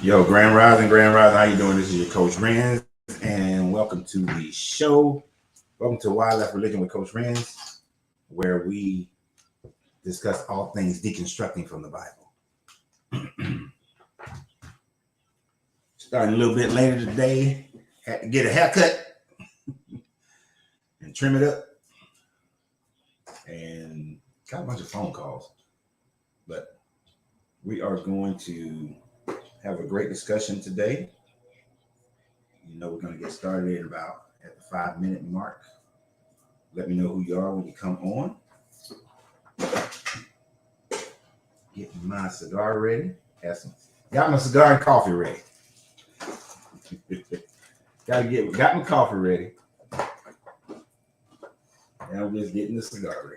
Yo, Grand Rising, how you doing? This is your Coach Renz, and welcome to the show. Welcome to Wildlife Religion with Coach Renz, where we discuss all things deconstructing from the Bible. Starting a little bit later today, had to get a haircut and trim it up, and got a bunch of phone calls. But we are going to have a great discussion today. You know, we're going to get started at the 5 minute mark. Let me know who you are when you come on. Getting my cigar ready. Got my cigar and coffee ready. Got my coffee ready. And I'm just getting the cigar ready.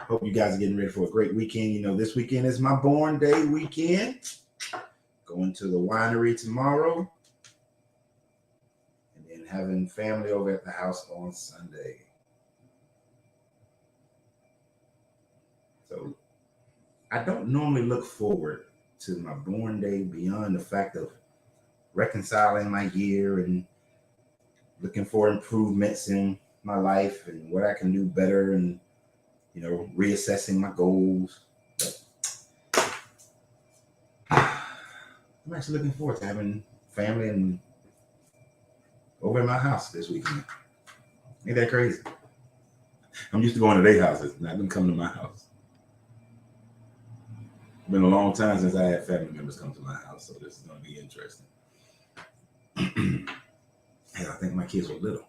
Hope you guys are getting ready for a great weekend. You know, this weekend is my born day weekend. Going to the winery tomorrow. And then having family over at the house on Sunday. So I don't normally look forward to my born day beyond the fact of reconciling my year and looking for improvements in my life and what I can do better and, you know, reassessing my goals. But I'm actually looking forward to having family and over in my house this weekend. Ain't that crazy? I'm used to going to their houses, not them coming to my house. It's been a long time since I had family members come to my house, so this is going to be interesting. Hey, I think my kids were little.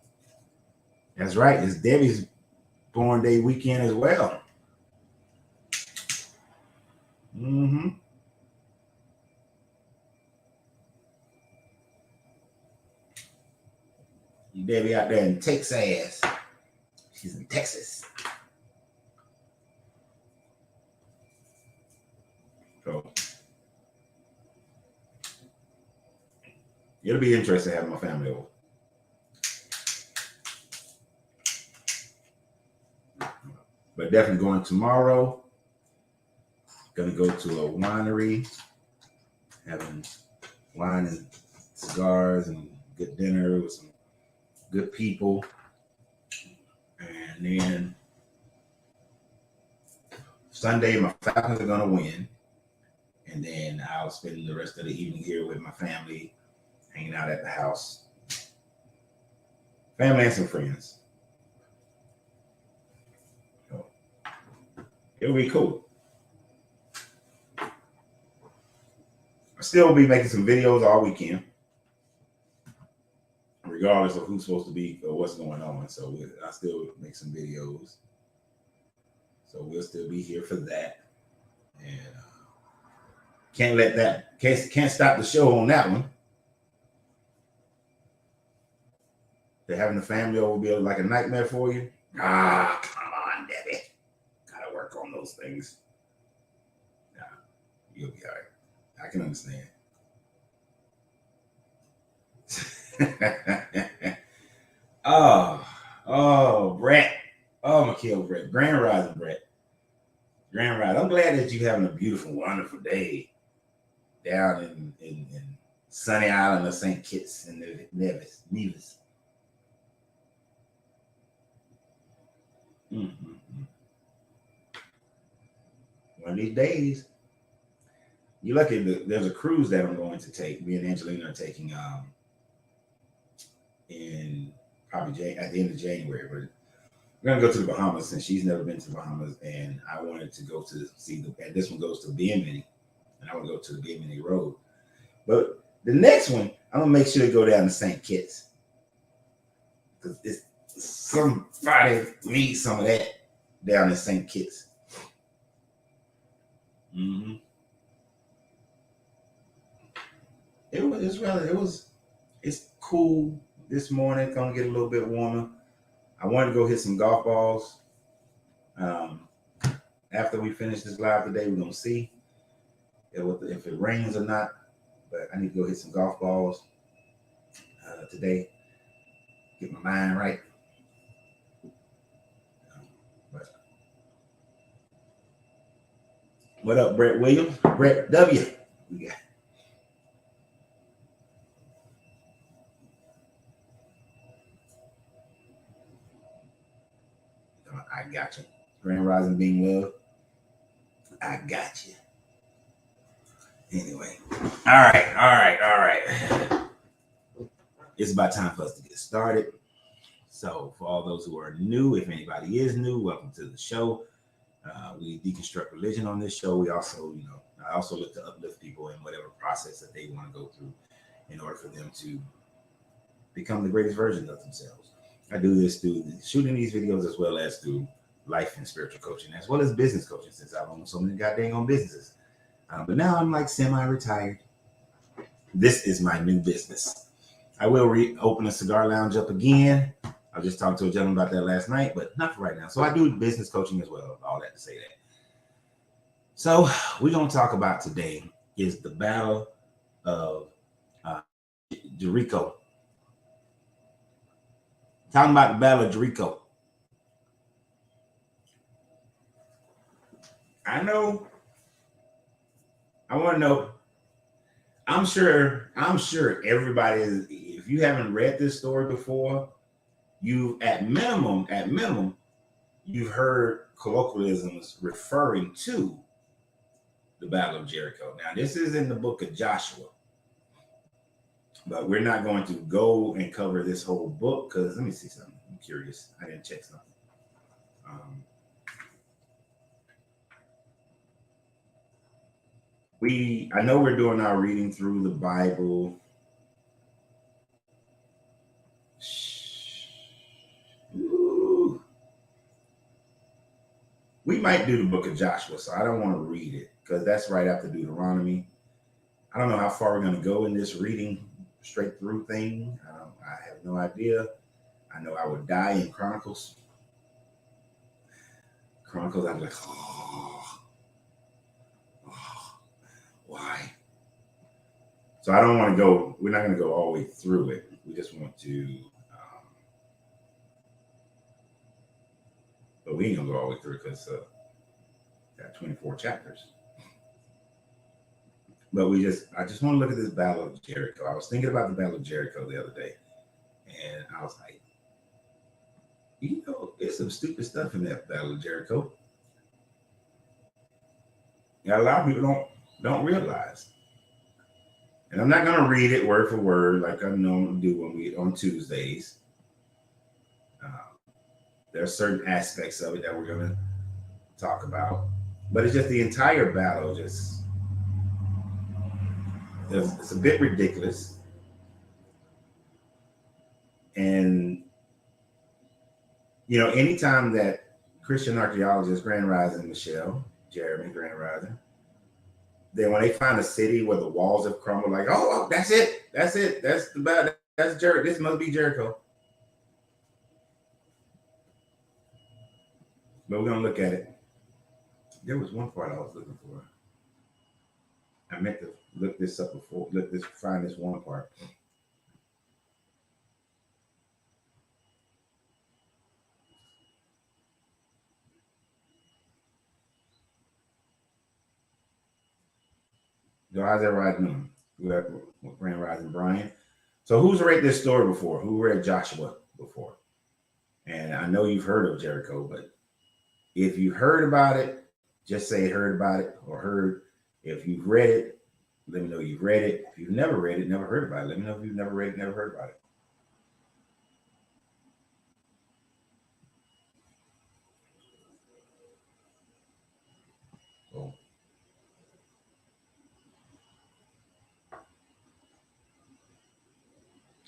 That's right. It's Debbie's born day weekend as well. Mm-hmm. Debbie out there in Texas. She's in Texas. So it'll be interesting having my family over. But definitely going tomorrow. Gonna go to a winery, having wine and cigars and good dinner with some good people. And then Sunday, my Falcons are gonna win. And then I'll spend the rest of the evening here with my family, hanging out at the house. Family and some friends. So it'll be cool. I still will be making some videos all weekend, regardless of who's supposed to be or what's going on. So I still make some videos. So we'll still be here for that. And can't stop the show on that one. They're having the family over be like a nightmare for you. Ah, come on, Debbie. Gotta work on those things. Nah, you'll be all right. I can understand. Brett. Oh, my kill Brett. Grand Rising, Brett. Grand Rising. I'm glad that you're having a beautiful, wonderful day down in sunny island of St. Kitts and Nevis. Mm-hmm. One of these days, you're lucky. There's a cruise that I'm going to take. Me and Angelina are taking in probably at the end of January. But we're gonna go to the Bahamas since she's never been to the Bahamas, and I wanted to go to see and this one goes to Bimini, and I want to go to the Bimini Road. But the next one, I'm gonna make sure to go down to St. Kitts because it's somebody needs some of that down in St. Kitts. Mm-hmm. It's cool this morning. It's gonna get a little bit warmer. I wanted to go hit some golf balls. After we finish this live today, we're gonna see if it rains or not. But I need to go hit some golf balls today. Get my mind right. But What up, Brett Williams? Brett W. Yeah. I got you. Grand Rising being love. I got you. Anyway. All right. It's about time for us to get started. So, for all those who are new, if anybody is new, welcome to the show. We deconstruct religion on this show. We also, I also look to uplift people in whatever process that they want to go through in order for them to become the greatest version of themselves. I do this through shooting these videos as well as through life and spiritual coaching, as well as business coaching, since I've owned so many goddamn on businesses. But now I'm like semi-retired. This is my new business. I will open a cigar lounge up again. I was just talking to a gentleman about that last night, but not for right now. So I do business coaching as well. All that to say that. So we're going to talk about today is the Battle of Jericho. Talking about the Battle of Jericho. I know. I want to know. I'm sure everybody is. If you haven't read this story before, you at minimum, you've heard colloquialisms referring to the Battle of Jericho. Now, this is in the book of Joshua, but we're not going to go and cover this whole book because let me see something. I'm curious. I didn't check something. I know we're doing our reading through the Bible. Ooh. We might do the book of Joshua, so I don't want to read it because that's right after Deuteronomy. I don't know how far we're going to go in this reading straight through thing. I have no idea. I know I would die in Chronicles. I'm like, why? So I don't want to go. We're not going to go all the way through it. We just want to. But we ain't going to go all the way through because got 24 chapters. But I just want to look at this Battle of Jericho. I was thinking about the Battle of Jericho the other day, and I was like, there's some stupid stuff in that Battle of Jericho. Yeah, a lot of people don't realize. And I'm not going to read it word for word like I normally do when we on Tuesdays. There are certain aspects of it that we're going to talk about, but it's just the entire battle. It's a bit ridiculous, and anytime that Christian archaeologist Grand Rising Jeremy Grand Rising, then when they find a city where the walls have crumbled, like, oh, that's it, that's the battle, that's Jericho. This must be Jericho. But we're gonna look at it. There was one part I was looking for. I meant to look this up before. Find this one part. So how's everybody doing? We have Grand Rising Brian. So who's read this story before? Who read Joshua before? And I know you've heard of Jericho, but if you heard about it, just say heard about it or heard. If you've read it, let me know you've read it. If you've never read it, never heard about it, let me know if you've never read it, never heard about it. Oh.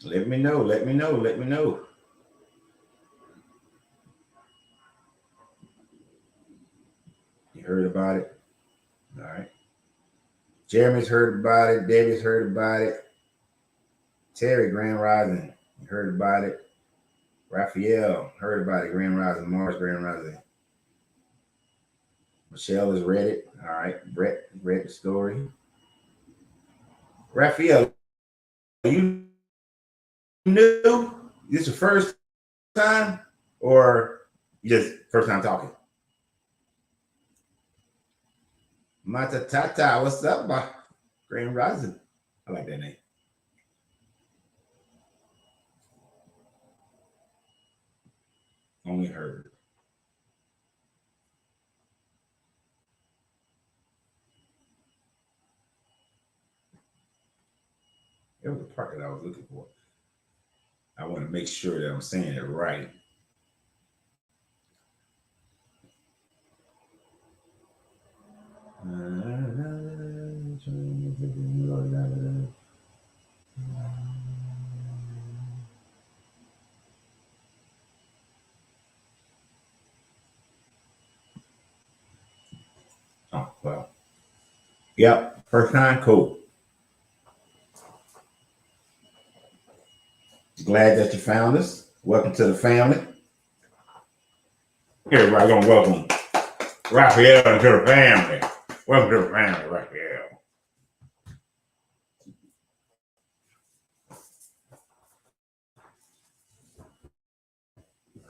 Let me know. You heard about it? All right. Jeremy's heard about it. Debbie's heard about it. Terry, Grand Rising, you heard about it. Raphael, heard about it. Grand Rising. Mars, Grand Rising. Michelle has read it. All right. Brett read the story. Raphael, you new? This your first time? Or you just first time talking? Matatata, what's up, Grand Rising? I like that name. Only heard. It was the part that I was looking for. I want to make sure that I'm saying it right. Oh, well. Yep. First time, cool. Glad that you found us. Welcome to the family. Everybody gonna welcome Raphael to the family. Welcome to the family, Raphael.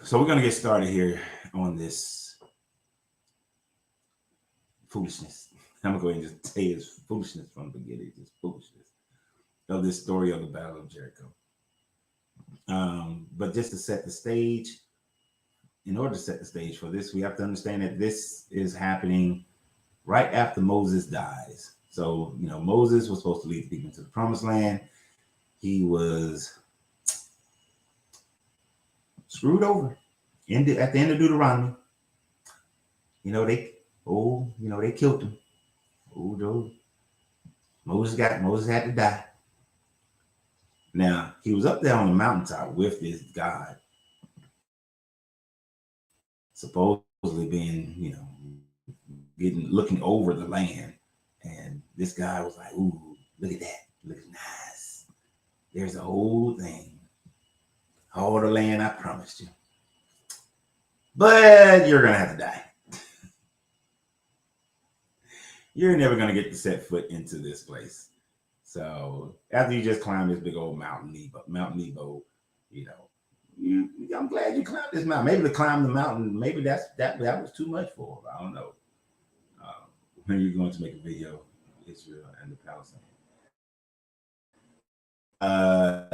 So we're gonna get started here on this foolishness. I'm gonna go ahead and just say it's foolishness from the beginning. It's foolishness of this story of the Battle of Jericho. But just to set the stage, in order to set the stage for this, we have to understand that this is happening right after Moses dies. So, Moses was supposed to lead the people into the promised land. He was screwed over at the end of Deuteronomy. They killed him. Moses had to die. Now, he was up there on the mountaintop with this God, supposedly being, looking over the land. And this guy was like, ooh, look at that. Looks nice. There's the whole thing. All the land I promised you. But you're going to have to die. You're never going to get to set foot into this place. So after you just climb this big old Mount Nebo, I'm glad you climbed this mountain. Maybe to climb the mountain, maybe that was too much for him. I don't know. When you're going to make a video, Israel and the Palestine.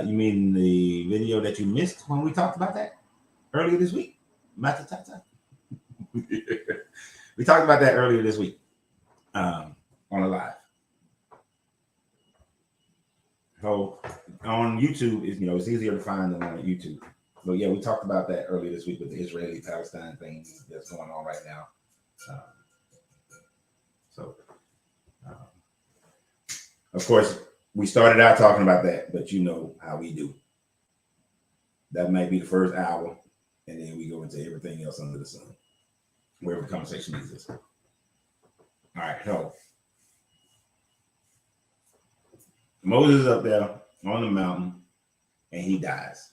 You mean the video that you missed when we talked about that earlier this week? Matatata. We talked about that earlier this week on a live. So on YouTube, it's easier to find than on YouTube. But yeah, we talked about that earlier this week with the Israeli-Palestine thing that's going on right now. Of course, we started out talking about that, but you know how we do. That might be the first hour, and then we go into everything else under the sun, wherever the conversation is. All right, so Moses is up there on the mountain, and he dies.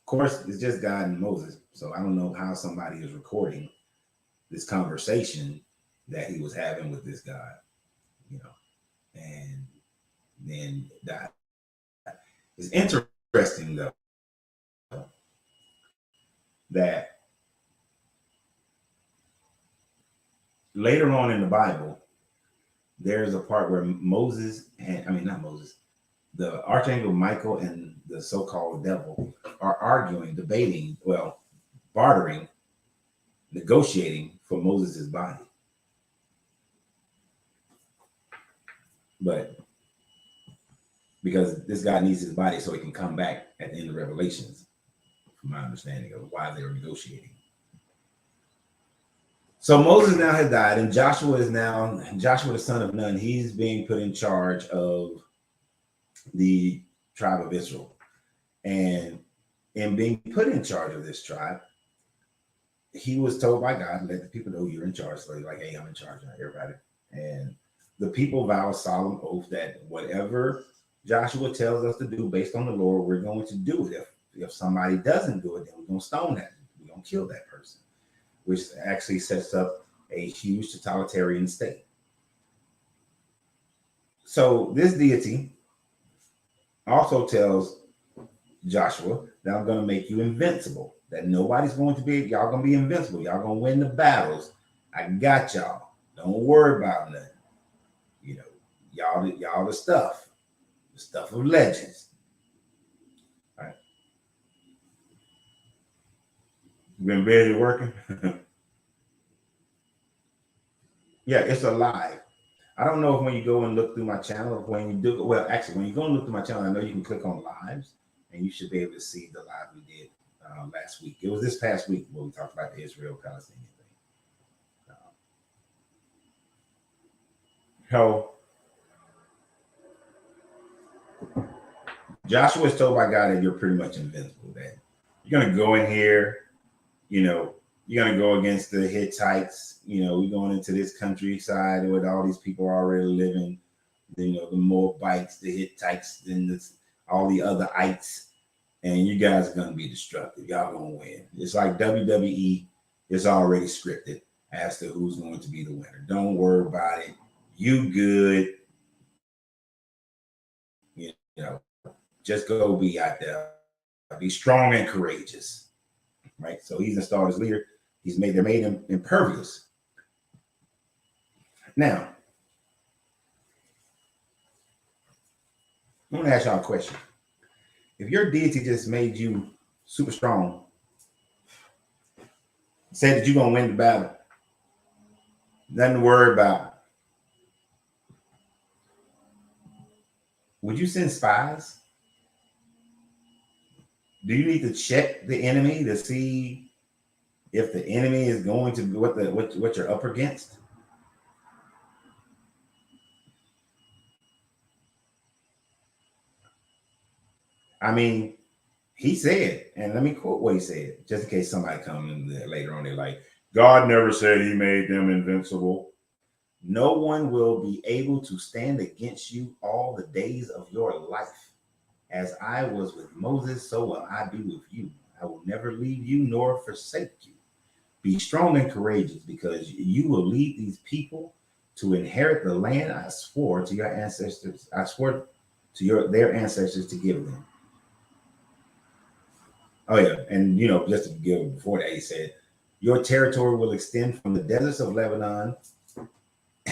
Of course, it's just God and Moses, so I don't know how somebody is recording this conversation that he was having with this God, and then died. It's interesting, though, that later on in the Bible, there's a part where the Archangel Michael and the so-called devil are arguing, debating, bartering, negotiating for Moses' body. But because this guy needs his body so he can come back at the end of Revelations, from my understanding of why they were negotiating. So Moses now has died, and Joshua, the son of Nun, he's being put in charge of the tribe of Israel. And in being put in charge of this tribe, he was told by God, let the people know you're in charge. So he's like, hey, I'm in charge of everybody. And the people vow a solemn oath that whatever Joshua tells us to do based on the Lord, we're going to do it. If somebody doesn't do it, then we're going to stone that. We're going to kill that person, which actually sets up a huge totalitarian state. So this deity also tells Joshua that I'm going to make you invincible, that nobody's going to be, y'all going to be invincible. Y'all going to win the battles. I got y'all. Don't worry about nothing. y'all the stuff of legends. All right. You been busy working? Yeah, it's alive. I don't know if when you go and look through my channel, when you do, well, actually, when you go and look through my channel, I know you can click on lives and you should be able to see the live we did last week. It was this past week where we talked about the Israel-Palestinian thing. So Joshua is told by God that you're pretty much invincible, that you're going to go in here, you know, you're going to go against the Hittites, you know, we're going into this countryside where all these people are already living, you know, the Moabites, the Hittites, and all the other ites, and you guys are going to be destructive. Y'all going to win. It's like WWE is already scripted as to who's going to be the winner. Don't worry about it. You good. You know, just go be out there. Be strong and courageous. Right? So he's installed as leader. They made him impervious. Now, I'm going to ask y'all a question. If your deity just made you super strong, said that you're going to win the battle, nothing to worry about, would you send spies? Do you need to check the enemy to see if the enemy is going to be what you're up against? I mean, he said, and let me quote what he said, just in case somebody comes in there later on, they're like, God never said he made them invincible. No one will be able to stand against you all the days of your life. As I was with Moses, so will I be with you. I will never leave you nor forsake you. Be strong and courageous, because you will lead these people to inherit the land I swore to your ancestors. I swore to their ancestors to give them. Oh yeah, and you know, just to give before that, he said, your territory will extend from the deserts of Lebanon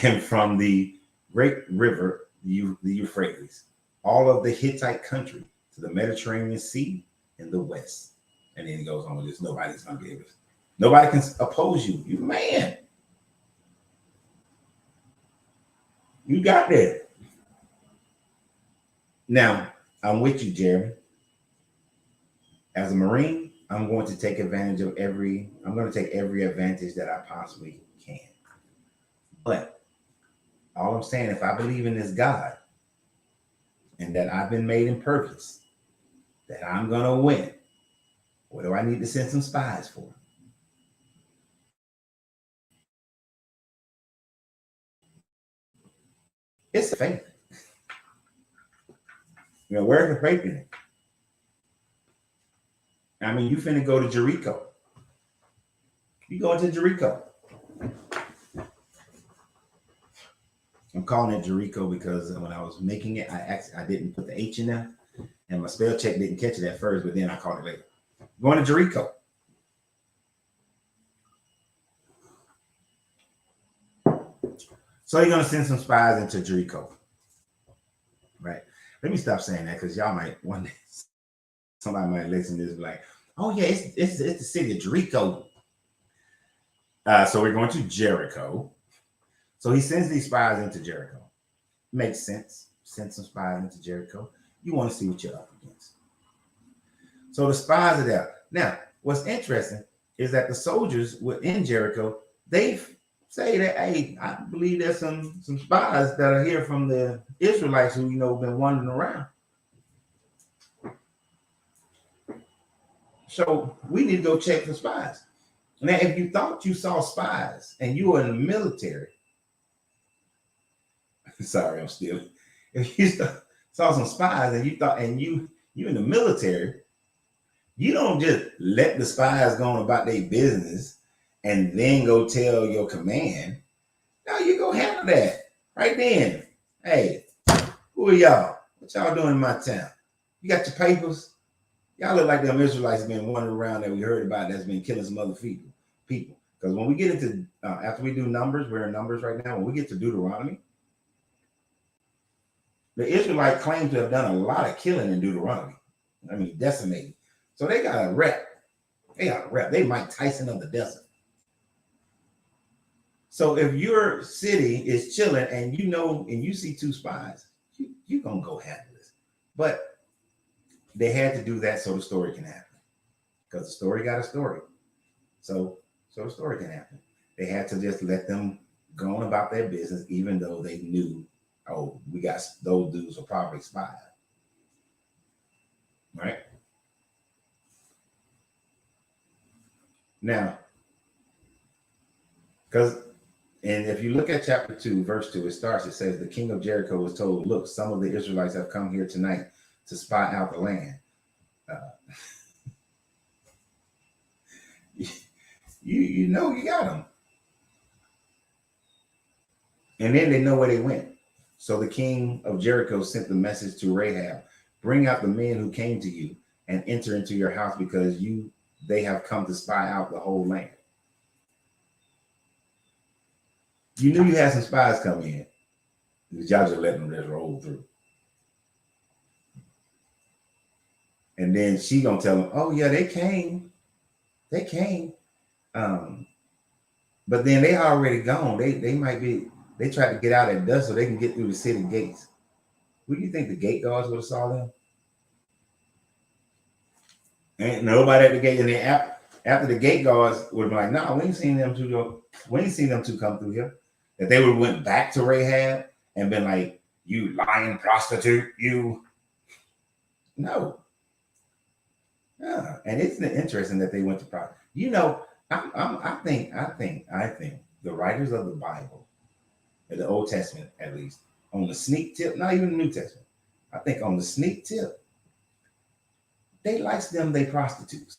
and from the great river, the Euphrates, all of the Hittite country to the Mediterranean Sea in the west. And then he goes on with this: nobody's gonna be able to, nobody can oppose you. You man, you got that. Now, I'm with you, Jeremy. As a Marine, I'm going to take advantage of I'm going to take every advantage that I possibly can. But all I'm saying, if I believe in this God and that I've been made impervious, that I'm going to win, what do I need to send some spies for? It's faith. You know, where's the faith in it? I mean, you finna go to Jericho. You go into Jericho. I'm calling it Jericho because when I was making it, I didn't put the H in there, and my spell check didn't catch it at first, but then I called it later. Going to Jericho. So you're gonna send some spies into Jericho, right? Let me stop saying that, because y'all might one day somebody might listen to this and be like, "Oh yeah, it's the city of Jericho." So we're going to Jericho. So he sends these spies into Jericho. Makes sense. Send some spies into Jericho. You want to see what you're up against. So the spies are there. Now, what's interesting is that the soldiers within Jericho, they say that, hey, I believe there's some spies that are here from the Israelites who, you know, been wandering around. So we need to go check for spies. Now, if you thought you saw spies and you were in the military, sorry, I'm still. If you saw some spies and you thought, and you in the military, you don't just let the spies go on about their business and then go tell your command. No, you go handle that right then. Hey, who are y'all? What y'all doing in my town? You got your papers? Y'all look like them Israelites been wandering around that we heard about that's been killing some other people. Because when we get into, after we do Numbers, we're in Numbers right now. When we get to Deuteronomy, The Israelites claim to have done a lot of killing in Deuteronomy. I mean, decimating. So they got a rep. They got a rep. They Mike Tyson of the desert. So if your city is chilling and you know and you see two spies, you're gonna go handle this. But they had to do that so the story can happen. Because the story got a story. So the story can happen. They had to just let them go on about their business, even though they knew, oh, we got those dudes will probably spy. Right? Now, because and if you look at chapter 2, verse 2, it says, the king of Jericho was told, look, some of the Israelites have come here tonight to spy out the land. You know you got them. And then they know where they went. So the king of Jericho sent the message to Rahab, bring out the men who came to you and enter into your house because they have come to spy out the whole land. You knew you had some spies come in. Y'all just letting them just roll through. And then she gonna tell them, oh yeah, they came. They came. But then they already gone. They tried to get out at dusk so they can get through the city gates. Who do you think the gate guards would have saw them? Ain't nobody at the gate. And then after the gate guards would have been like, no, we ain't seen them two come through here. That they would have went back to Rahab and been like, you lying prostitute, you. No. Yeah. And isn't it interesting that they went to prostitute? You know, I think the writers of the Bible, in the Old Testament at least, on the sneak tip, not even the New Testament, I think on the sneak tip, they likes them, they prostitutes.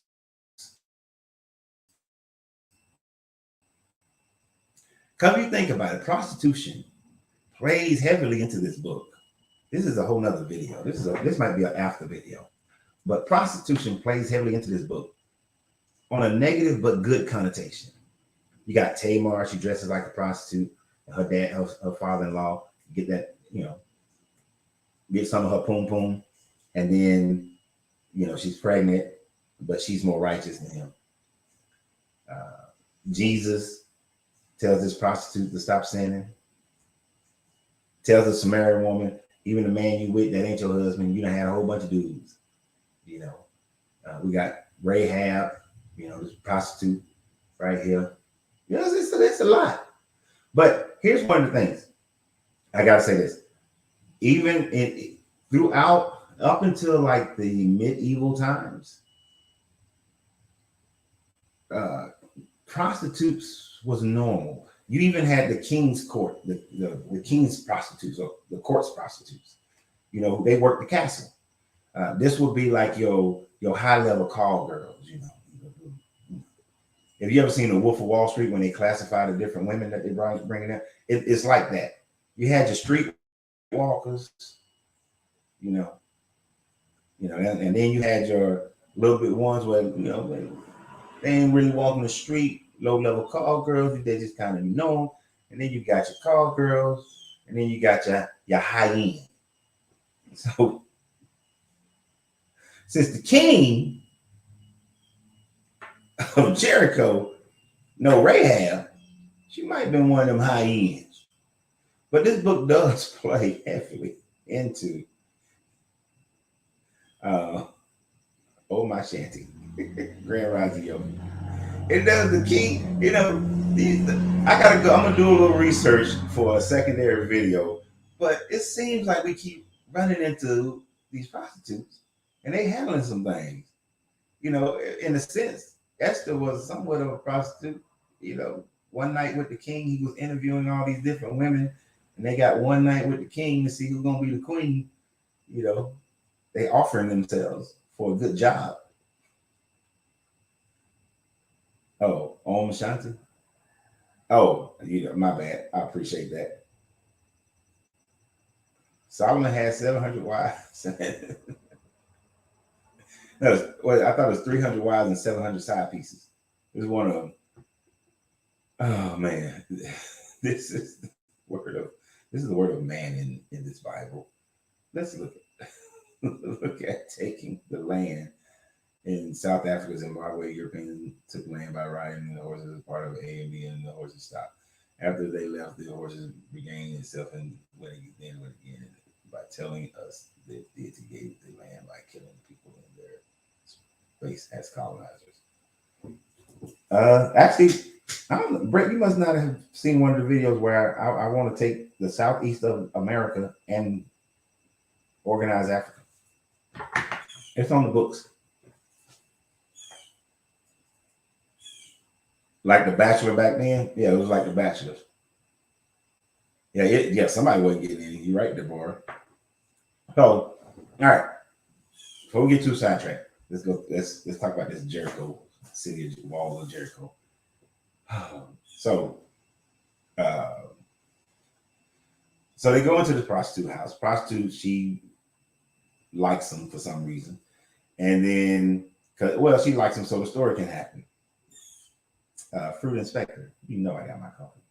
Come you think about it, prostitution plays heavily into this book. This is a whole nother video. This might be an after video. But prostitution plays heavily into this book on a negative but good connotation. You got Tamar, she dresses like a prostitute. Her dad, her father-in-law, get that, get some of her poom poom. And then, she's pregnant, but she's more righteous than him. Jesus tells this prostitute to stop sinning. Tells the Samaritan woman, even the man you with that ain't your husband, you done had a whole bunch of dudes. We got Rahab, this prostitute right here. It's a lot. But here's one of the things. I gotta say this. Even throughout, up until like the medieval times, prostitutes was normal. You even had the king's court, the king's prostitutes, or the court's prostitutes. They worked the castle. This would be like your high level call girls. Have you ever seen The Wolf of Wall Street when they classify the different women that they bringing in? It's like that. You had your street walkers, and then you had your little bit ones where they ain't really walking the street. Low level call girls, they just kind of know. And then you got your call girls, and then you got your high end. So since the king of Jericho, Rahab, she might have been one of them high ends. But this book does play heavily into Oh My Shanty, Grand Rising. It does. The king, I gotta go. I'm gonna do a little research for a secondary video, but it seems like we keep running into these prostitutes and they handling some things. In a sense, Esther was somewhat of a prostitute. One night with the king, he was interviewing all these different women, and they got one night with the king to see who's gonna be the queen. They offering themselves for a good job. Oh, Om Shanti. Oh, my bad. I appreciate that. Solomon had 700 wives. I thought it was 300 wives and 700 side pieces. It was one of them. Oh man, this is the word of man in this Bible. let's look at taking the land in South Africa, Zimbabwe. Europeans took land by riding the horses as part of A and B, and the horses stopped. After they left, the horses regained itself and went again by telling us that deity gave the land by killing people in their space as colonizers. Actually, I don't know, Brett, you must not have seen one of the videos where I want to take the southeast of America and organize Africa. It's on the books. Like The Bachelor back then? Yeah, it was like The Bachelor. Yeah, somebody wasn't getting any. You're right, Deborah. So, all right. Before we get too sidetracked, let's talk about this Jericho, city of walls of Jericho. So they go into the prostitute house. Prostitute, she likes him for some reason. And then, she likes him so the story can happen. Fruit inspector, you know I got my coffee.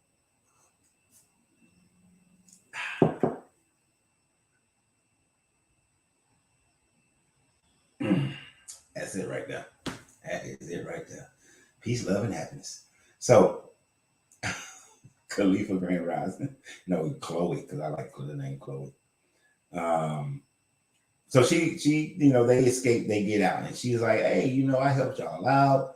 That's it right there. That is it right there. Peace, love, and happiness. So, Khalifa Grand Rising. No, Chloe, because I like the name Chloe. So she, they escape, they get out, and she's like, hey, I helped y'all out.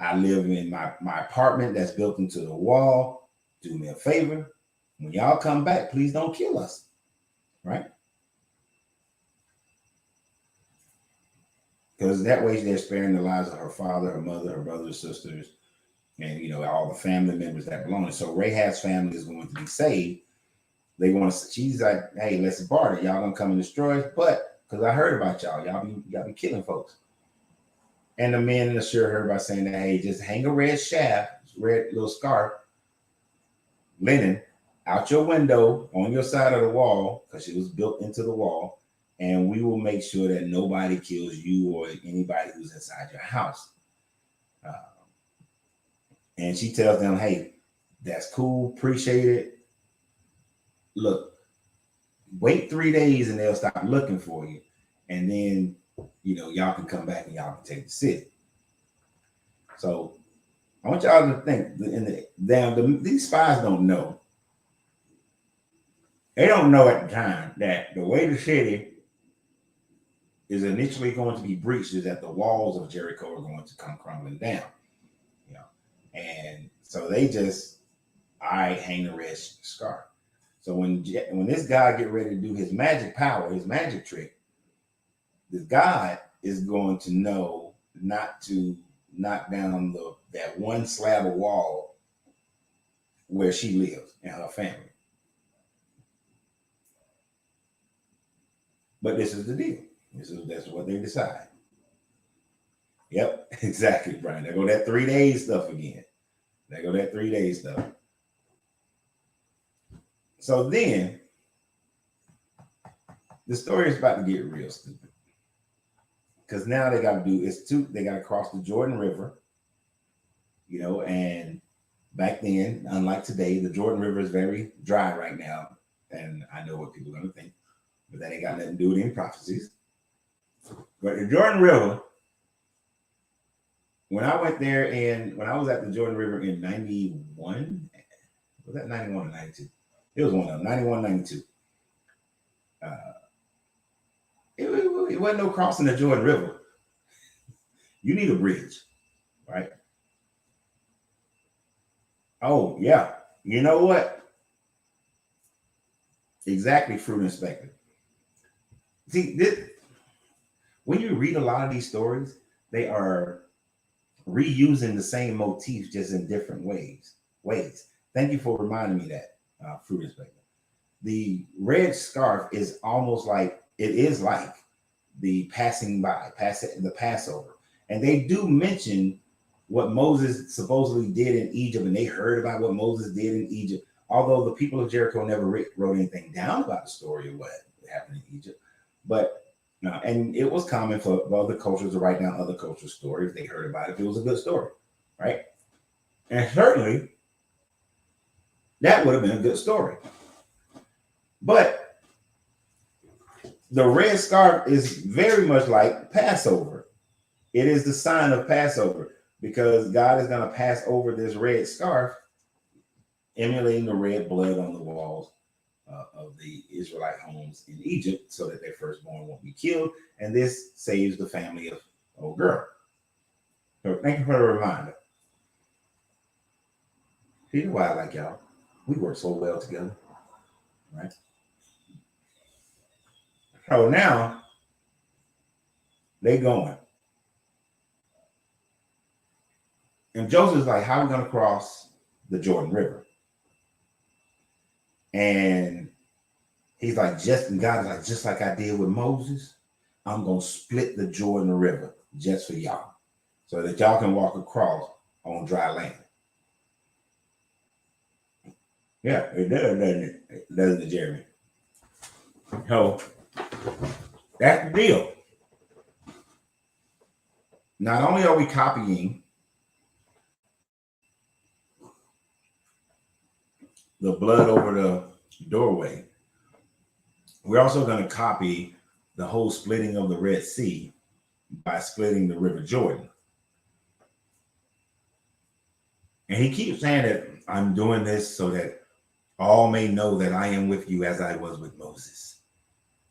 I live in my apartment that's built into the wall. Do me a favor. When y'all come back, please don't kill us. Right? Because that way they're sparing the lives of her father, her mother, her brothers, sisters, and all the family members that belong. And so Rahab's family is going to be saved. They want to. She's like, hey, let's barter. Y'all gonna come and destroy us, but because I heard about y'all be killing folks. And the men assure her by saying that, hey, just hang a red little scarf, linen, out your window on your side of the wall, because it was built into the wall, and we will make sure that nobody kills you or anybody who's inside your house. And she tells them, hey, that's cool, appreciate it. Look, wait 3 days and they'll stop looking for you. And then, y'all can come back and y'all can take the city. So I want y'all to think, these spies don't know. They don't know at the time that the way the city is initially going to be breached is that the walls of Jericho are going to come crumbling down. And so they just, hang the red scarf. So when this guy get ready to do his magic power, his magic trick, this God is going to know not to knock down that one slab of wall where she lives and her family. But this is the deal. That's what they decide. Yep, exactly, Brian. There go that 3 days stuff again. So then, the story is about to get real stupid. Because now they got to cross the Jordan River, and back then, unlike today, the Jordan River is very dry right now. And I know what people are going to think, but that ain't got nothing to do with any prophecies. But the Jordan River, when I went there and when I was at the Jordan River in 91, was that 91 or 92? It was one of them, 91, 92. It wasn't no crossing the Jordan River. You need a bridge, right? Oh, yeah. You know what? Exactly, fruit inspector. See, when you read a lot of these stories, they are reusing the same motifs just in different ways. Thank you for reminding me that, fruit inspector. The red scarf is almost like the the Passover. And they do mention what Moses supposedly did in Egypt, and they heard about what Moses did in Egypt, although the people of Jericho never wrote anything down about the story of what happened in Egypt. But and it was common for other cultures to write down other cultural stories. They heard about it if it was a good story, right? And certainly that would have been a good story. But the red scarf is very much like Passover. It is the sign of Passover because God is going to pass over this red scarf, emulating the red blood on the walls of the Israelite homes in Egypt so that their firstborn won't be killed. And this saves the family of old girl. So thank you for the reminder. You know why I like y'all? We work so well together, right? So now they going. And Joseph's like, how are we going to cross the Jordan River? And he's like, God is like, just like I did with Moses, I'm going to split the Jordan River just for y'all so that y'all can walk across on dry land. Yeah, it does, doesn't it? It doesn't it, Jeremy? So that's the deal. Not only are we copying the blood over the doorway, we're also going to copy the whole splitting of the Red Sea by splitting the River Jordan. And he keeps saying that I'm doing this so that all may know that I am with you as I was with Moses,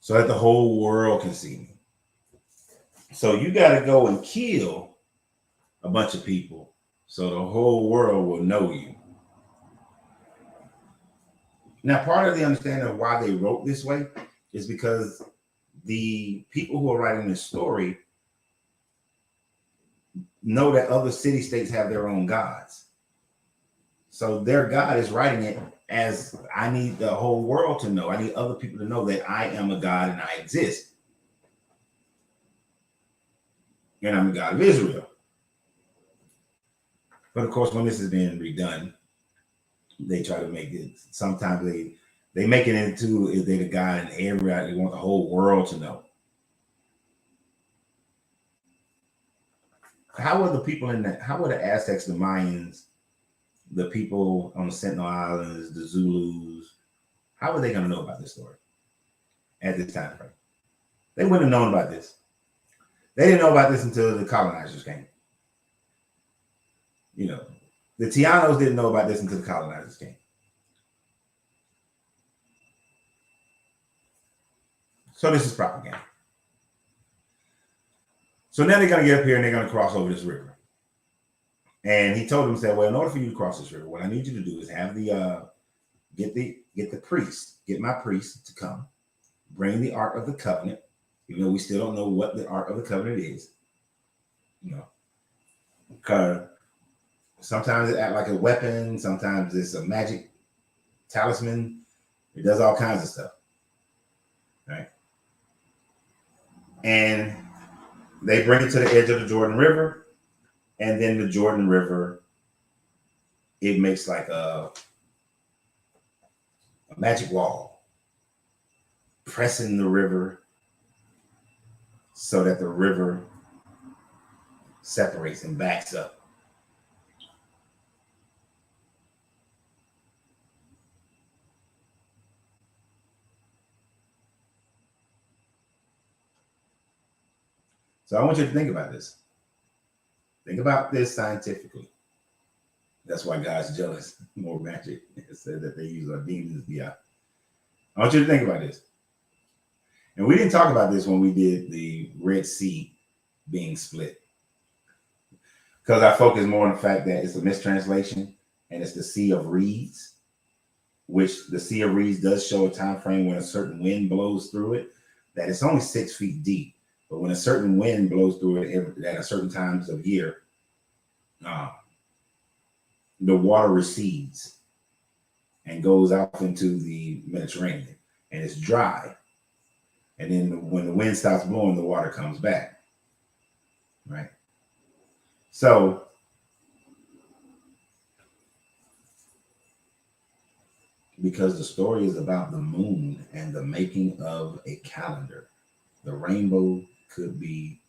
so that the whole world can see me. So you got to go and kill a bunch of people so the whole world will know you. Now, part of the understanding of why they wrote this way is because the people who are writing this story know that other city states have their own gods. So their God is writing it as I need the whole world to know. I need other people to know that I am a God and I exist. And I'm the God of Israel. But of course, when this is being redone, they try to make it, sometimes they make it into is they the God and everybody, they want the whole world to know. How were the people how were the Aztecs, the Mayans, the people on the Sentinel Islands, the Zulus, how were they going to know about this story at this time frame? They wouldn't have known about this. They didn't know about this until the colonizers came. You know, the Tianos didn't know about this until the colonizers came. So this is propaganda. So now they're going to get up here and they're going to cross over this river. And he told them, said, well, in order for you to cross this river, what I need you to do is have the get the priest, get my priest to come, bring the Ark of the Covenant, even though we still don't know what the Ark of the Covenant is. You know, because sometimes it acts like a weapon, sometimes it's a magic talisman. It does all kinds of stuff, right? And they bring it to the edge of the Jordan River, and then the Jordan River, it makes like a magic wall, pressing the river so that the river separates and backs up. So I want you to think about this. Think about this scientifically. That's why God's jealous. More magic. It said that they use our demons. Yeah. I want you to think about this. And we didn't talk about this when we did the Red Sea being split, because I focus more on the fact that it's a mistranslation and it's the Sea of Reeds, which the Sea of Reeds does show a time frame when a certain wind blows through it, that it's only 6 feet deep. But when a certain wind blows through it at a certain times of year, the water recedes and goes out into the Mediterranean, and it's dry. And then when the wind stops blowing, the water comes back, right? So because the story is about the moon and the making of a calendar, the rainbow could be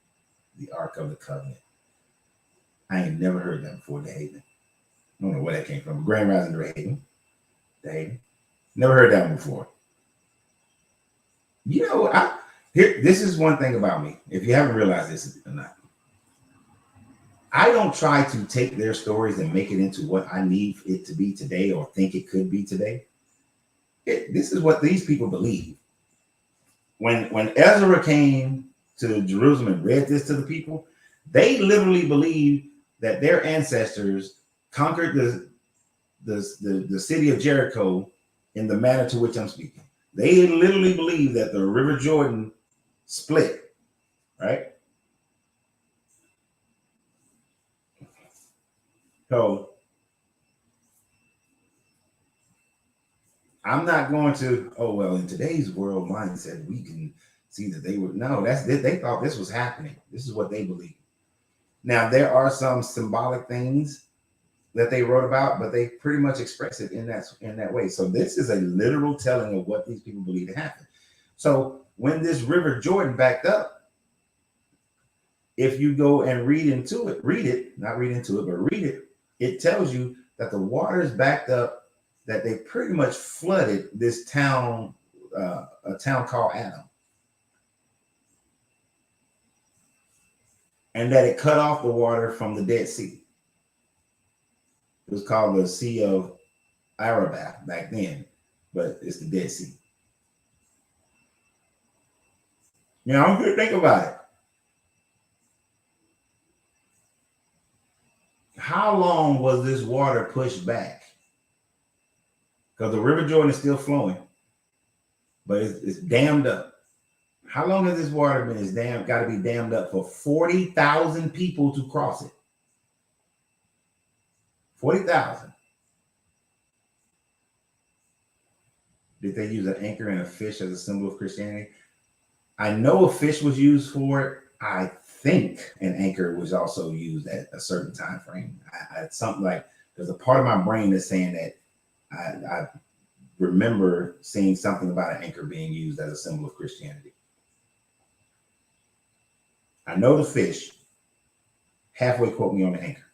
the Ark of the Covenant. I ain't never heard that before, DeHaven. I don't know where that came from. Grand Rising DeHaven. Never heard that one before. You know, here. This is one thing about me. If you haven't realized this or not, I don't try to take their stories and make it into what I need it to be today or think it could be today. This is what these people believe. When Ezra came to Jerusalem and read this to the people, they literally believed that their ancestors conquered the city of Jericho in the manner to which I'm speaking. They literally believe that the River Jordan split, right? So I'm not going to, oh, well, in today's world mindset, we can see that they were, no, they thought this was happening. This is what they believe. Now, there are some symbolic things that they wrote about, but they pretty much express it in that way. So this is a literal telling of what these people believe to happen. So when this River Jordan backed up, if you go and read it, not read into it, but read it, it tells you that the waters backed up, that they pretty much flooded this town, a town called Adam, and that it cut off the water from the Dead Sea. It was called the Sea of Arabah back then, but it's the Dead Sea. Now, I'm going to think about it. How long was this water pushed back? Because the River Jordan is still flowing, but it's dammed up. How long has this water been? It's got to be dammed up for 40,000 people to cross it. 40,000. Did they use an anchor and a fish as a symbol of Christianity? I know a fish was used for it. I think an anchor was also used at a certain time frame. Something like, there's a part of my brain that's saying that I remember seeing something about an anchor being used as a symbol of Christianity. I know the fish. Halfway quote me on the anchor.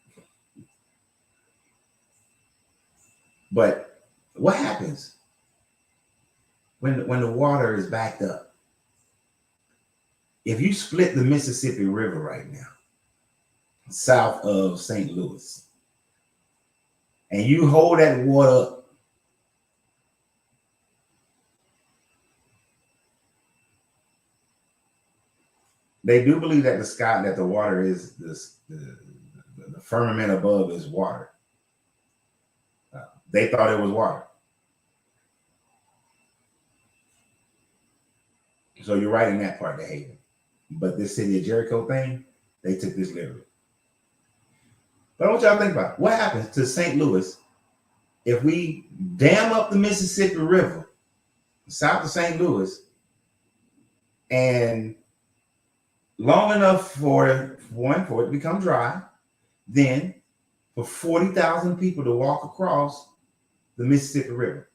But what happens when the water is backed up? If you split the Mississippi River right now, south of St. Louis, and you hold that water up, they do believe that the water is the firmament above is water. They thought it was water. So you're right in that part, the haven. But this city of Jericho thing, they took this literally. But I want y'all to think about it. What happens to St. Louis if we dam up the Mississippi River south of St. Louis and long enough for it to become dry, then for 40,000 people to walk across the Mississippi River?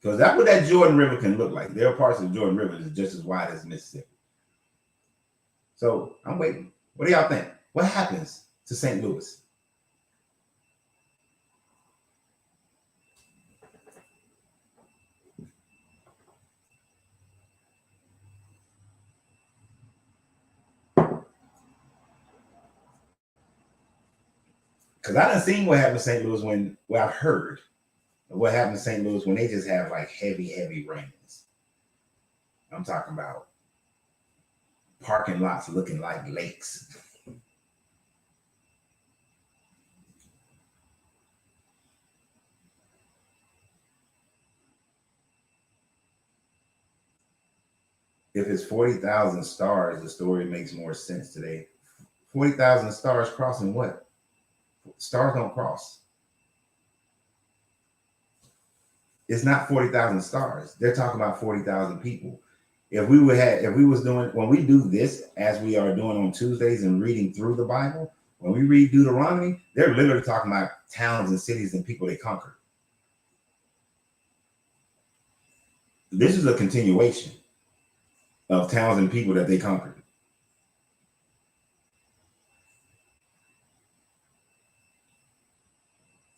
Because that's what that Jordan River can look like. There are parts of the Jordan River that's just as wide as Mississippi. So I'm waiting. What do y'all think? What happens to St. Louis? Because I done seen what happened to St. Louis I've heard of what happened to St. Louis when they just have like heavy rains. I'm talking about parking lots looking like lakes. If it's 40,000 stars, the story makes more sense today. 40,000 stars crossing what? Stars don't cross. It's not 40,000 stars. They're talking about 40,000 people. If we was doing, when we do this, as we are doing on Tuesdays and reading through the Bible, when we read Deuteronomy, they're literally talking about towns and cities and people they conquered. This is a continuation of towns and people that they conquered.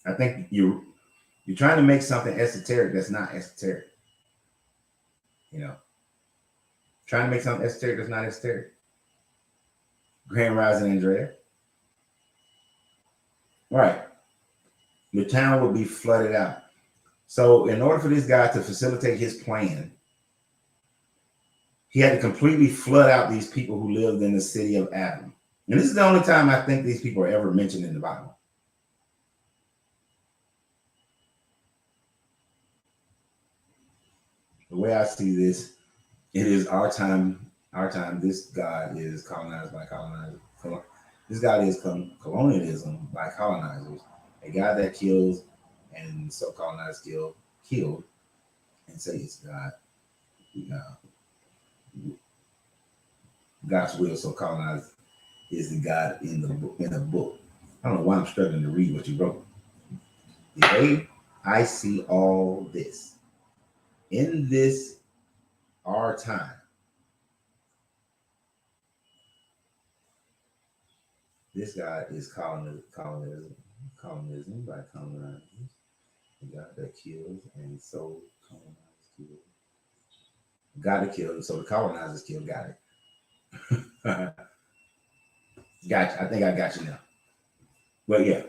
I think you're You're trying to make something esoteric that's not esoteric. You know, trying to make something esoteric that's not esoteric. Grand Rising, Andrea. All right. Your town will be flooded out. So in order for this guy to facilitate his plan, he had to completely flood out these people who lived in the city of Adam. And this is the only time I think these people are ever mentioned in the Bible. The way I see this, it is our time. Our time. This God is colonized by colonizers. This God is colonialism by colonizers. A God that kills and so colonized killed and say it's God. God's will so colonized is the God in the book. I don't know why I'm struggling to read what you wrote. Today, I see all this. In this our time. This God is colonialism by colonizers. The God that kills and so colonizers kill. God that kills, so the colonizers kill. Got it. Gotcha. I think I got you now. But yeah,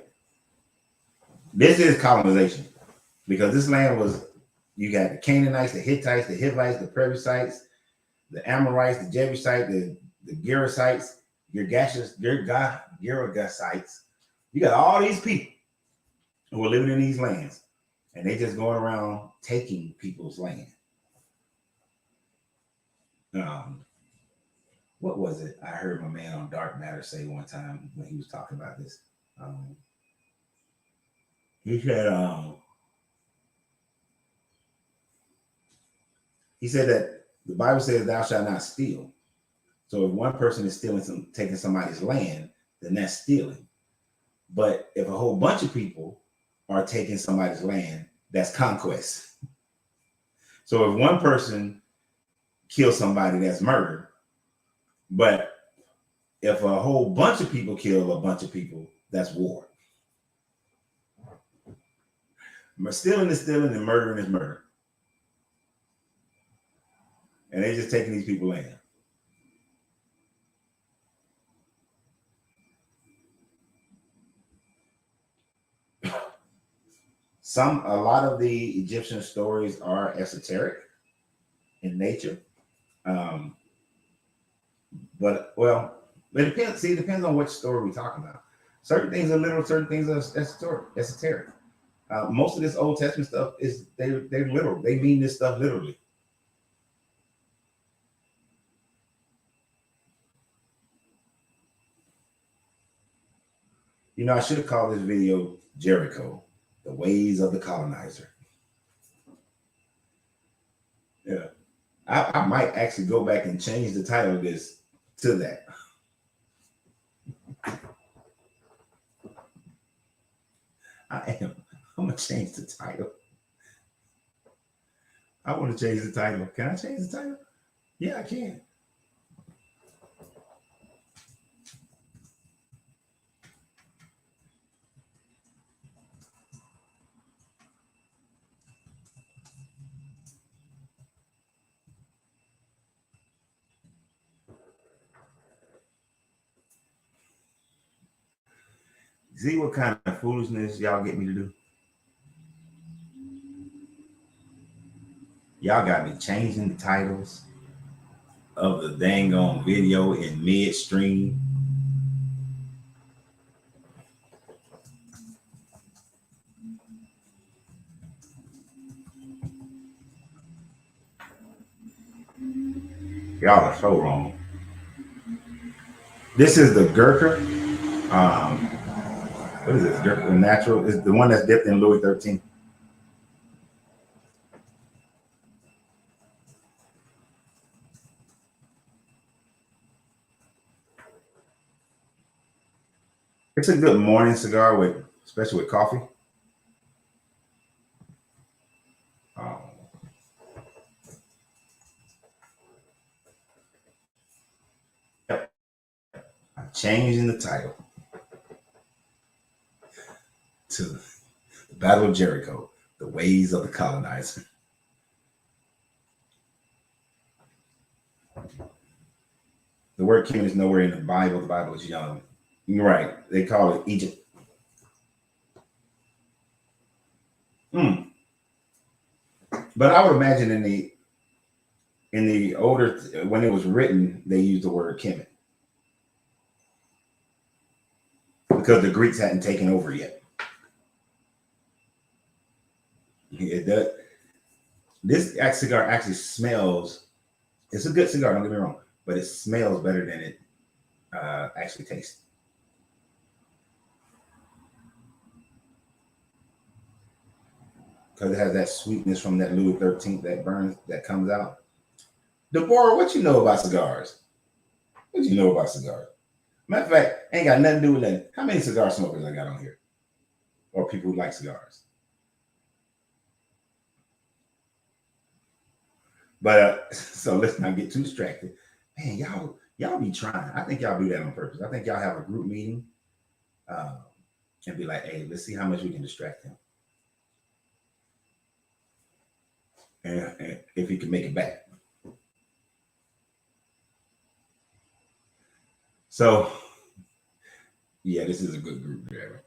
this is colonization because this land was, you got the Canaanites, the Hittites, the Hivites, the Perizzites, the Amorites, the Jebusites, the Gerasites, Girgasites. You got all these people who are living in these lands, and they just going around taking people's land. What was it? I heard my man on Dark Matter say one time when he was talking about this. He said that the Bible says, "Thou shalt not steal." So if one person is taking somebody's land, then that's stealing. But if a whole bunch of people are taking somebody's land, that's conquest. So if one person kills somebody, that's murder. But if a whole bunch of people kill a bunch of people, that's war. Stealing is stealing and murdering is murder. And they're just taking these people land. A lot of the Egyptian stories are esoteric in nature. But well, it depends. See, it depends on which story we're talking about. Certain things are literal, certain things are esoteric. Most of this Old Testament stuff is they're literal. They mean this stuff literally. You know, I should have called this video Jericho, the ways of the colonizer. Yeah. I might actually go back and change the title of this to that. I'm gonna change the title. I want to change the title. Can I change the title? Yeah, I can. See what kind of foolishness y'all get me to do? Y'all got me changing the titles of the dang on video in midstream. Y'all are so wrong. This is the Gurkha. What is this? Gurkha Natural is the one that's dipped in Louis 13. It's a good morning cigar especially with coffee. Yep. I'm changing the title to the Battle of Jericho, The ways of the colonizer. The word Kemet is nowhere in the Bible. The Bible is young. You're right. They call it Egypt. But I would imagine in the older, when it was written, they used the word Kemet because the Greeks hadn't taken over yet. It does. This cigar actually smells. It's a good cigar. Don't get me wrong, but it smells better than it actually tastes. Because it has that sweetness from that Louis 13th that burns, that comes out. Deborah, what you know about cigars? What you know about cigars? Matter of fact, ain't got nothing to do with that. How many cigar smokers I got on here? Or people who like cigars? But so let's not get too distracted. Man, y'all be trying. I think y'all do that on purpose. I think y'all have a group meeting and be like, hey, let's see how much we can distract him. And if he can make it back. So, yeah, this is a good group there.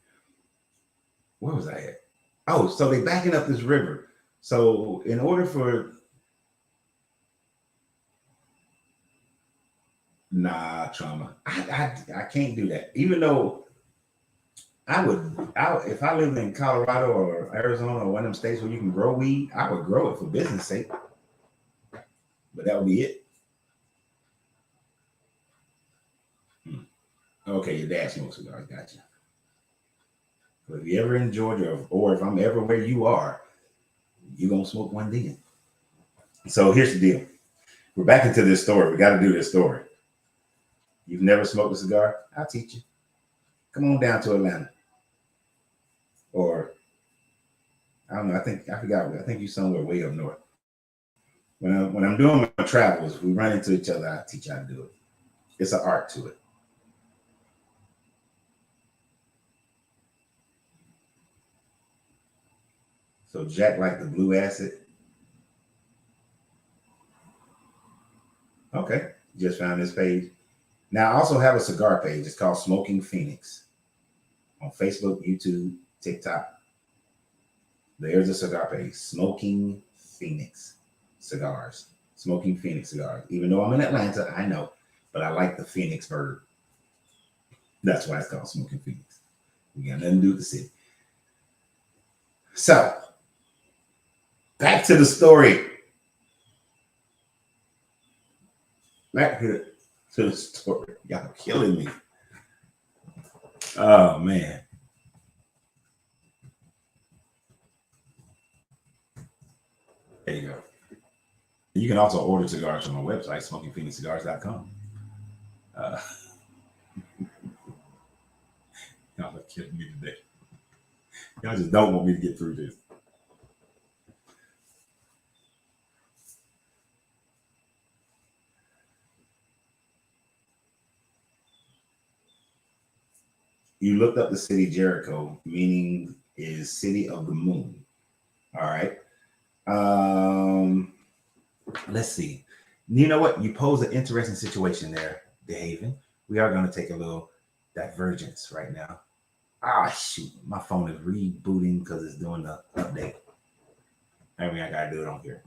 Where was I at? Oh, so they backing up this river. So in order for trauma, I can't do that. Even though I if I lived in Colorado or Arizona or one of them states where you can grow weed, I would grow it for business sake. But that would be it. Okay, your dad smokes cigars, gotcha. But if you're ever in Georgia or if I'm ever where you are, you're gonna smoke one then. So here's the deal. We're back into this story. We got to do this story. You've never smoked a cigar? I'll teach you. Come on down to Atlanta. Or I don't know. I forgot. I think you're somewhere way up north. When I'm doing my travels, we run into each other. I teach you how to do it. It's an art to it. So Jack liked the blue acid. Okay, just found this page. Now I also have a cigar page. It's called Smoking Phoenix on Facebook, YouTube, TikTok. There's a cigar page, Smoking Phoenix Cigars. Smoking Phoenix Cigars. Even though I'm in Atlanta, I know, but I like the Phoenix bird. That's why it's called Smoking Phoenix. We got nothing to do with the city. So, back to the story. Back to the story. Y'all killing me. Oh, man. There you go. You can also order cigars from my website, smokingphoenixcigars.com. Y'all are kidding me today. Y'all just don't want me to get through this. You looked up the city Jericho, meaning is city of the moon. All right. Let's see. You know what? You pose an interesting situation there, DeHaven. We are going to take a little divergence right now. Ah, shoot. My phone is rebooting because it's doing the update. I mean, I got to do it on here.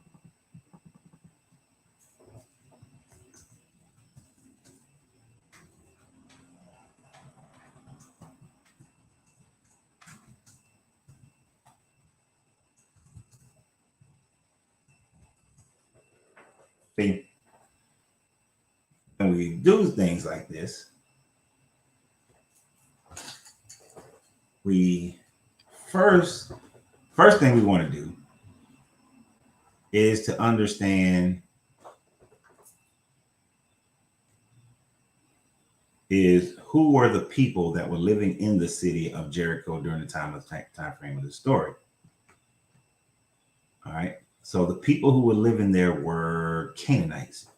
See, when we do things like this, we first thing we want to do is to understand is who were the people that were living in the city of Jericho during the time frame of the story. All right. So the people who were living there were Canaanites.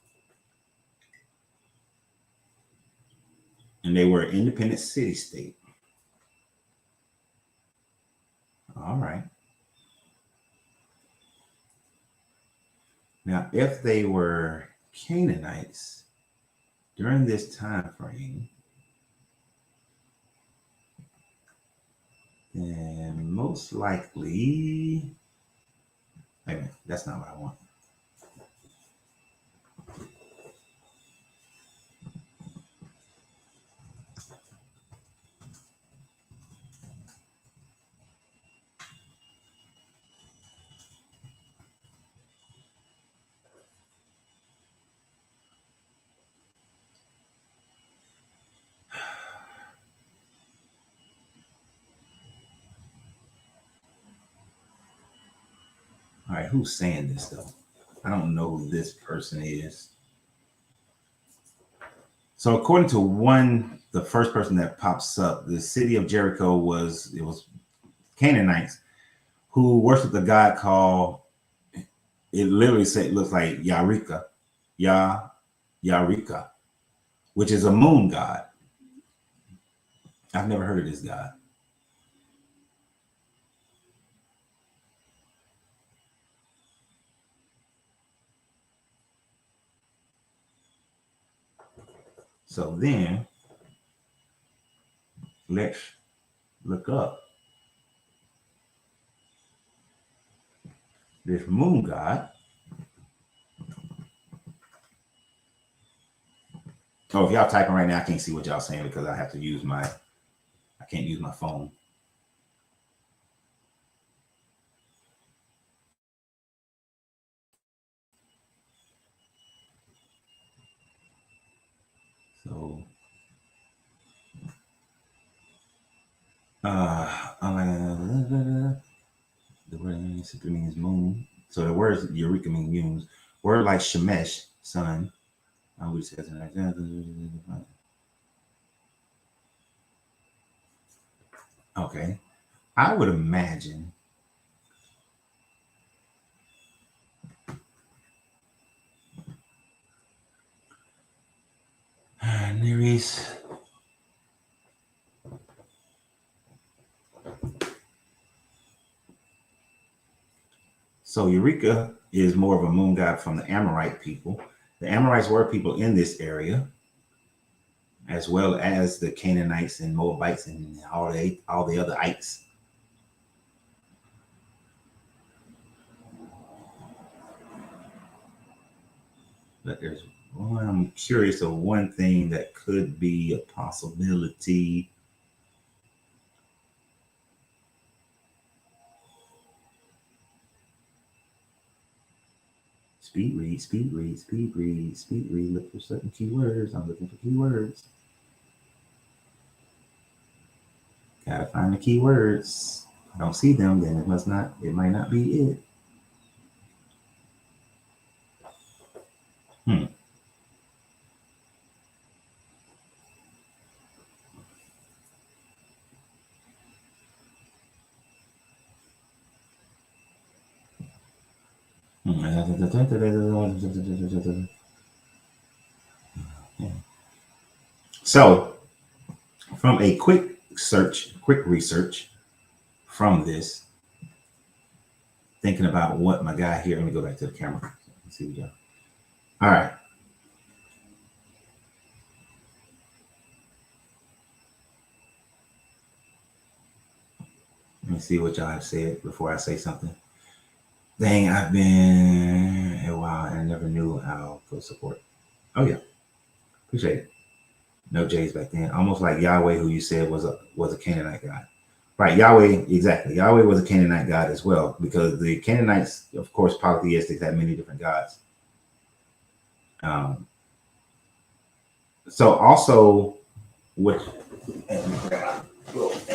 And they were an independent city state. All right. Now, if they were Canaanites during this time frame, then most likely, wait a minute, that's not what I want. All right, who's saying this though? I don't know who this person is. So according to the first person that pops up, the city of Jericho was Canaanites who worshiped a god called, it literally looks like Yarika, Yarika, which is a moon god. I've never heard of this god. So then let's look up this moon god. Oh, if y'all typing right now, I can't see what y'all saying because I have to use I can't use my phone. So, the word means moon. So the word Eureka means moons. Word like Shemesh, sun. Which says okay. I would imagine Nereus. So Eureka is more of a moon god from the Amorite people. The Amorites were people in this area, as well as the Canaanites and Moabites and all the other ites. But I'm curious of one thing that could be a possibility. Speed read. Look for certain keywords. I'm looking for keywords. Gotta find the keywords. I don't see them, then it might not be it. So, from a quick research from this, thinking about what my guy here, let me go back to the camera. Let's see what we got. All right. Let me see what y'all have said before I say something. Dang, I've been a while and I never knew how to support. Oh yeah, appreciate it. No J's back then. Almost like Yahweh, who you said was a Canaanite god. Right, Yahweh, exactly. Yahweh was a Canaanite god as well, because the Canaanites, of course, polytheistic, had many different gods. So also, which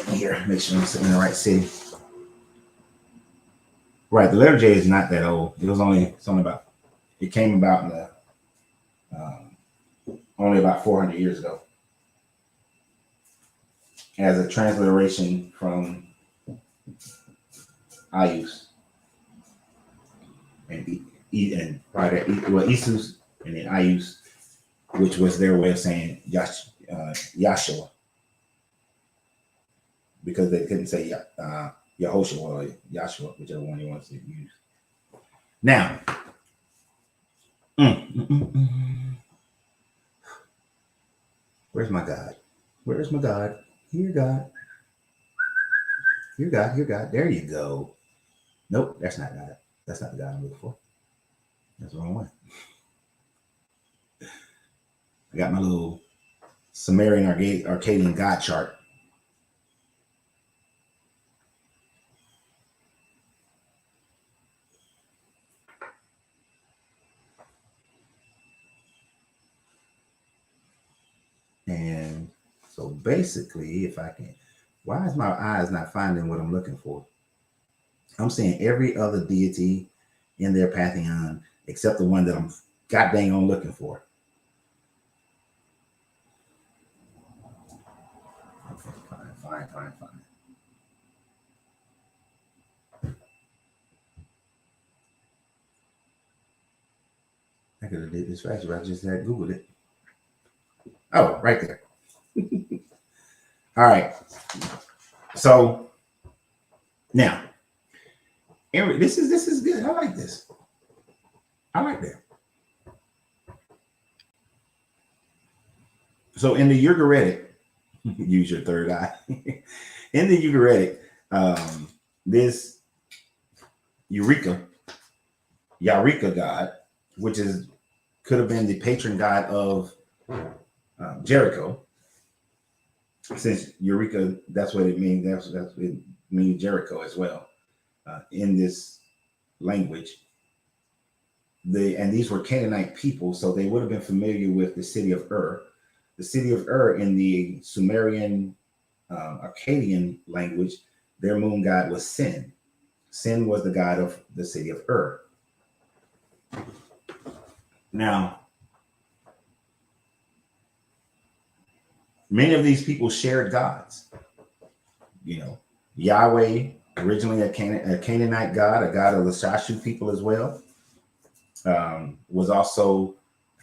here, make sure I'm sitting in the right city. Right, the letter J is not that old. It was only about. It came about in the only about 400 years ago, as a transliteration from Ius and prior to Isus and then Ius, which was their way of saying Yahshua, because they couldn't say Yahoshua or Yahshua, whichever one you want to use. Now, Where's my God? Where's my God? Here, God. Here, God. Here, God. There you go. Nope, that's not God. That's not the God I'm looking for. That's the wrong one. I got my little Sumerian Arcadian God chart. And so basically, if I can, why is my eyes not finding what I'm looking for? I'm saying every other deity in their pantheon except the one that I'm god dang on looking for. Okay, fine. I could have did this faster. I just had Googled it. Oh, right there. All right. So now, this is good. I like this. I like that. So in the Ugaritic, use your third eye. In the Ugaritic, this Eureka god, which is could have been the patron god of Jericho, since Eureka, that's what it means. That's what it means, Jericho as well, in this language. And these were Canaanite people, so they would have been familiar with the city of Ur. The city of Ur in the Sumerian Akkadian language, their moon god was Sin. Sin was the god of the city of Ur. Now, many of these people shared gods. You know, Yahweh, originally a Canaanite god, a god of the Shashu people as well, was also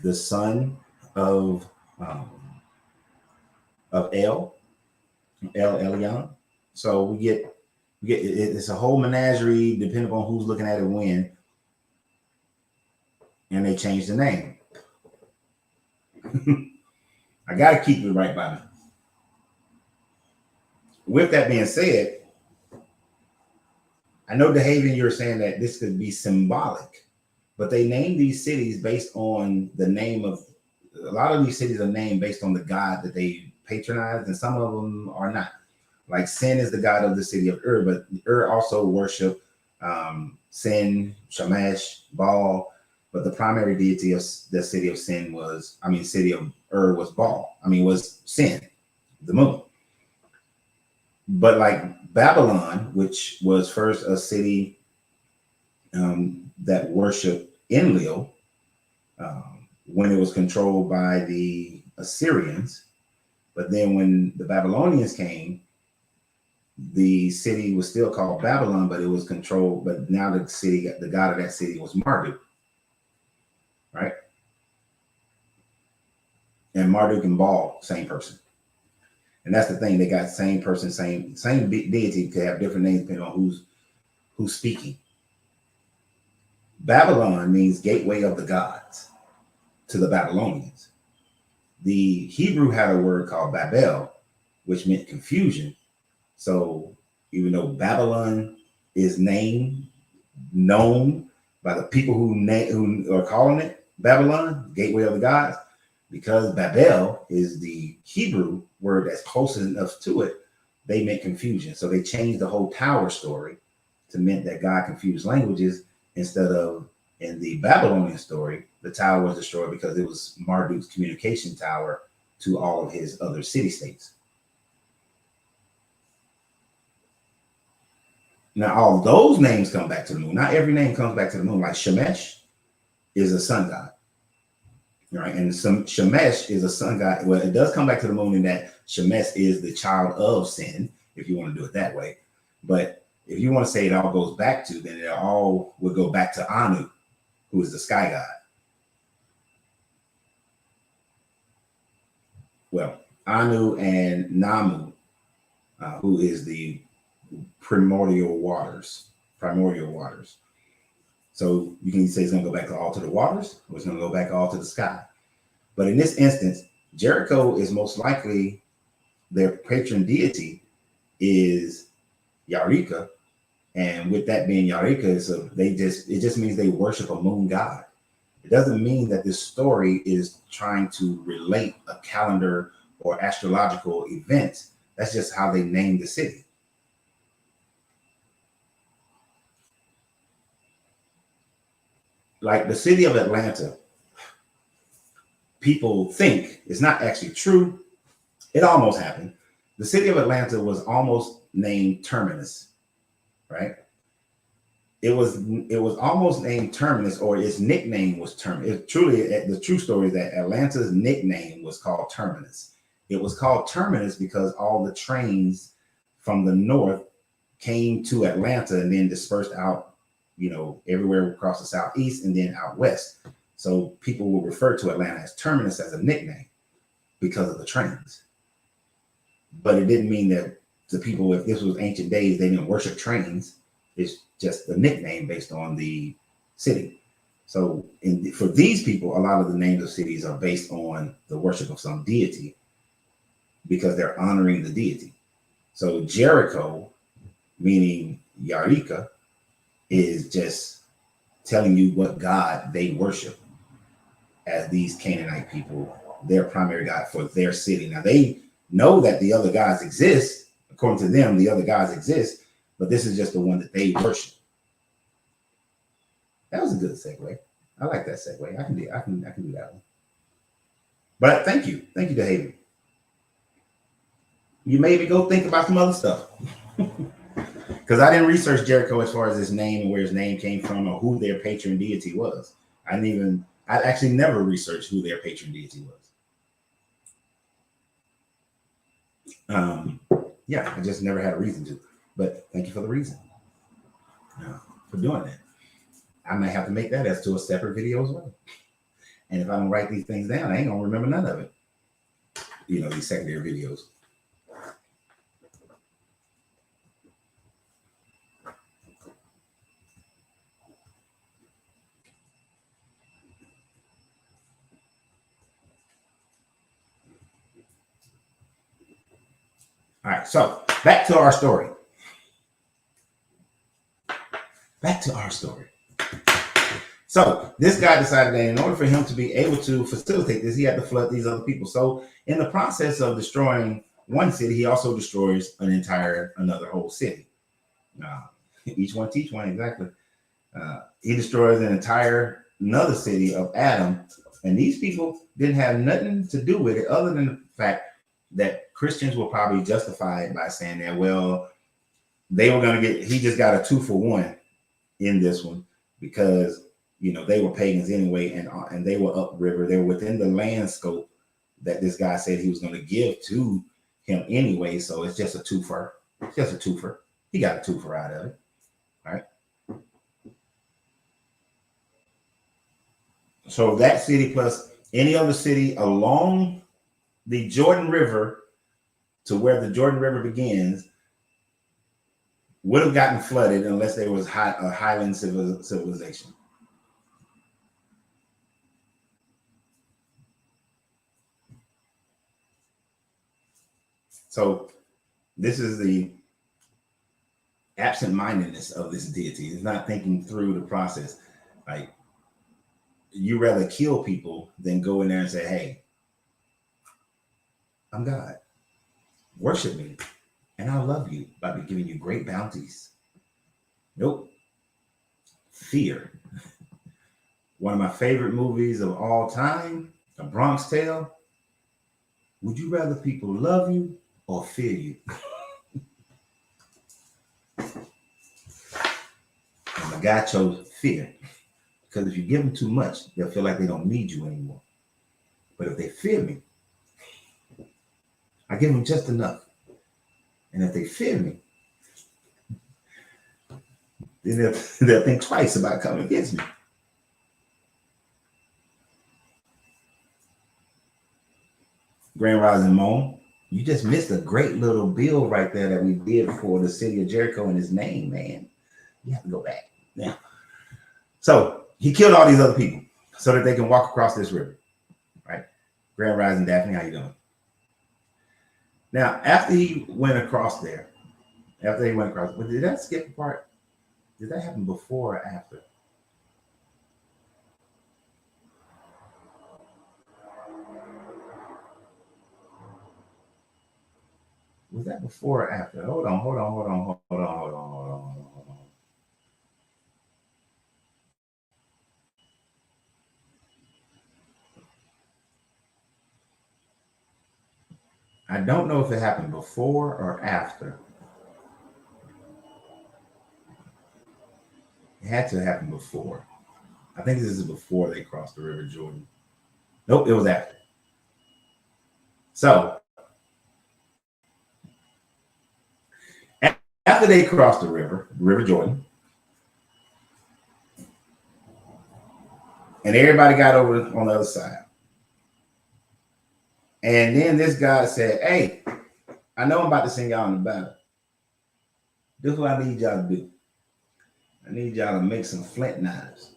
the son of El Elyon. So we get it's a whole menagerie depending on who's looking at it when, and they changed the name. I got to keep it right by me. With that being said, I know DeHaven, you're saying that this could be symbolic, but they named these cities based on the name of, a lot of these cities are named based on the god that they patronize, and some of them are not. Like Sin is the god of the city of Ur, but Ur also worship Sin, Shamash, Baal, but the primary deity of the city of Sin was, city of Ur was Baal. Was Sin, the moon. But like Babylon, which was first a city that worshiped Enlil, when it was controlled by the Assyrians, but then when the Babylonians came, the city was still called Babylon, but it was controlled. But now the god of that city was Marduk, right? And Marduk and Baal, same person. And that's the thing; they got same person, same deity. Could have different names depending on who's speaking. Babylon means gateway of the gods to the Babylonians. The Hebrew had a word called Babel, which meant confusion. So even though Babylon is known by the people who are calling it Babylon, gateway of the gods, because Babel is the Hebrew word that's close enough to it, they meant confusion. So they changed the whole tower story to mean that God confused languages, instead of, in the Babylonian story, the tower was destroyed because it was Marduk's communication tower to all of his other city-states. Now, all those names come back to the moon. Not every name comes back to the moon. Like Shemesh is a sun god, right? And Shemesh is a sun god. Well, it does come back to the moon in that Shemesh is the child of Sin, if you want to do it that way. But if you want to say it all goes back to, then it all would go back to Anu, who is the sky god. Well, Anu and Namu, who is the primordial waters. So you can say it's going to go back all to the waters, or it's going to go back all to the sky. But in this instance, Jericho is most likely their patron deity is Yarika, and with that being Yarika, so it just means they worship a moon god. It doesn't mean that this story is trying to relate a calendar or astrological event. That's just how they named the city. Like the city of Atlanta, people think it's not actually true. It almost happened. The city of Atlanta was almost named Terminus, right? It was almost named Terminus, or its nickname was Terminus. The true story is that Atlanta's nickname was called Terminus. It was called Terminus because all the trains from the north came to Atlanta and then dispersed out, everywhere across the southeast and then out west. So people will refer to Atlanta as Terminus as a nickname because of the trains. But it didn't mean that the people, if this was ancient days, they didn't worship trains. It's just the nickname based on the city. So for these people, a lot of the names of cities are based on the worship of some deity because they're honoring the deity. So Jericho, meaning Yarika, is just telling you what God they worship as these Canaanite people, their primary God for their city. Now they know that the other gods exist. According to them, the other gods exist, but this is just the one that they worship. That was a good segue. I like that segue. I can do that one. But thank you, DeHaven. You made me go think about some other stuff. Because I didn't research Jericho as far as his name and where his name came from or who their patron deity was. I actually never researched who their patron deity was. Yeah, I just never had a reason to. But thank you for the reason for doing that. I might have to make that as to a separate video as well. And if I don't write these things down, I ain't gonna remember none of it. These secondary videos. All right, so back to our story. So this guy decided that in order for him to be able to facilitate this, he had to flood these other people. So in the process of destroying one city, he also destroys another whole city. Each one teach one, exactly. He destroys another city of Adam, and these people didn't have nothing to do with it other than the fact that Christians will probably justify it by saying that, well, he just got a 2-for-1 in this one because they were pagans anyway, and they were upriver. They were within the land scope that this guy said he was going to give to him anyway. So it's just a twofer. He got a twofer out of it. All right. So that city plus any other city along the Jordan River to where the Jordan River begins would have gotten flooded unless there was a highland civilization. So this is the absent-mindedness of this deity. It's not thinking through the process. Like, you rather kill people than go in there and say, hey, I'm God. Worship me, and I'll love you by giving you great bounties. Nope. Fear. One of my favorite movies of all time, A Bronx Tale. Would you rather people love you or fear you? And the guy chose fear. Because if you give them too much, they'll feel like they don't need you anymore. But if they fear me, I give them just enough. And if they fear me, then they'll think twice about coming against me. Grand Rising Moan, you just missed a great little bill right there that we did for the city of Jericho and his name, man. You have to go back. Now, So he killed all these other people so that they can walk across this river, right? Grand Rising Daphne, how you doing? Now, after he went across there, but did that skip a part? Did that happen before or after? Was that before or after? Hold on. I don't know if it happened before or after. It had to happen before. I think this is before they crossed the River Jordan. Nope, it was after. So after they crossed the River Jordan, and everybody got over on the other side. And then this guy said, hey, I know I'm about to send y'all in the battle. This is what I need y'all to do. I need y'all to make some flint knives.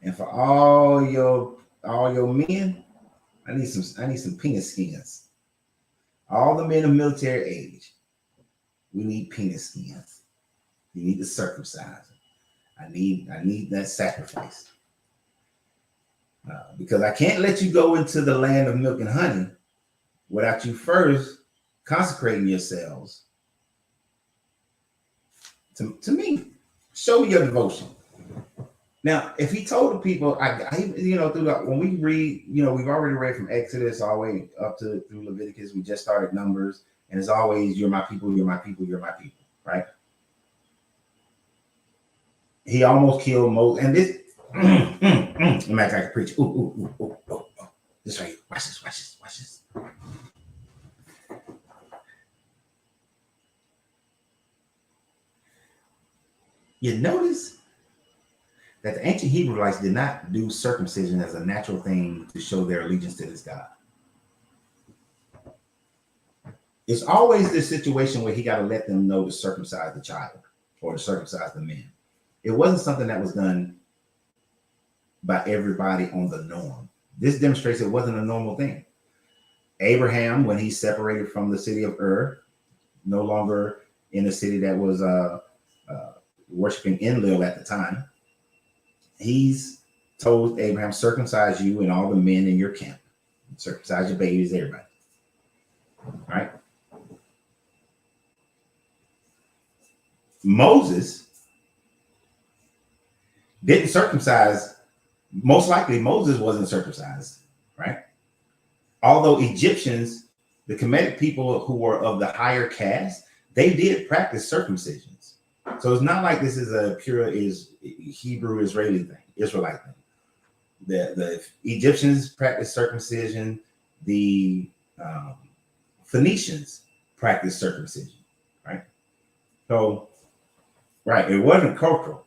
And for all your men, I need some penis skins. All the men of military age, we need penis skins. You need to circumcise them. I need that sacrifice. Because I can't let you go into the land of milk and honey without you first consecrating yourselves to me. Show me your devotion. Now, if he told the people, when we read, we've already read from Exodus all the way up to through Leviticus. We just started Numbers, and it's always, you're my people, you're my people, you're my people, right? He almost killed Moses, and this, I'm like I can preach. This right here. Watch this. You notice that the ancient Hebrewites did not do circumcision as a natural thing to show their allegiance to this God. It's always this situation where he got to let them know to circumcise the child or to circumcise the men. It wasn't something that was done by everybody on the norm. This demonstrates it wasn't a normal thing. Abraham, when he separated from the city of Ur, no longer in a city that was worshiping Enlil at the time, he's told Abraham, circumcise you and all the men in your camp. Circumcise your babies, everybody. All right? Moses didn't circumcise. Most likely Moses wasn't circumcised, right? Although Egyptians, the Kemetic people who were of the higher caste, they did practice circumcisions. So it's not like this is a pure Hebrew Israeli thing, Israelite thing. The Egyptians practiced circumcision. The Phoenicians practiced circumcision, right? So, right, it wasn't cultural.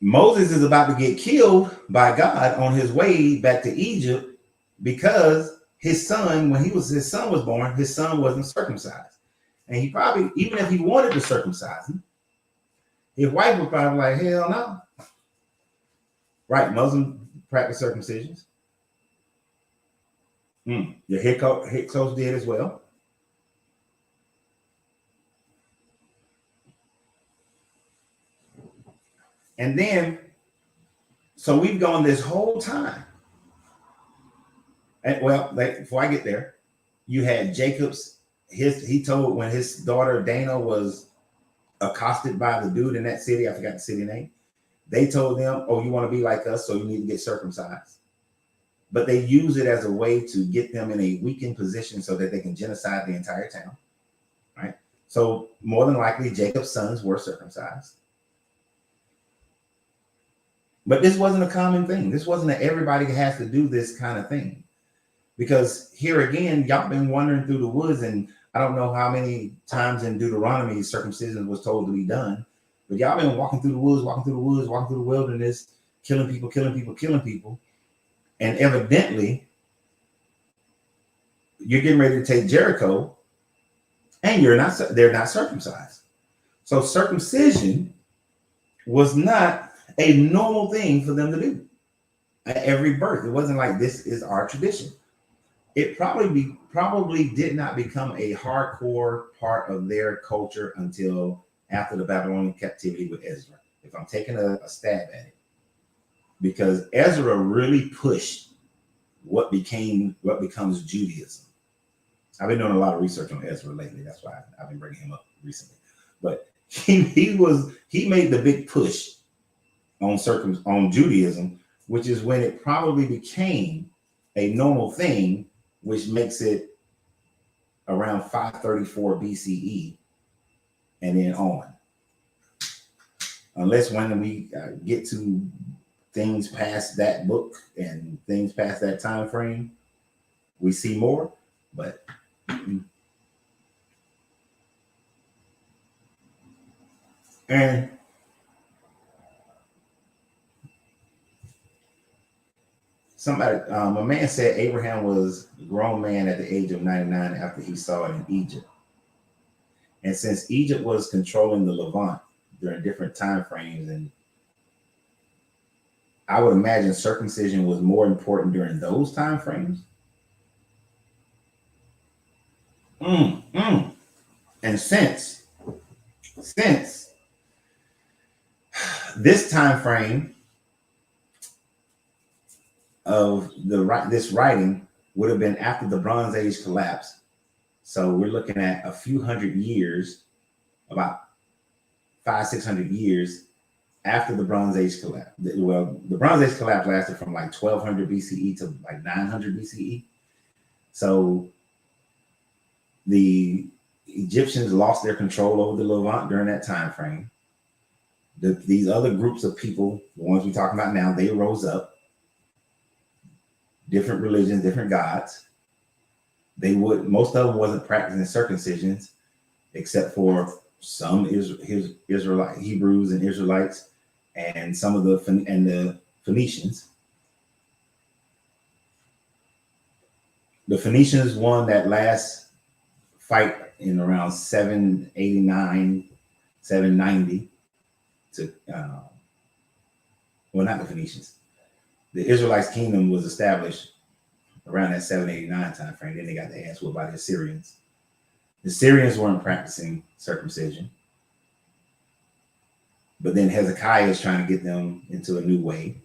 Moses is about to get killed by God on his way back to Egypt because his son, when his son was born, his son wasn't circumcised. And he probably, even if he wanted to circumcise him, his wife was probably like, hell no. Right, Muslims practice circumcisions. The Hyksos did as well. And then, so we've gone this whole time. And before I get there, you had Jacob's, he told when his daughter Dana was accosted by the dude in that city, I forgot the city name, they told them, oh, you want to be like us, so you need to get circumcised. But they use it as a way to get them in a weakened position so that they can genocide the entire town, right? So more than likely, Jacob's sons were circumcised. But this wasn't a common thing. This wasn't that everybody has to do this kind of thing. Because here again, y'all been wandering through the woods, and I don't know how many times in Deuteronomy circumcision was told to be done, but y'all been walking through the woods, walking through the wilderness, killing people. And evidently, you're getting ready to take Jericho, and they're not circumcised. So circumcision was not a normal thing for them to do at every birth. It wasn't like this is our tradition. It probably did not become a hardcore part of their culture until after the Babylonian captivity with Ezra. If I'm taking a stab at it, because Ezra really pushed what becomes Judaism. I've been doing a lot of research on Ezra lately. That's why I've been bringing him up recently. But he made the big push on Judaism, which is when it probably became a normal thing, which makes it around 534 BCE and then on. Unless when we get to things past that book and things past that time frame, we see more. But and somebody, a man said Abraham was a grown man at the age of 99 after he saw it in Egypt. And since Egypt was controlling the Levant during different time frames, and I would imagine circumcision was more important during those time frames. And since this time frame of this writing would have been after the Bronze Age collapse, so we're looking at a few hundred years, about 500-600 years after the Bronze Age collapse. Well, the Bronze Age collapse lasted from like 1200 BCE to like 900 BCE. So the Egyptians lost their control over the Levant during that time frame. These other groups of people, the ones we're talking about now, they rose up. Different religions, different gods. Most of them wasn't practicing circumcisions, except for some Israelite Hebrews and Israelites, and some of the Phoenicians. The Phoenicians won that last fight in around 789, 790 to well, not the Phoenicians. The Israelites' kingdom was established around that 789 time frame. Then they got their ass whooped by the Assyrians. The Syrians weren't practicing circumcision. But then Hezekiah is trying to get them into a new way.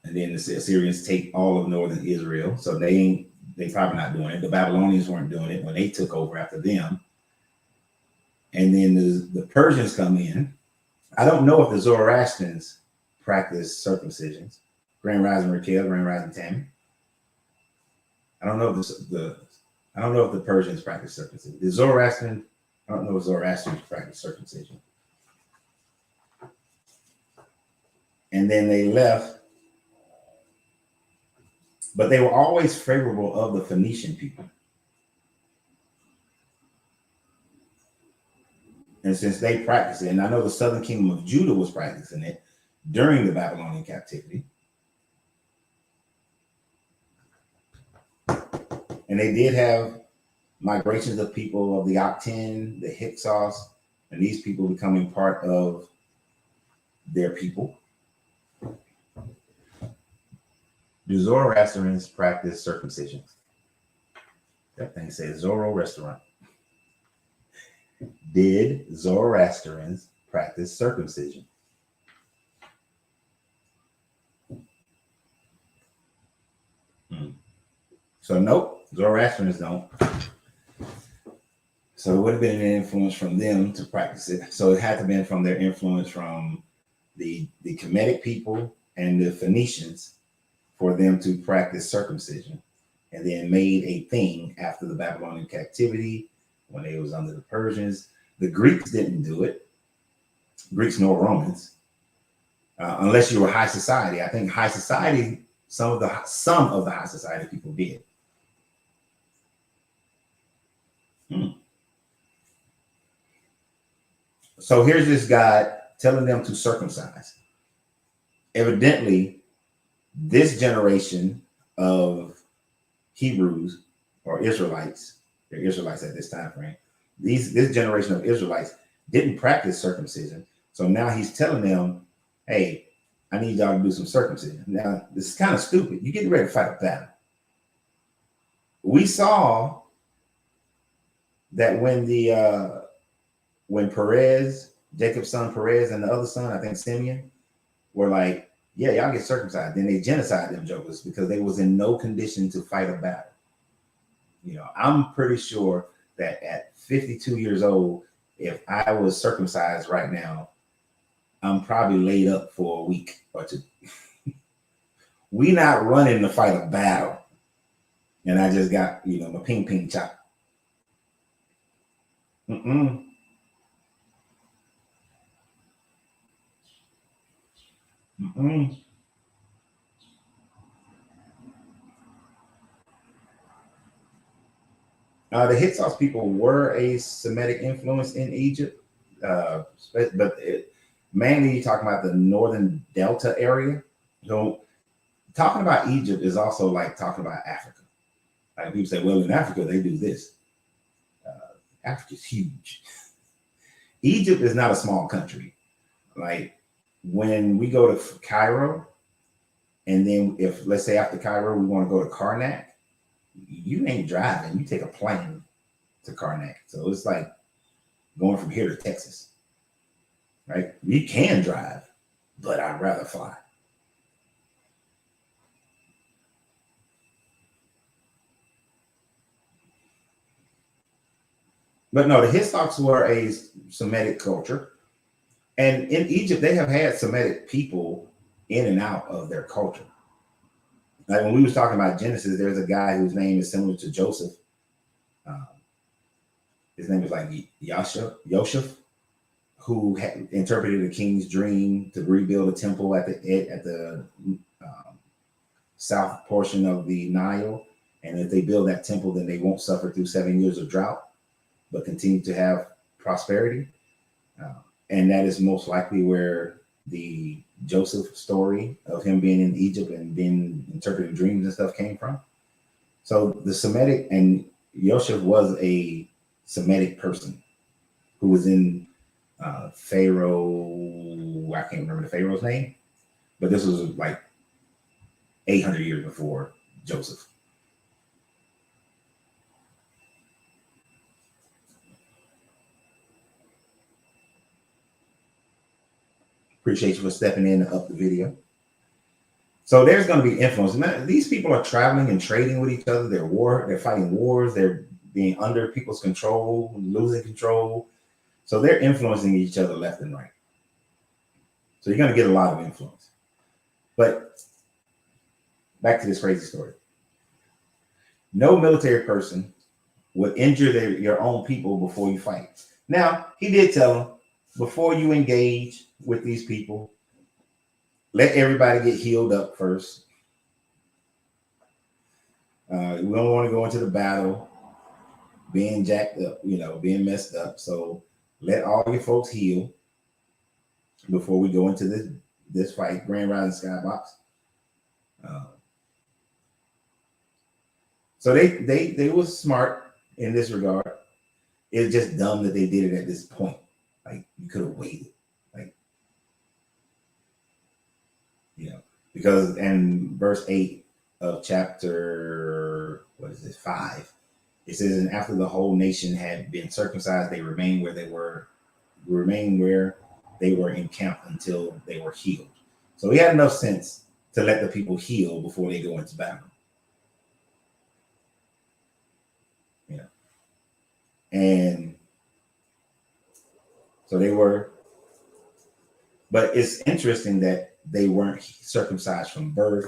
And then the Assyrians take all of northern Israel. So they probably not doing it. The Babylonians weren't doing it when they took over after them. And then the Persians come in. I don't know if the Zoroastrians practice circumcisions. Grand Rising Raquel, Grand Rising Tammy. I don't know if the Persians practice circumcision. The Zoroastrian, I don't know if Zoroastrians practice circumcision. And then they left, but they were always favorable of the Phoenician people. And since they practiced it, and I know the southern kingdom of Judah was practicing it during the Babylonian captivity. And they did have migrations of people of the Octen, the Hyksos, and these people becoming part of their people. Do Zoroastrians practice circumcision? That thing says Zoro restaurant. Did Zoroastrians practice circumcision? So nope, Zoroastrians don't. So it would have been an influence from them to practice it. So it had to have been from their influence from the Kemetic people and the Phoenicians for them to practice circumcision, and then made a thing after the Babylonian captivity when they was under the Persians. The Greeks didn't do it, Greeks nor Romans, unless you were high society. I think high society, some of the high society people did. So here's this God telling them to circumcise. Evidently, this generation of Hebrews or Israelites They're Israelites at this time frame. This generation of Israelites didn't practice circumcision. So now he's telling them, hey, I need y'all to do some circumcision. Now, this is kind of stupid. You're getting ready to fight a battle. We saw that when Perez, Jacob's son Perez, and the other son, I think Simeon, were like, yeah, y'all get circumcised. Then they genocide them jokers because they was in no condition to fight a battle. You know, I'm pretty sure that at 52 years old, if I was circumcised right now, I'm probably laid up for a week or two. We not running to fight a battle. And I just got, my ping ping chop. Mm-mm. Mm-mm. The Hyksos people were a Semitic influence in Egypt, but mainly you're talking about the northern Delta area. So talking about Egypt is also like talking about Africa. Like people say, well, in Africa, they do this. Africa's huge. Egypt is not a small country. Like when we go to Cairo, and then if, let's say after Cairo, we want to go to Karnak, you ain't driving. You take a plane to Karnak. So it's like going from here to Texas, right? We can drive, but I'd rather fly. But no, the Hyksos were a Semitic culture. And in Egypt, they have had Semitic people in and out of their culture. Like when we was talking about Genesis, there's a guy whose name is similar to Joseph. His name is like Yosef, who interpreted the king's dream to rebuild a temple at the south portion of the Nile. And if they build that temple, then they won't suffer through 7 years of drought, but continue to have prosperity. And that is most likely where the Joseph story of him being in Egypt and being interpreting dreams and stuff came from. So the Semitic, and Yosef was a Semitic person who was in Pharaoh, I can't remember the Pharaoh's name, but this was like 800 years before Joseph. Appreciate you for stepping in to up the video. So there's going to be influence. Now, these people are traveling and trading with each other. They're fighting wars. They're being under people's control, losing control. So they're influencing each other left and right. So you're going to get a lot of influence. But back to this crazy story. No military person would injure your own people before you fight. Now, he did tell them, before you engage with these people, let everybody get healed up first. We don't want to go into the battle being jacked up, being messed up. So let all your folks heal before we go into this fight. Grand Rising Skybox. So they was smart in this regard. It's just dumb that they did it at this point. Like you could have waited. Because in verse 8 of chapter 5, it says, and after the whole nation had been circumcised, they remained where they were encamped until they were healed. So he had enough sense to let the people heal before they go into battle. And so they were, but it's interesting that they weren't circumcised from birth.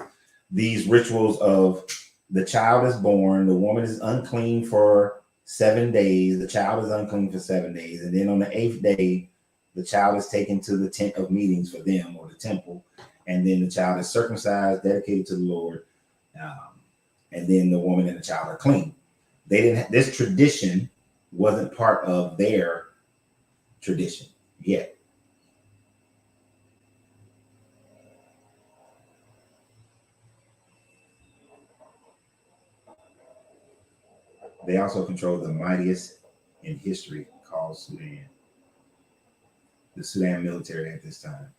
These rituals of the child is born, the woman is unclean for 7 days, the child is unclean for 7 days, and then on the 8th day, the child is taken to the tent of meetings for them, or the temple, and then the child is circumcised, dedicated to the Lord, and then the woman and the child are clean. This tradition wasn't part of their tradition yet. They also controlled the mightiest in history called Sudan. The Sudan military at this time.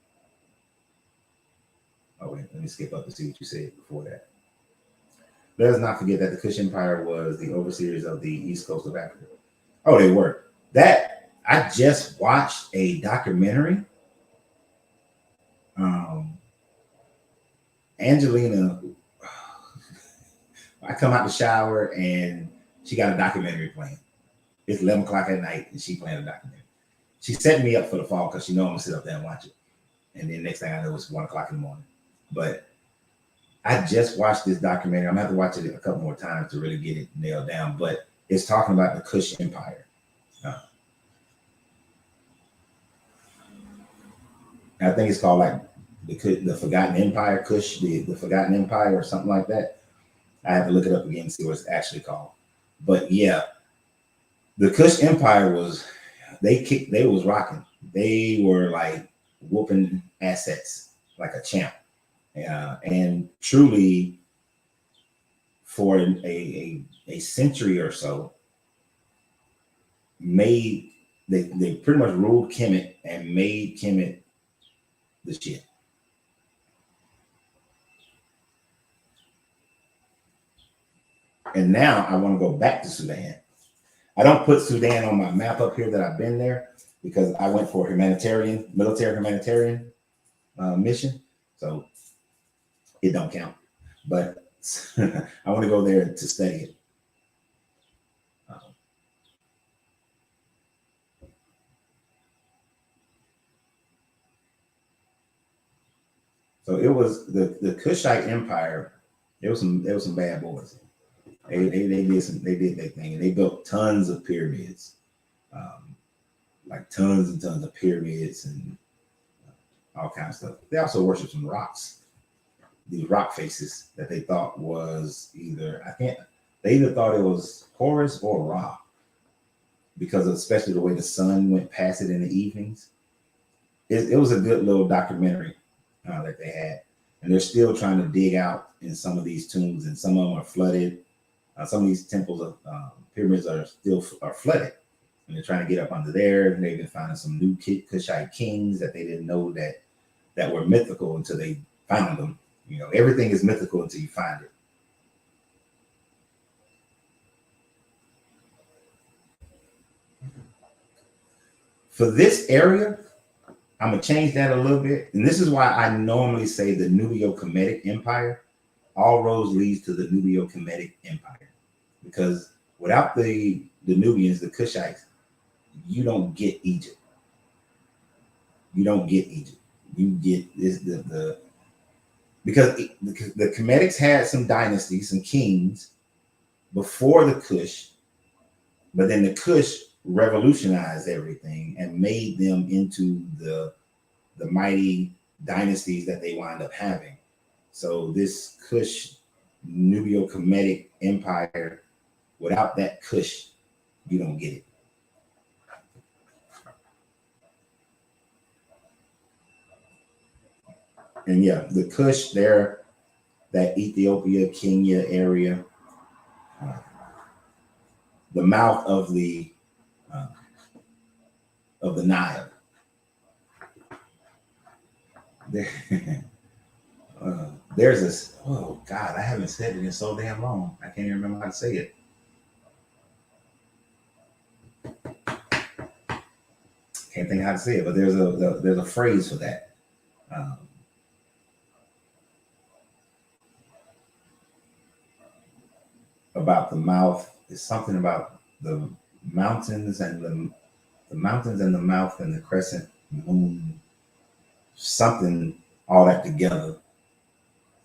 Oh wait, let me skip up to see what you said before that. Let us not forget that the Kush Empire was the overseers of the east coast of Africa. Oh, they were. That I just watched a documentary. Um, Angelina, I come out the shower and she got a documentary playing. It's 11 o'clock at night and she playing a documentary. She set me up for the fall because she know I'm gonna sit up there and watch it. And then next thing I know, it's 1 o'clock in the morning. But I just watched this documentary. I'm gonna have to watch it a couple more times to really get it nailed down. But it's talking about the Kush Empire. I think it's called like the Forgotten Empire, Kush, the Forgotten Empire, or something like that. I have to look it up again and see what it's actually called. But yeah, the Kush Empire they was rocking. They were like whooping assets like a champ. And truly for a century or so they pretty much ruled Kemet and made Kemet the shit. And now I want to go back to Sudan. I don't put Sudan on my map up here that I've been there because I went for military humanitarian mission. So it don't count. But I want to go there to study it. So it was the Kushite Empire. There was some bad boys. They did their thing, and they built tons of pyramids, like tons and tons of pyramids and all kinds of stuff. They also worshiped some rocks, these rock faces that they thought was they either thought it was Horus or Ra, because of especially the way the sun went past it in the evenings. It was a good little documentary that they had, and they're still trying to dig out in some of these tombs, and some of them are flooded. Some of these temples of pyramids are flooded, and they're trying to get up under there. And they've been finding some new Kushite kings that they didn't know that were mythical until they found them. You know, everything is mythical until you find it. For this area, I'm gonna change that a little bit, and this is why I normally say the Nubio-Kemetic Empire. All roads leads to the Nubio-Kemetic Empire, because without the Nubians, the Kushites, you don't get Egypt. You don't get Egypt. You get this because the Kemetics had some dynasties, some kings before the Kush, but then the Kush revolutionized everything and made them into the mighty dynasties that they wind up having. So this Kush Nubio-Kemetic Empire, without that Kush, you don't get it. And yeah, the Kush there, that Ethiopia, Kenya area, the mouth of the Nile. There's this. Oh God, I haven't said it in so damn long. I can't even remember how to say it. Can't think how to say it, but there's a phrase for that. About the mouth. It's something about the mountains and the mountains and the mouth and the crescent moon. Something all that together,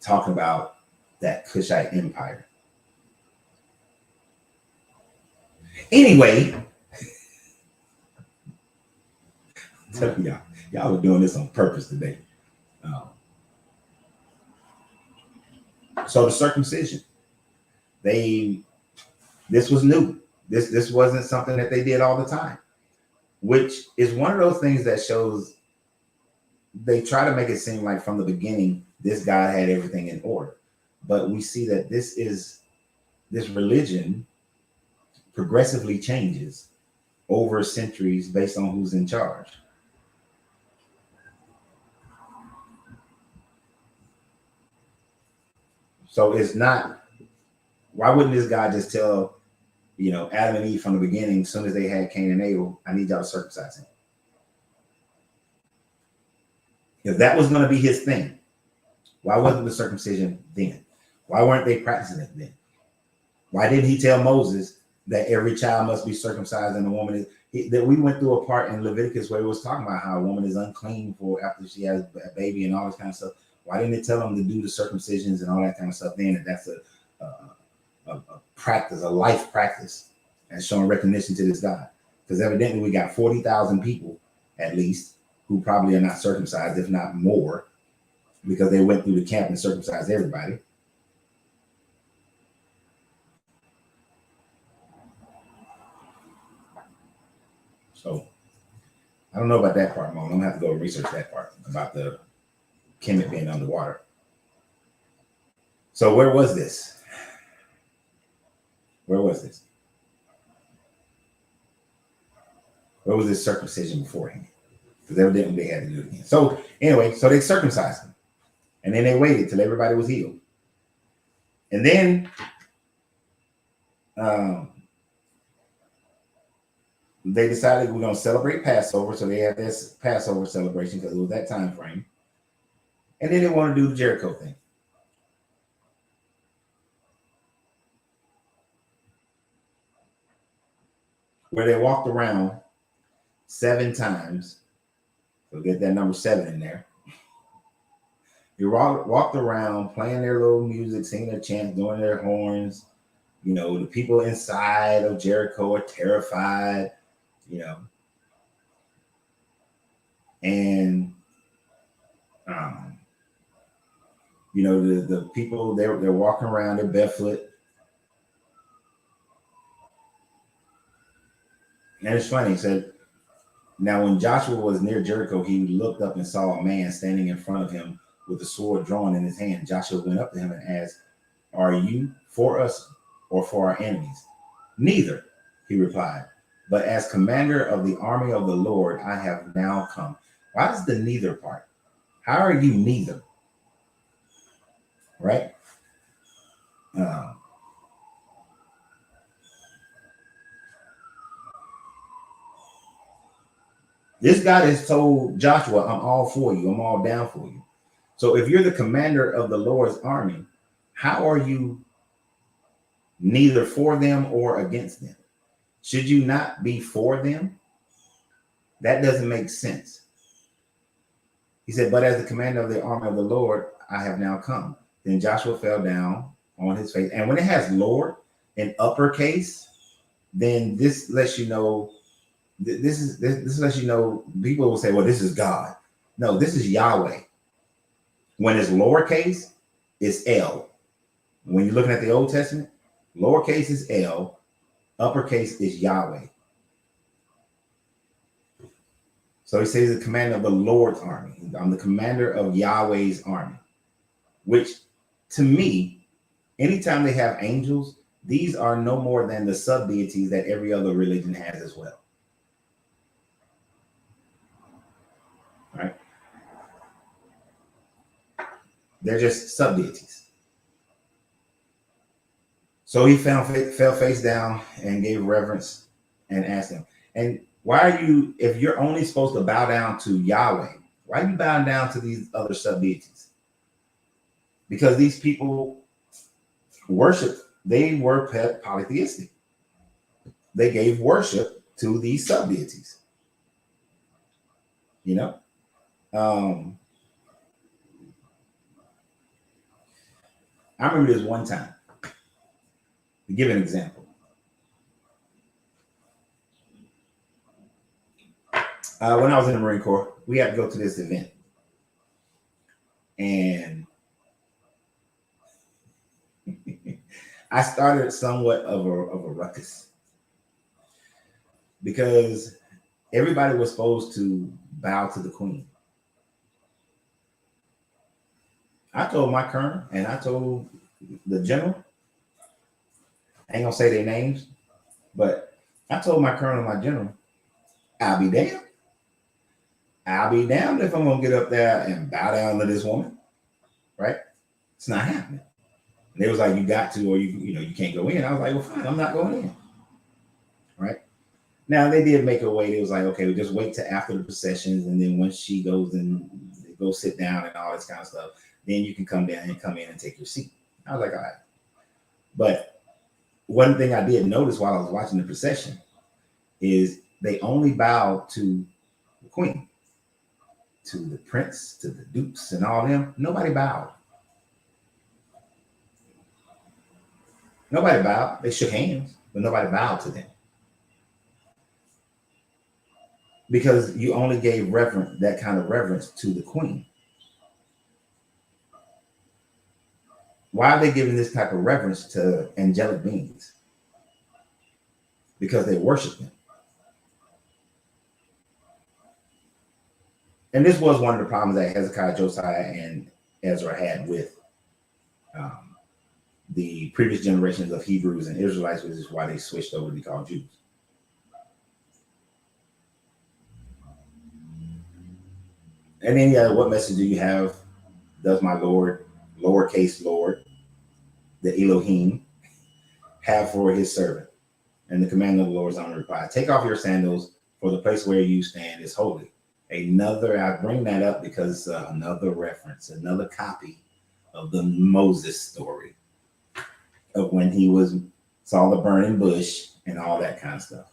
talking about that Kushite Empire. Anyway, tell y'all were doing this on purpose today. So the circumcision, this was new. This wasn't something that they did all the time, which is one of those things that shows they try to make it seem like from the beginning this God had everything in order. But we see that this religion progressively changes over centuries based on who's in charge. So it's not, why wouldn't this guy just tell, Adam and Eve from the beginning, as soon as they had Cain and Abel, I need y'all to circumcise him? If that was going to be his thing, why wasn't the circumcision then? Why weren't they practicing it then? Why didn't he tell Moses that every child must be circumcised and a woman is, that we went through a part in Leviticus where it was talking about how a woman is unclean for after she has a baby and all this kind of stuff. Why didn't it tell them to do the circumcisions and all that kind of stuff then? And that's a practice, a life practice, and showing recognition to this God. Because evidently we got 40,000 people at least who probably are not circumcised, if not more, because they went through the camp and circumcised everybody. So I don't know about that part, Mom. I'm gonna have to go research that part about the Kemet being underwater. So where was this? Where was this? Where was this circumcision beforehand? Because evidently they had to do it again. So anyway, so they circumcised him. And then they waited till everybody was healed. And then they decided we're going to celebrate Passover. So they had this Passover celebration because it was that time frame. And then they want to do the Jericho thing. Where they walked around 7 times. So get that number 7 in there. They walked around playing their little music, singing their chants, doing their horns. The people inside of Jericho are terrified, and the people they're walking around, they're barefoot. And it's funny, he said, now when Joshua was near Jericho, he looked up and saw a man standing in front of him with a sword drawn in his hand. Joshua went up to him and asked, are you for us or for our enemies? Neither, he replied, but as commander of the army of the Lord, I have now come. Why does the neither part? How are you neither? Right? This God has told Joshua, I'm all for you. I'm all down for you. So if you're the commander of the Lord's army, how are you neither for them or against them? Should you not be for them? That doesn't make sense. He said, but as the commander of the army of the Lord, I have now come. Then Joshua fell down on his face. And when it has Lord in uppercase, then this lets you know, this lets you know, people will say, well, this is God. No, this is Yahweh. When it's lowercase, it's L. When you're looking at the Old Testament, lowercase is L, uppercase is Yahweh. So he says the commander of the Lord's army. I'm the commander of Yahweh's army, which to me, anytime they have angels, these are no more than the sub-deities that every other religion has as well. Right? They're just sub-deities. So he fell face down and gave reverence and asked him, and why are you, if you're only supposed to bow down to Yahweh, why are you bowing down to these other sub-deities? Because these people worship, they were polytheistic. They gave worship to these sub-deities. I remember this one time, to give an example. When I was in the Marine Corps, we had to go to this event. And I started somewhat of a ruckus because everybody was supposed to bow to the Queen. I told my colonel and I told the general, I ain't gonna say their names, But I told my colonel, my general, I'll be damned. I'll be damned if I'm gonna get up there and bow down to this woman, right? It's not happening. And they was like, you got to, or you can't go in. I was like, well, fine, I'm not going in, right? Now they did make her wait. It was like, okay, we'll just wait till after the processions, and then once she goes and go sit down and all this kind of stuff, then you can come down and come in and take your seat. I was like, all right. But one thing I did notice while I was watching the procession is they only bowed to the queen, to the prince, to the dukes, and all them. Nobody bowed. Nobody bowed. They shook hands, but nobody bowed to them. Because you only gave reverence, that kind of reverence, to the queen. Why are they giving this type of reverence to angelic beings? Because they worship them. And this was one of the problems that Hezekiah, Josiah, and Ezra had with the previous generations of Hebrews and Israelites, which is why they switched over to be called Jews. And then, what message do you have? Does my Lord, lowercase Lord, the Elohim, have for his servant? And the command of the Lord is on reply: take off your sandals, for the place where you stand is holy. I bring that up because another reference, another copy of the Moses story of when he saw the burning bush and all that kind of stuff.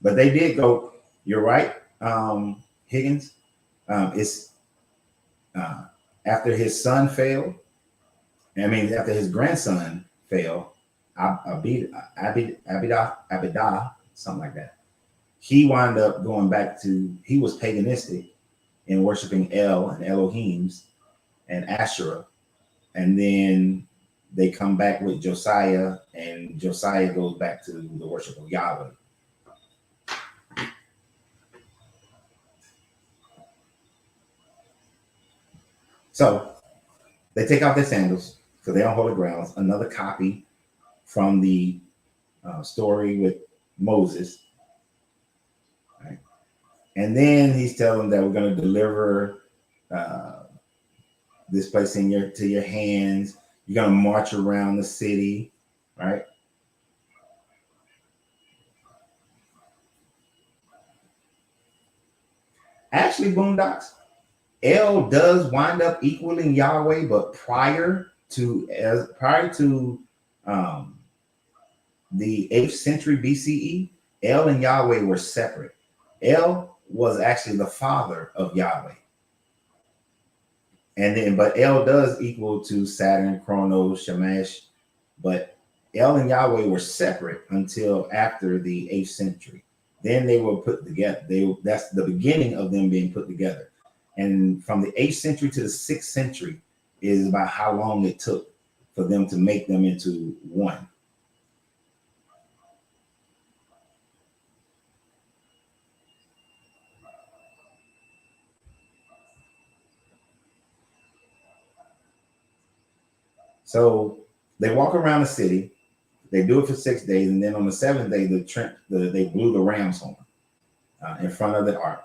But they did go, you're right, Higgins. It's after his son failed, after his grandson failed, Abidah, something like that. He wound up going back he was paganistic in worshiping El and Elohims and Asherah. And then they come back with Josiah, and Josiah goes back to the worship of Yahweh. So they take off their sandals because they don't hold the grounds. Another copy from the story with Moses. Right? And then he's telling them that we're going to deliver this place to your hands. You're going to march around the city, right? Actually, Boondocks, El does wind up equaling Yahweh, but prior to the 8th century BCE, El and Yahweh were separate. El was actually the father of Yahweh. But El does equal to Saturn, Chronos, Shamash, but El and Yahweh were separate until after the 8th century. Then they were put together. That's the beginning of them being put together. And from the 8th century to the 6th century is about how long it took for them to make them into one. So they walk around the city. They do it for 6 days, and then on the 7th day, they blew the ram's horn in front of the ark.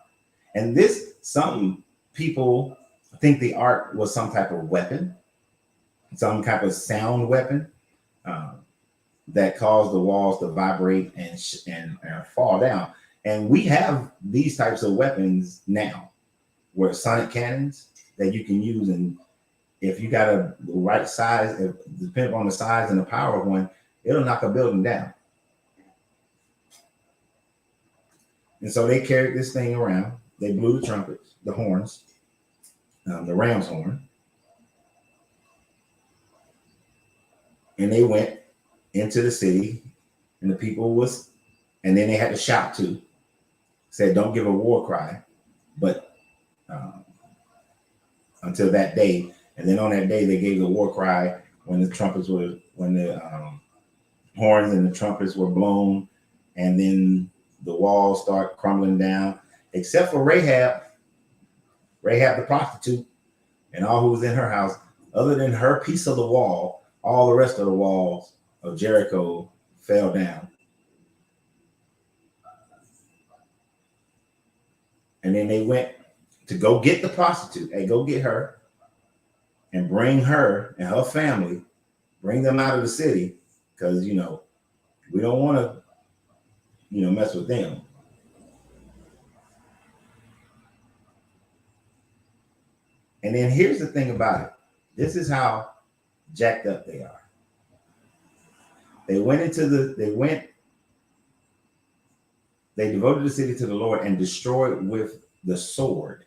And some people think the ark was some type of weapon, some type of sound weapon that caused the walls to vibrate and fall down. And we have these types of weapons now, where sonic cannons that you can use, and if you got the right size, depending on the size and the power of one, it'll knock a building down. And so they carried this thing around. They blew the trumpets, the horns, the ram's horn. And they went into the city, and the people and then they had to shout too. Said, don't give a war cry, but until that day. And then on that day, they gave the war cry when the horns and the trumpets were blown, and then the walls start crumbling down. except for Rahab the prostitute, and all who was in her house. Other than her piece of the wall, all the rest of the walls of Jericho fell down. And then they went to go get the prostitute. Hey, go get her and bring her and her family, bring them out of the city, because we don't want to mess with them. And then here's the thing about it. This is how jacked up they are. They devoted the city to the Lord and destroyed with the sword,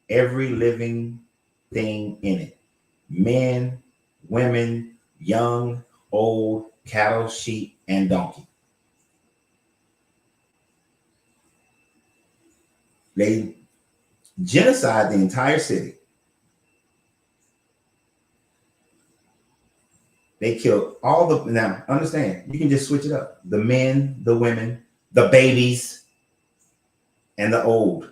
every living thing in it. Men, women, young, old, cattle, sheep, and donkey. They genocide the entire city. They killed now understand, you can just switch it up. The men, the women, the babies, and the old.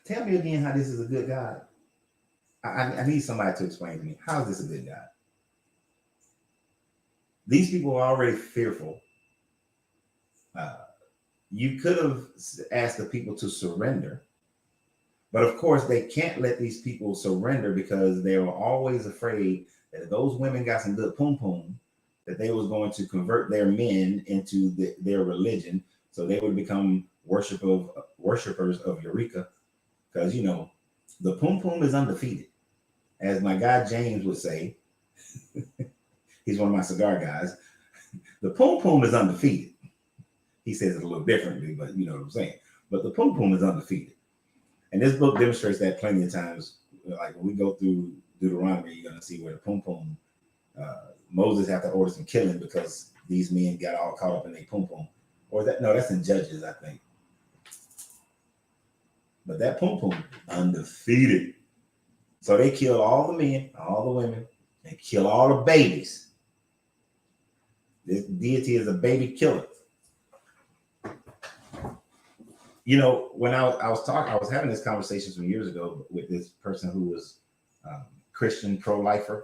Tell me again how this is a good God. I need somebody to explain to me. How is this a good God? These people are already fearful. You could have asked the people to surrender. But of course, they can't let these people surrender because they were always afraid that if those women got some good pum pum, that they was going to convert their men into their religion, so they would become worshipers of Eureka. Because the pum pum is undefeated, as my guy James would say. He's one of my cigar guys. The pum pum is undefeated. He says it a little differently, but you know what I'm saying. But the pum pum is undefeated. And this book demonstrates that plenty of times. Like when we go through Deuteronomy, you're going to see where the pum pum, Moses had to order some killing because these men got all caught up in their pum pum. That's in Judges, I think. But that pum pum, undefeated. So they kill all the men, all the women, and kill all the babies. This deity is a baby killer. When I was having this conversation some years ago with this person who was Christian pro-lifer.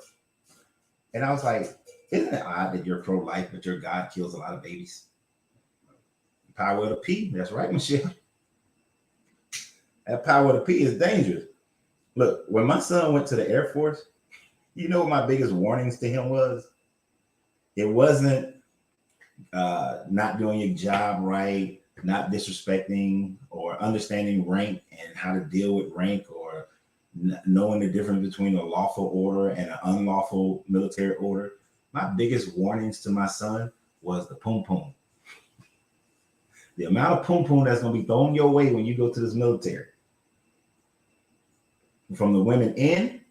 And I was like, isn't it odd that you're pro-life, but your God kills a lot of babies? Power of the P. That's right, Michelle. That power of the P is dangerous. Look, when my son went to the Air Force, you know what my biggest warnings to him was? It wasn't not doing your job right, not disrespecting or understanding rank and how to deal with rank, or knowing the difference between a lawful order and an unlawful military order. My biggest warnings to my son was the pum pum. The amount of pum pum that's going to be thrown your way when you go to this military. From the women in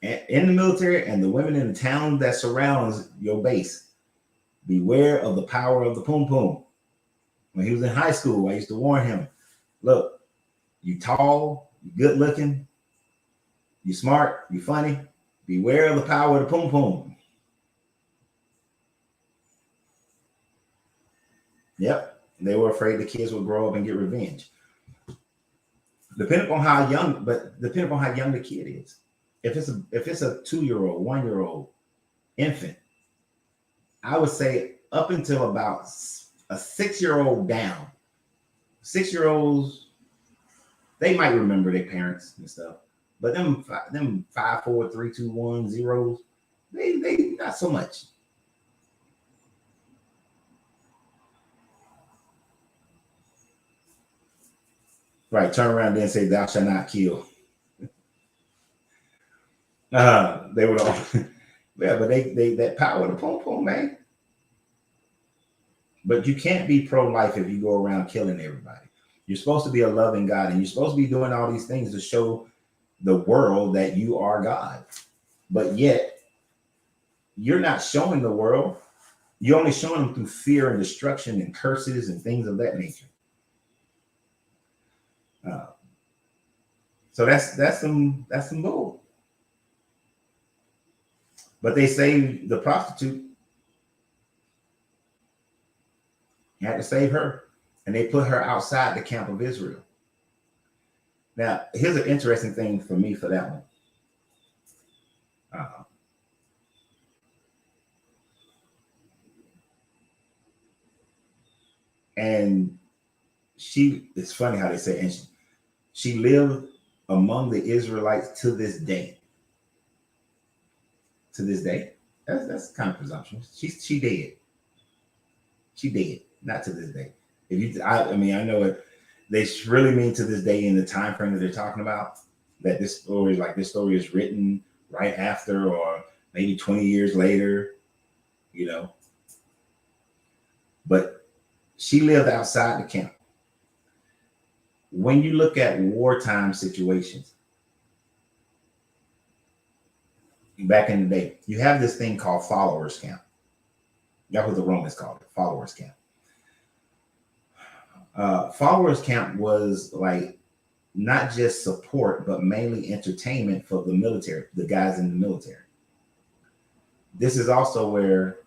the military and the women in the town that surrounds your base. Beware of the power of the pum pum. When he was in high school, I used to warn him, look, you tall, you good looking, you smart, you funny. Beware of the power of the pum pum. Yep. They were afraid the kids would grow up and get revenge. Depending upon how young the kid is. If it's a 2-year-old, 1-year-old infant, I would say up until about a 6-year-old down. 6-year-olds, they might remember their parents and stuff, but them 5, 4, 3, 2, 1 zeros, they not so much. Right, turn around and say, "Thou shalt not kill." They would all, yeah, but they that power of the pom pom, man. But you can't be pro-life if you go around killing everybody. You're supposed to be a loving God, and you're supposed to be doing all these things to show the world that you are God. But yet, you're not showing the world. You're only showing them through fear and destruction and curses and things of that nature. So that's some bull. But they say the prostitute, You had to save her. And they put her outside the camp of Israel. Now, here's an interesting thing for me for that one. And it's funny how they say, and she lived among the Israelites to this day. To this day. That's kind of presumptuous. She dead. She dead. Not to this day. I mean, I know it. They really mean to this day in the time frame that they're talking about. That this story is written right after, or maybe 20 years later. You know. But she lived outside the camp. When you look at wartime situations, back in the day, you have this thing called followers camp. That's what the Romans called it, followers camp. Followers camp was like not just support, but mainly entertainment for the military, the guys in the military. This is also where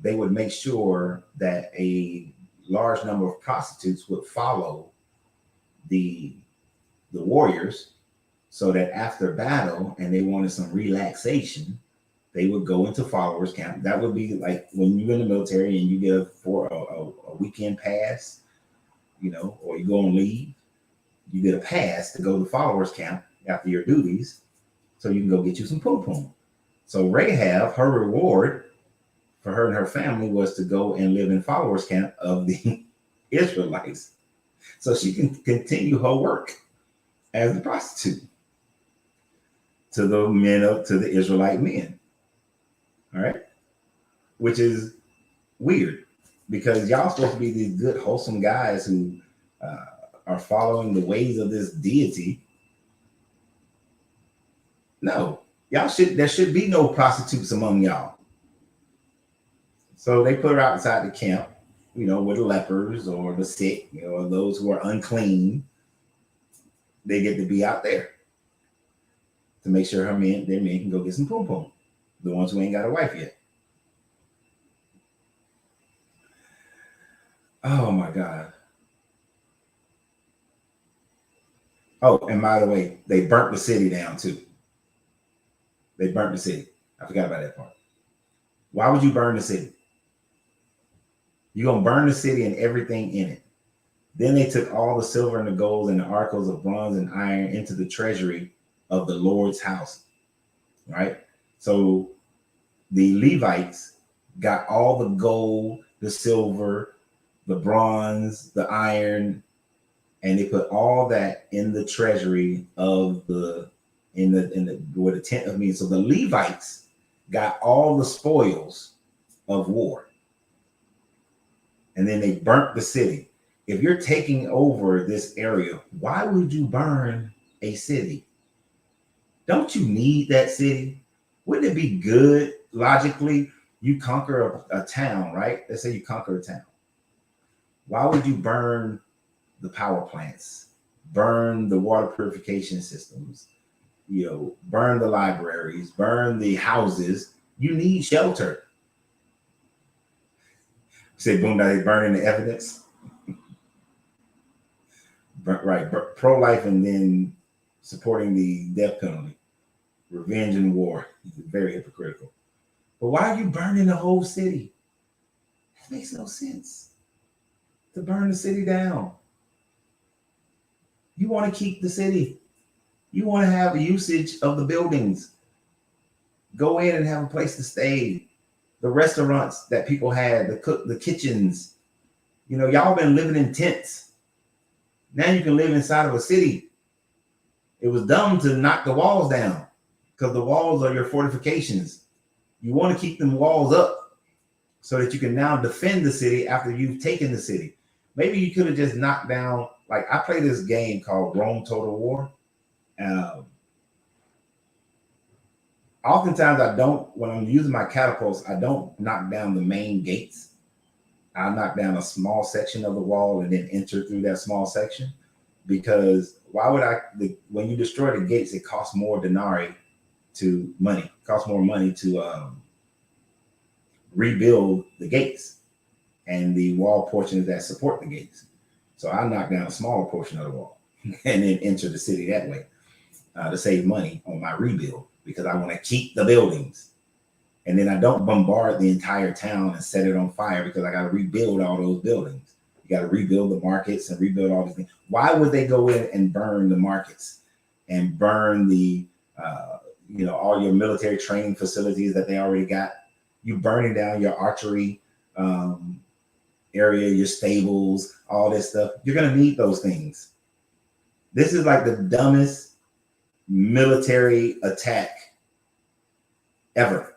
they would make sure that a large number of prostitutes would follow the warriors, so that after battle and they wanted some relaxation, they would go into followers camp. That would be like when you're in the military and you get a weekend pass, you know, or you go on leave, you get a pass to go to followers camp after your duties, so you can go get you some pom pom. So Rahab, her reward for her and her family was to go and live in followers camp of the Israelites, so she can continue her work as a prostitute to the Israelite men. All right. Which is weird, because y'all supposed to be these good, wholesome guys who are following the ways of this deity. No, there should be no prostitutes among y'all. So they put her outside the camp, you know, with the lepers or the sick, you know, those who are unclean. They get to be out there to make sure their men can go get some pom pom. The ones who ain't got a wife yet. Oh my God. Oh, and by the way, they burnt the city down too. They burnt the city. I forgot about that part. Why would you burn the city? You're going to burn the city and everything in it. Then they took all the silver and the gold and the articles of bronze and iron into the treasury of the Lord's house. Right? So the Levites got all the gold, the silver, the bronze, the iron, and they put all that in the treasury of where the tent of meeting. So the Levites got all the spoils of war. And then they burnt the city. If you're taking over this area, why would you burn a city? Don't you need that city? Wouldn't it be good, logically, you conquer a town, right? Let's say you conquer a town. Why would you burn the power plants, burn the water purification systems, you know, burn the libraries, burn the houses? You need shelter. Say, boom, now they burning the evidence. Right, pro-life and then supporting the death penalty, revenge and war. Very hypocritical. But why are you burning the whole city? That makes no sense. To burn the city down. You want to keep the city. You want to have usage of the buildings. Go in and have a place to stay. The restaurants that people had, the kitchens. You know, y'all been living in tents. Now you can live inside of a city. It was dumb to knock the walls down, because the walls are your fortifications. You want to keep them walls up so that you can now defend the city after you've taken the city. Maybe you could have just knocked down, like I play this game called Rome Total War. Oftentimes when I'm using my catapults, I don't knock down the main gates. I knock down a small section of the wall and then enter through that small section, because why would when you destroy the gates, it costs more denarii costs more money to rebuild the gates. and the wall portions that support the gates. So I knock down a smaller portion of the wall and then enter the city that way to save money on my rebuild because I want to keep the buildings. And then I don't bombard the entire town and set it on fire because I got to rebuild all those buildings. You got to rebuild the markets and rebuild all these things. Why would they go in and burn the markets and burn the, all your military training facilities that they already got? You burning down your archery area, your stables, all this stuff. You're going to need those things. This is like the dumbest military attack ever.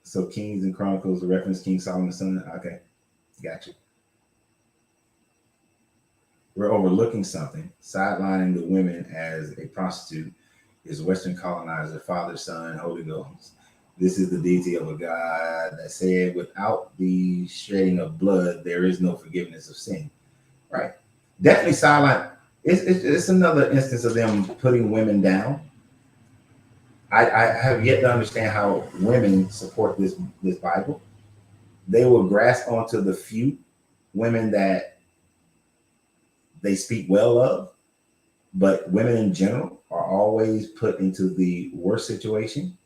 So Kings and Chronicles reference King Solomon's son. Okay, got you. We're overlooking something. Sidelining the women as a prostitute is Western colonizer, Father, Son, Holy Ghost. This is the deity of a God that said, without the shedding of blood, there is no forgiveness of sin. Right. Definitely sideline. It's another instance of them putting women down. I have yet to understand how women support this Bible. They will grasp onto the few women that they speak well of, but women in general are always put into the worst situation.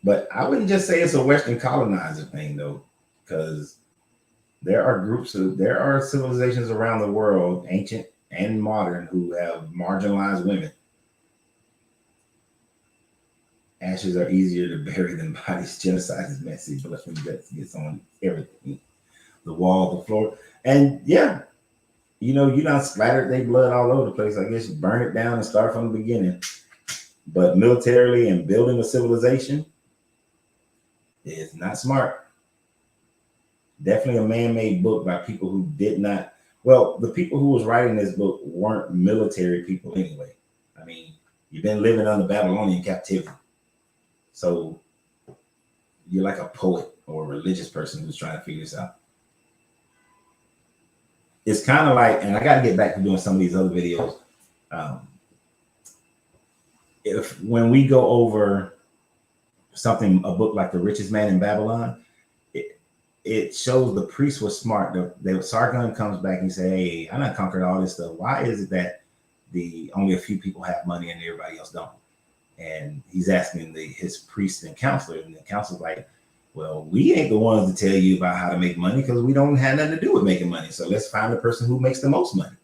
But I wouldn't just say it's a Western colonizer thing, though, because there are civilizations around the world, ancient and modern, who have marginalized women. Ashes are easier to bury than bodies. Genocide is messy, but let's get on everything. The wall, the floor. And yeah, you not splattered their blood all over the place. I guess you burn it down and start from the beginning. But militarily and building a civilization is not smart. Definitely a man-made book by people who did not. Well, the people who was writing this book weren't military people anyway. I mean, you've been living under Babylonian captivity. So you're like a poet or a religious person who's trying to figure this out. It's kind of like, and I got to get back to doing some of these other videos. When we go over a book like The Richest Man in Babylon, it shows the priests were smart. Sargon comes back and say, "Hey, I done conquered all this stuff. Why is it that only a few people have money and everybody else don't?" And he's asking his priests and counselors, and the counselor's like, "Well, we ain't the ones to tell you about how to make money because we don't have nothing to do with making money. So let's find the person who makes the most money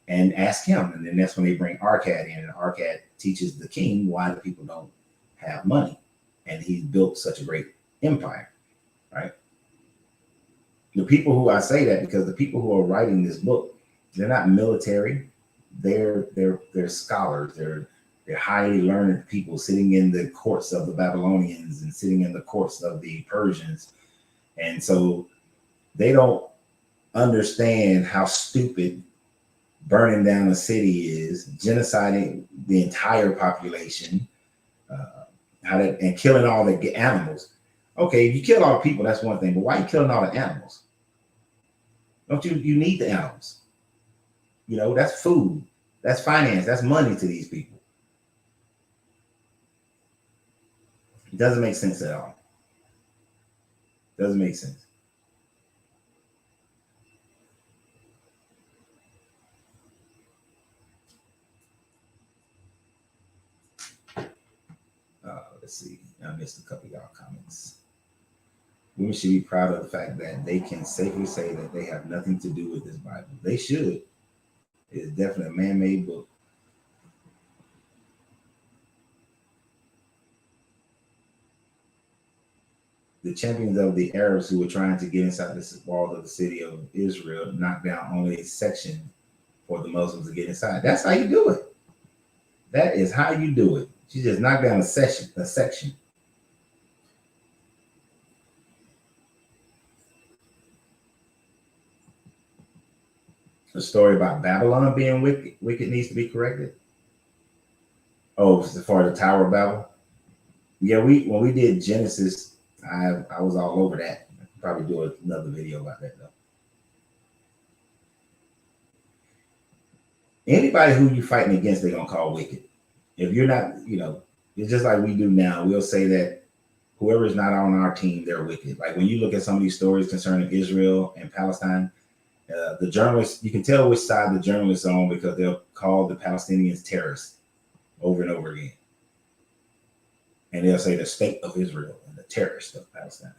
and ask him." And then that's when they bring Arcad in, and Arcad teaches the king why the people don't have money, and he's built such a great empire, right? The people who I say that because the people who are writing this book, they're not military. They're scholars. They're highly learned people sitting in the courts of the Babylonians and sitting in the courts of the Persians. And so they don't understand how stupid burning down a city is, genociding the entire population, and killing all the animals. Okay, if you kill all the people, that's one thing, but why are you killing all the animals? Don't you need the animals? That's food, that's finance, that's money to these people. It doesn't make sense at all. Doesn't make sense. Let's see. I missed a couple of y'all comments. Women should be proud of the fact that they can safely say that they have nothing to do with this Bible. They should. It's definitely a man-made book. The champions of the Arabs who were trying to get inside the walls of the city of Israel knocked down only a section for the Muslims to get inside. That's how you do it. That is how you do it. She just knocked down a section. The story about Babylon being wicked needs to be corrected. Oh, for the Tower of Babel. Yeah, when we did Genesis, I was all over that. I'll probably do another video about that though. Anybody who you fighting against, they're gonna call wicked. If you're not, It's just like we do now. We'll say that whoever is not on our team, they're wicked. Like when you look at some of these stories concerning Israel and Palestine, the journalists, you can tell which side the journalists are on because they'll call the Palestinians terrorists over and over again. And they'll say the state of Israel and the terrorists of Palestine.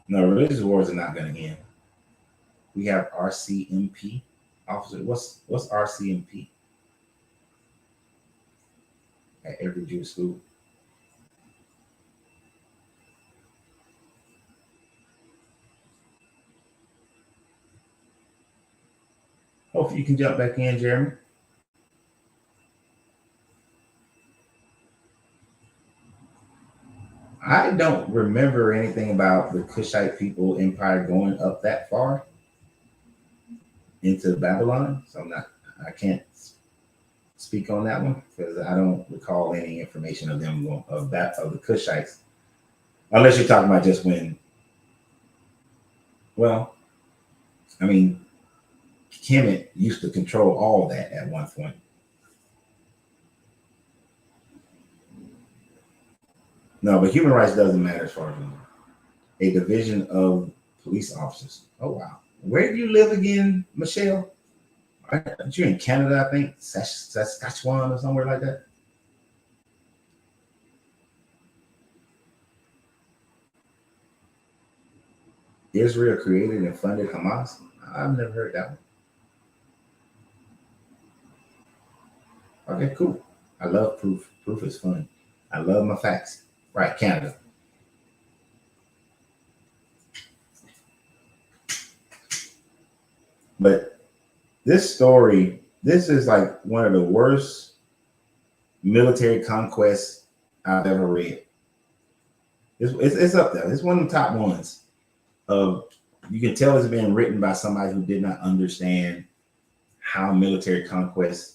No, religious wars are not going to end. We have RCMP officer. What's RCMP at every Jewish school? Hopefully you can jump back in, Jeremy. I don't remember anything about the Cushite people empire going up that far into Babylon. So I can't speak on that one because I don't recall any information of them going of the Cushites. Unless you're talking about just when, well, I mean, Kemet used to control all that at one point. No, but human rights doesn't matter as far as a division of police officers. Oh wow, where do you live again, Michelle? Aren't you in Canada? I think Saskatchewan or somewhere like that. Israel created and funded Hamas. I've never heard that one. Okay, cool. I love proof. Proof is fun. I love my facts. Right, Canada. But this story, this is like one of the worst military conquests I've ever read. It's up there. It's one of the top ones. You can tell it's been written by somebody who did not understand how military conquest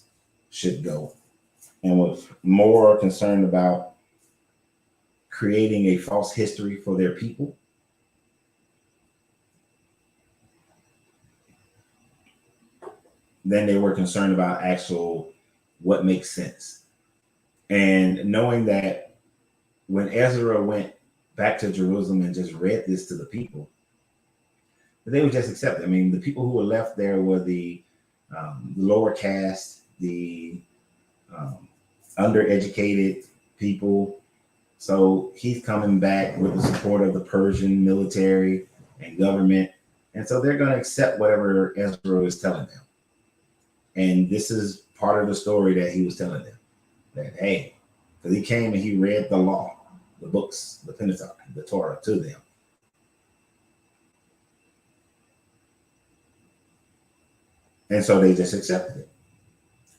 should go and was more concerned about creating a false history for their people than they were concerned about actual what makes sense. And knowing that when Ezra went back to Jerusalem and just read this to the people, they would just accept it. I mean, the people who were left there were the lower caste, the undereducated people. So he's coming back with the support of the Persian military and government. And so they're going to accept whatever Ezra is telling them. And this is part of the story that he was telling them. That, hey, because he came and he read the law, the books, the Pentateuch, the Torah to them. And so they just accepted it.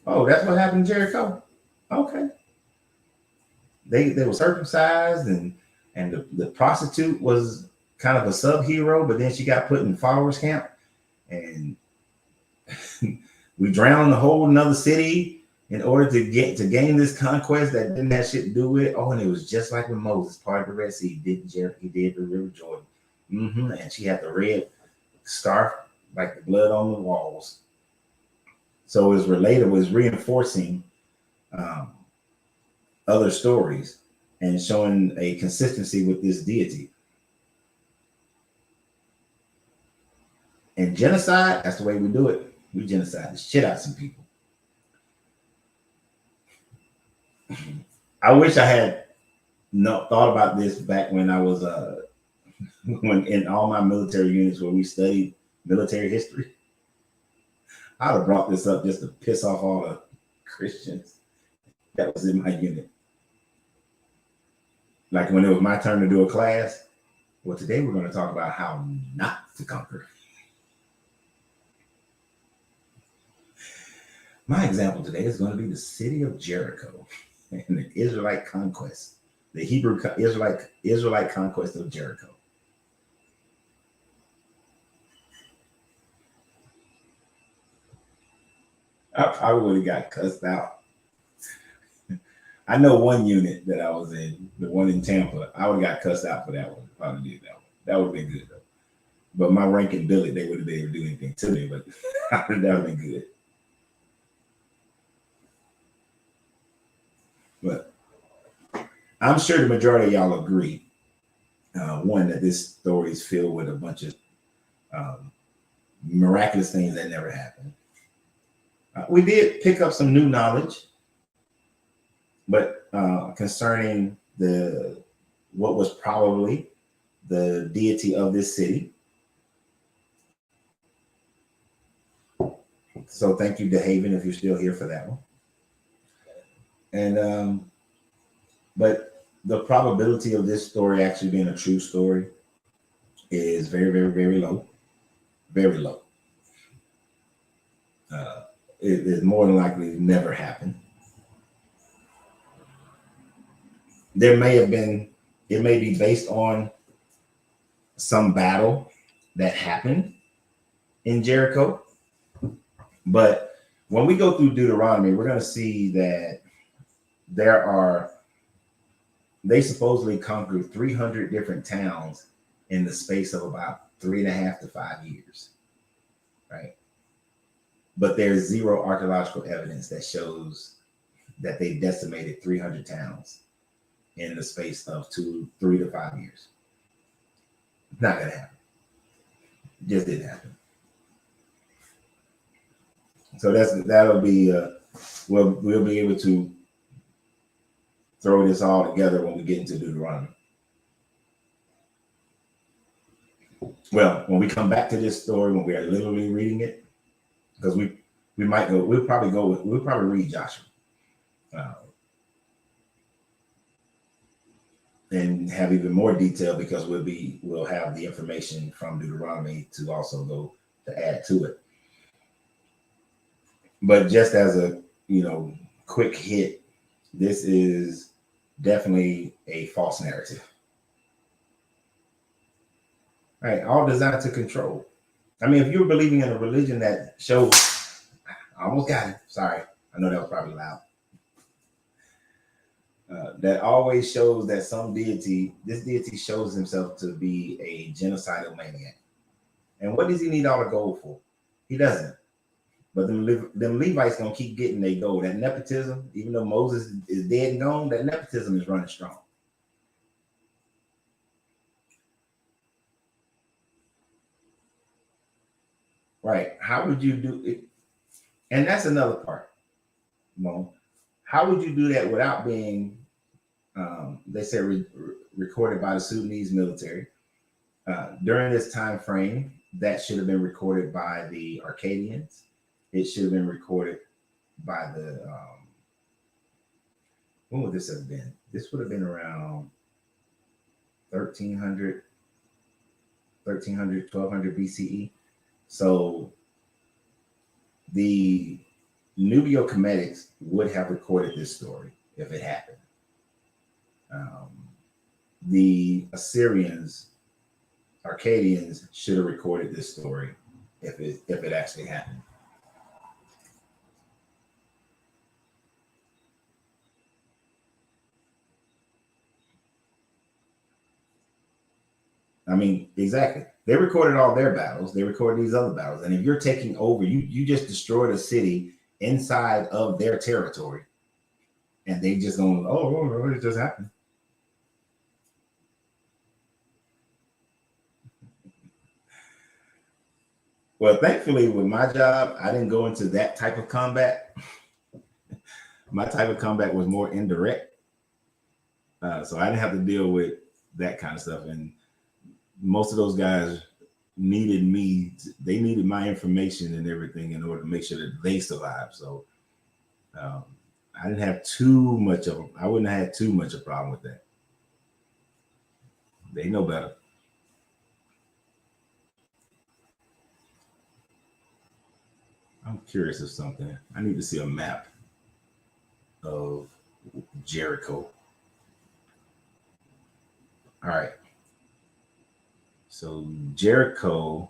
Oh, that's what happened in Jericho? Okay. They were circumcised and the prostitute was kind of a sub-hero, but then she got put in followers camp and we drowned the whole another city in order to gain this conquest that didn't have shit to do with it. Oh, and it was just like when Moses parted the Red Sea, he did the River Jordan. And she had the red scarf, like the blood on the walls. So it was related, was reinforcing other stories and showing a consistency with this deity. And genocide, that's the way we do it. We genocide the shit out of some people. I wish I had thought about this back when I was when in all my military units where we studied military history. I'd have brought this up just to piss off all the Christians that was in my unit. Like when it was my turn to do a class, well, today we're going to talk about how not to conquer. My example today is going to be the city of Jericho and the Israelite conquest, the Hebrew Israelite conquest of Jericho. I probably would have got cussed out. I know one unit that I was in, the one in Tampa. I would have got cussed out for that one. Probably did that one. That would have been good though. But my rank and billet, they wouldn't be able to do anything to me, but that would have been good. But I'm sure the majority of y'all agree, one, that this story is filled with a bunch of miraculous things that never happened. We did pick up some new knowledge, but concerning what was probably the deity of this city. So thank you to Haven if you're still here for that one. And but the probability of this story actually being a true story is very, very, very low. Very low. It is more than likely never happened. There may have been, it may be based on some battle that happened in Jericho. But when we go through Deuteronomy, we're going to see that they supposedly conquered 300 different towns in the space of about 3.5 to 5 years, right? But there's zero archaeological evidence that shows that they decimated 300 towns in the space of 3 to 5 years. It's not gonna happen. It just didn't happen. So that'll be we'll be able to throw this all together when we get into Deuteronomy. Well, when we come back to this story, when we are literally reading it, because we'll probably read Joshua and have even more detail, because we'll have the information from Deuteronomy to also go to add to it. But just as a quick hit, this is definitely a false narrative. All right, all designed to control. I mean, if you're believing in a religion that shows, I almost got it. Sorry, I know that was probably loud. That always shows that this deity shows himself to be a genocidal maniac. And what does he need all the gold for? He doesn't. But them Levites gonna keep getting their gold. That nepotism, even though Moses is dead and gone, that nepotism is running strong. Right? How would you do it? And that's another part. How would you do that without being, they said, recorded by the Sudanese military? During this time frame, that should have been recorded by the Arcadians. It should have been recorded by the, when would this have been? This would have been around 1300, 1200 BCE. So the Nubio-Cometics would have recorded this story if it happened. The Assyrians, Arcadians, should have recorded this story if it actually happened. I mean, exactly. They recorded all their battles. They recorded these other battles. And if you're taking over, you just destroyed a city inside of their territory. And they just going, oh, it just happened. Well, thankfully, with my job, I didn't go into that type of combat. My type of combat was more indirect. So I didn't have to deal with that kind of stuff. And most of those guys needed they needed my information and everything in order to make sure that they survived. So I didn't have I wouldn't have had too much of a problem with that. They know better. I'm curious of something. I need to see a map of Jericho. All right. So Jericho.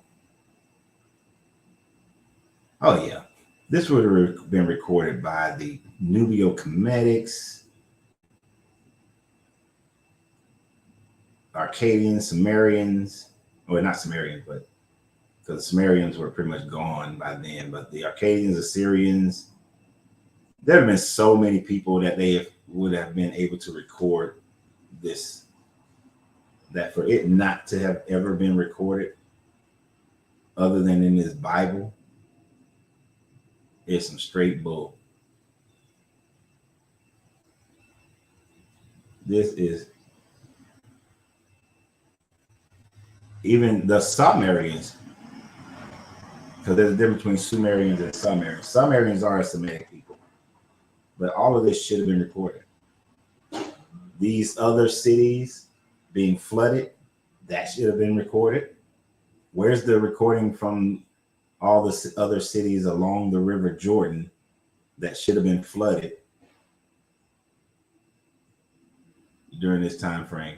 Oh yeah. This would have been recorded by the Nubio-Cometics, Arcadians, Sumerians, or not Sumerians, but because the Sumerians were pretty much gone by then. But the Akkadians, Assyrians, there have been so many people that would have been able to record this, that for it not to have ever been recorded other than in this Bible is some straight bull. This is even the Sumerians, because there's a difference between Sumerians and Sumerians. Sumerians are a Semitic people, but all of this should have been recorded. These other cities being flooded, that should have been recorded. Where's the recording from all the other cities along the River Jordan that should have been flooded during this time frame?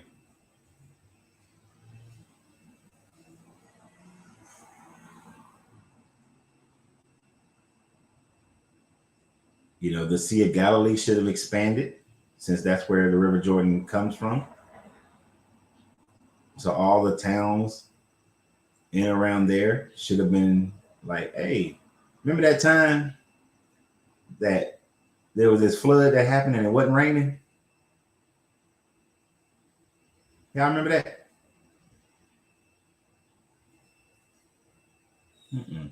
You know, the Sea of Galilee should have expanded, since that's where the River Jordan comes from. So all the towns in and around there should have been like, hey, remember that time that there was this flood that happened and it wasn't raining? Y'all remember that? Mm-mm.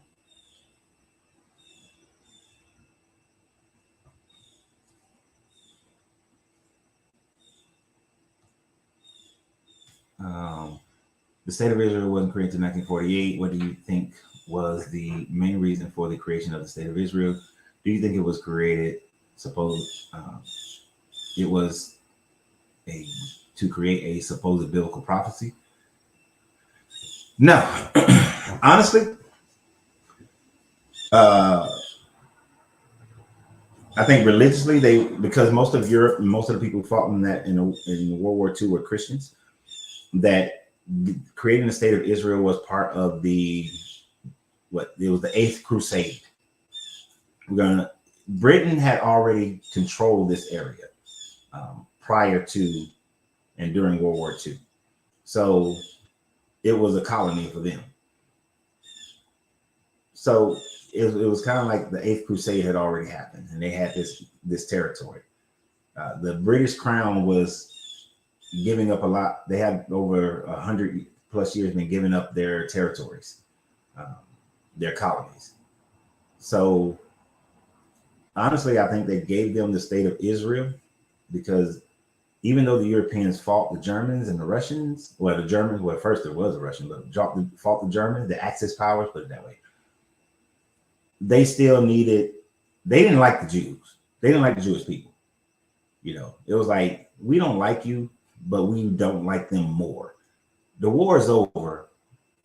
The state of Israel wasn't created in 1948. What do you think was the main reason for the creation of the state of Israel? Do you think it was created, it was to create a supposed biblical prophecy? No. Honestly, I think religiously, because most of Europe, most of the people who fought in World War II were Christians, that creating the state of Israel was part of it was the Eighth Crusade. Britain had already controlled this area prior to and during World War II. So it was a colony for them. So it was kind of like the Eighth Crusade had already happened, and they had this territory. The British Crown was giving up a lot. They had over 100 plus years been giving up their territories, their colonies. So honestly, I think they gave them the state of Israel because even though the Europeans fought the Germans and the Russians, first there was a Russian, but fought the Germans, the Axis powers, put it that way. They didn't like the Jews. They didn't like the Jewish people. You know, it was like, we don't like you, but we don't like them more. The war is over.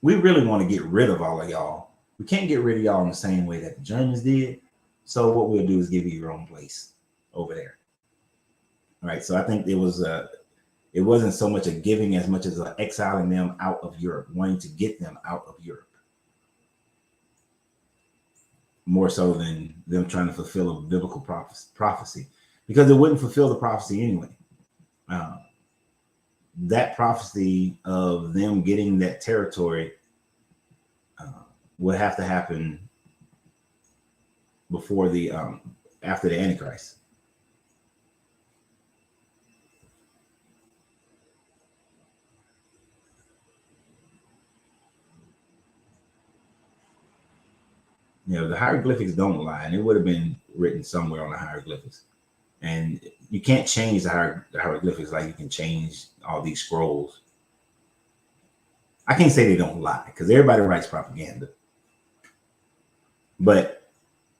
We really want to get rid of all of y'all. We can't get rid of y'all in the same way that the Germans did. So what we'll do is give you your own place over there. All right. So I think it wasn't so much a giving as much as exiling them out of Europe, wanting to get them out of Europe. More so than them trying to fulfill a biblical prophecy, because it wouldn't fulfill the prophecy anyway. That prophecy of them getting that territory would have to happen before after the Antichrist. You know, the hieroglyphics don't lie, and it would have been written somewhere on the hieroglyphics. And you can't change the hieroglyphics like you can change all these scrolls. I can't say they don't lie because everybody writes propaganda. But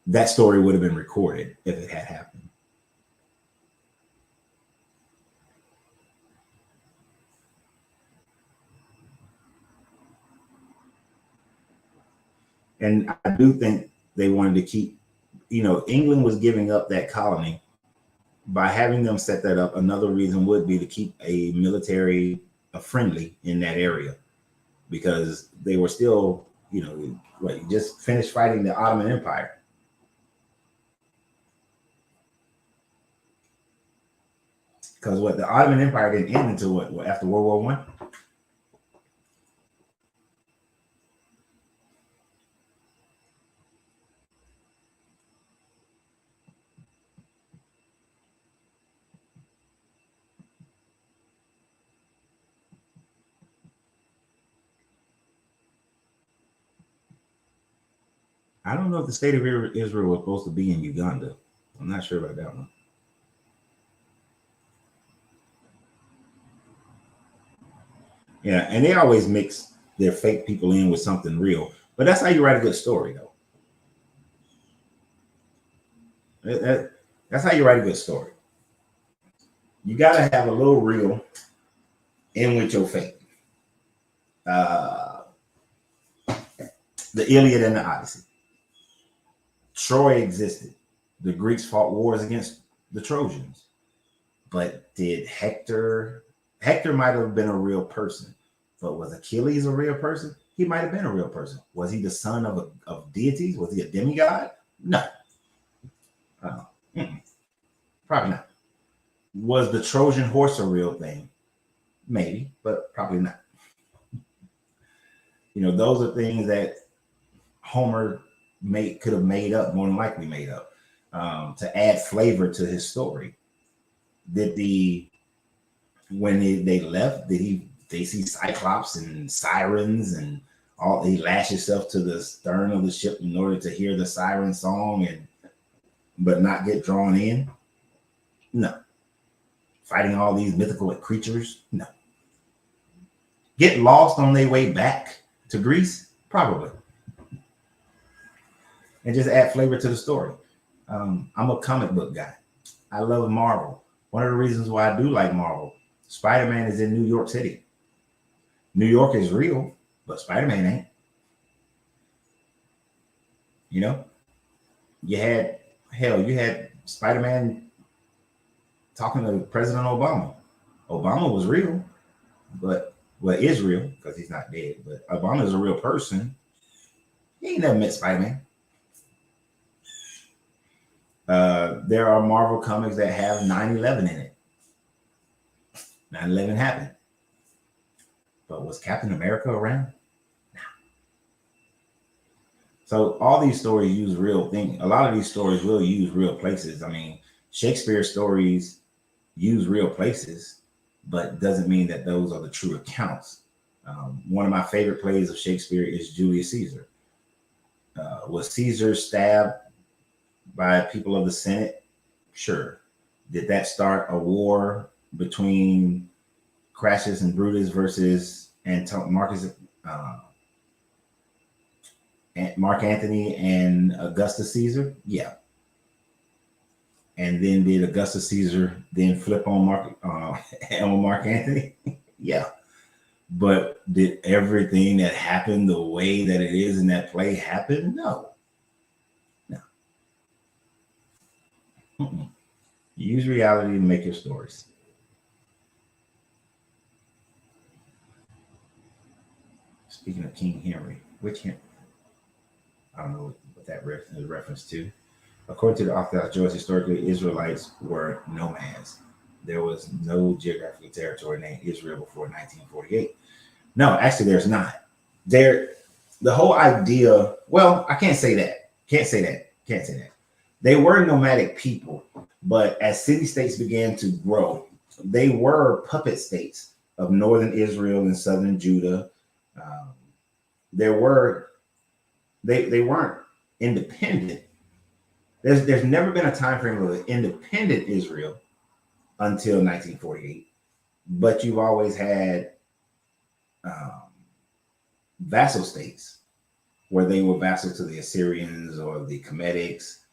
that story would have been recorded if it had happened. And I do think they wanted to keep, England was giving up that colony. By having them set that up, another reason would be to keep a military friendly in that area, because they were still, you just finished fighting the Ottoman Empire. Because the Ottoman Empire didn't end until after World War I. I don't know if the state of Israel was supposed to be in Uganda. I'm not sure about that one. Yeah, and they always mix their fake people in with something real. But that's how you write a good story, though. That's how you write a good story. You got to have a little real in with your fake. Uh, the Iliad and the Odyssey. Troy existed. The Greeks fought wars against the Trojans. But did Hector might have been a real person, but was Achilles a real person? He might have been a real person. Was he the son of deities? Was he a demigod? No. Probably not. Was the Trojan horse a real thing? Maybe, but probably not. Those are things that Homer could have made up, more than likely made up, to add flavor to his story. When they left, they see Cyclops and sirens and all? He lashed himself to the stern of the ship in order to hear the siren song but not get drawn in? No. Fighting all these mythical creatures? No. Get lost on their way back to Greece? Probably. And just add flavor to the story. I'm a comic book guy. I love Marvel. One of the reasons why I do like Marvel, Spider-Man is in New York City. New York is real, but Spider-Man ain't. You had Spider-Man talking to President Obama. Obama was real, is real because he's not dead, but Obama is a real person. He ain't never met Spider-Man. There are Marvel comics that have 9/11 in it. 9/11 happened. But was Captain America around? No. So all these stories use real things. A lot of these stories will use real places. I mean, Shakespeare stories use real places, but doesn't mean that those are the true accounts. One of my favorite plays of Shakespeare is Julius Caesar. Was Caesar stabbed by people of the Senate? Sure. Did that start a war between Crassus and Brutus versus Mark Antony and Augustus Caesar? Yeah. And then did Augustus Caesar then flip on Mark Antony? Yeah. But did everything that happened the way that it is in that play happen? No. Use reality to make your stories. Speaking of King Henry, which Henry? I don't know what that is reference to. According to the Orthodox Jews, historically, Israelites were nomads. There was no geographical territory named Israel before 1948. No, actually, there's not. The whole idea, well, I can't say that. Can't say that. They were nomadic people, but as city-states began to grow, they were puppet states of northern Israel and southern Judah. They weren't independent. There's never been a time frame of an independent Israel until 1948, but you've always had vassal states where they were vassal to the Assyrians or the Cometics,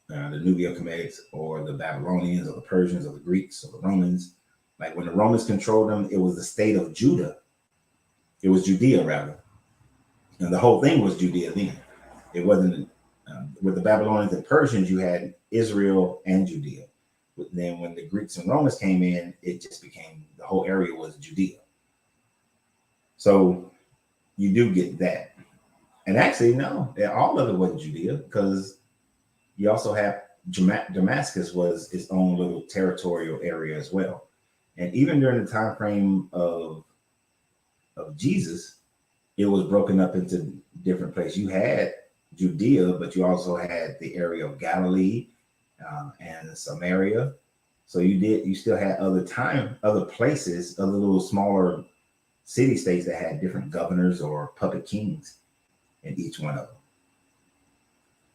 the Nubio-Cometics, or the Babylonians or the Persians or the Greeks or the Romans. Like when the Romans controlled them, it was the state of Judah. It was Judea, rather. And the whole thing was Judea then. It wasn't, with the Babylonians and Persians, you had Israel and Judea. But then when the Greeks and Romans came in, it just became, the whole area was Judea. So you do get that. And actually, no, all of it wasn't Judea, because you also have Damascus was its own little territorial area as well. And even during the time frame of Jesus, it was broken up into different places. You had Judea, but you also had the area of Galilee and Samaria. So you still had other places, other little smaller city states that had different governors or puppet kings in each one of them.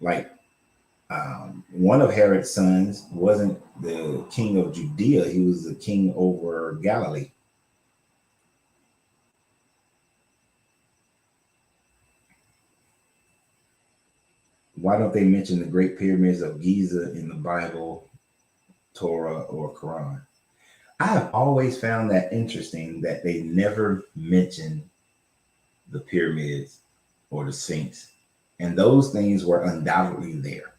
Like one of Herod's sons wasn't the king of Judea; he was the king over Galilee. Why don't they mention the Great Pyramids of Giza in the Bible, Torah, or Quran? I have always found that interesting that they never mention the pyramids or the Sphinx, and those things were undoubtedly there.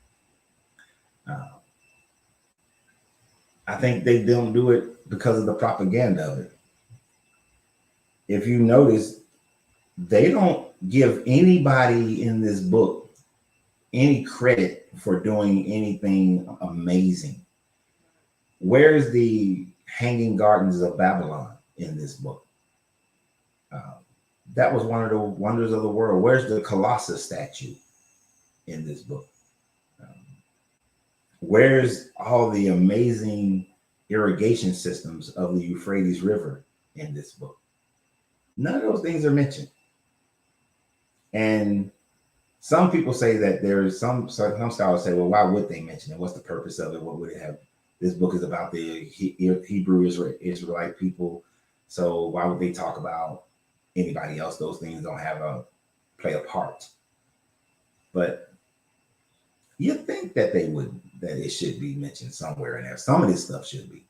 Uh, I think they don't do it because of the propaganda of it. If you notice, they don't give anybody in this book any credit for doing anything amazing. Where's the Hanging Gardens of Babylon in this book? Uh, that was one of the wonders of the world. Where's the Colossus statue in this book? Um, where's all the amazing irrigation systems of the Euphrates River in this book? None of those things are mentioned. And some people say that there's some scholars say, well, why would they mention it? What's the purpose of it? What would it have? This book is about the Hebrew Israelite people. So why would they talk about anybody else? Those things don't have a play a part. But you think that they would, that it should be mentioned somewhere in there. Some of this stuff should be.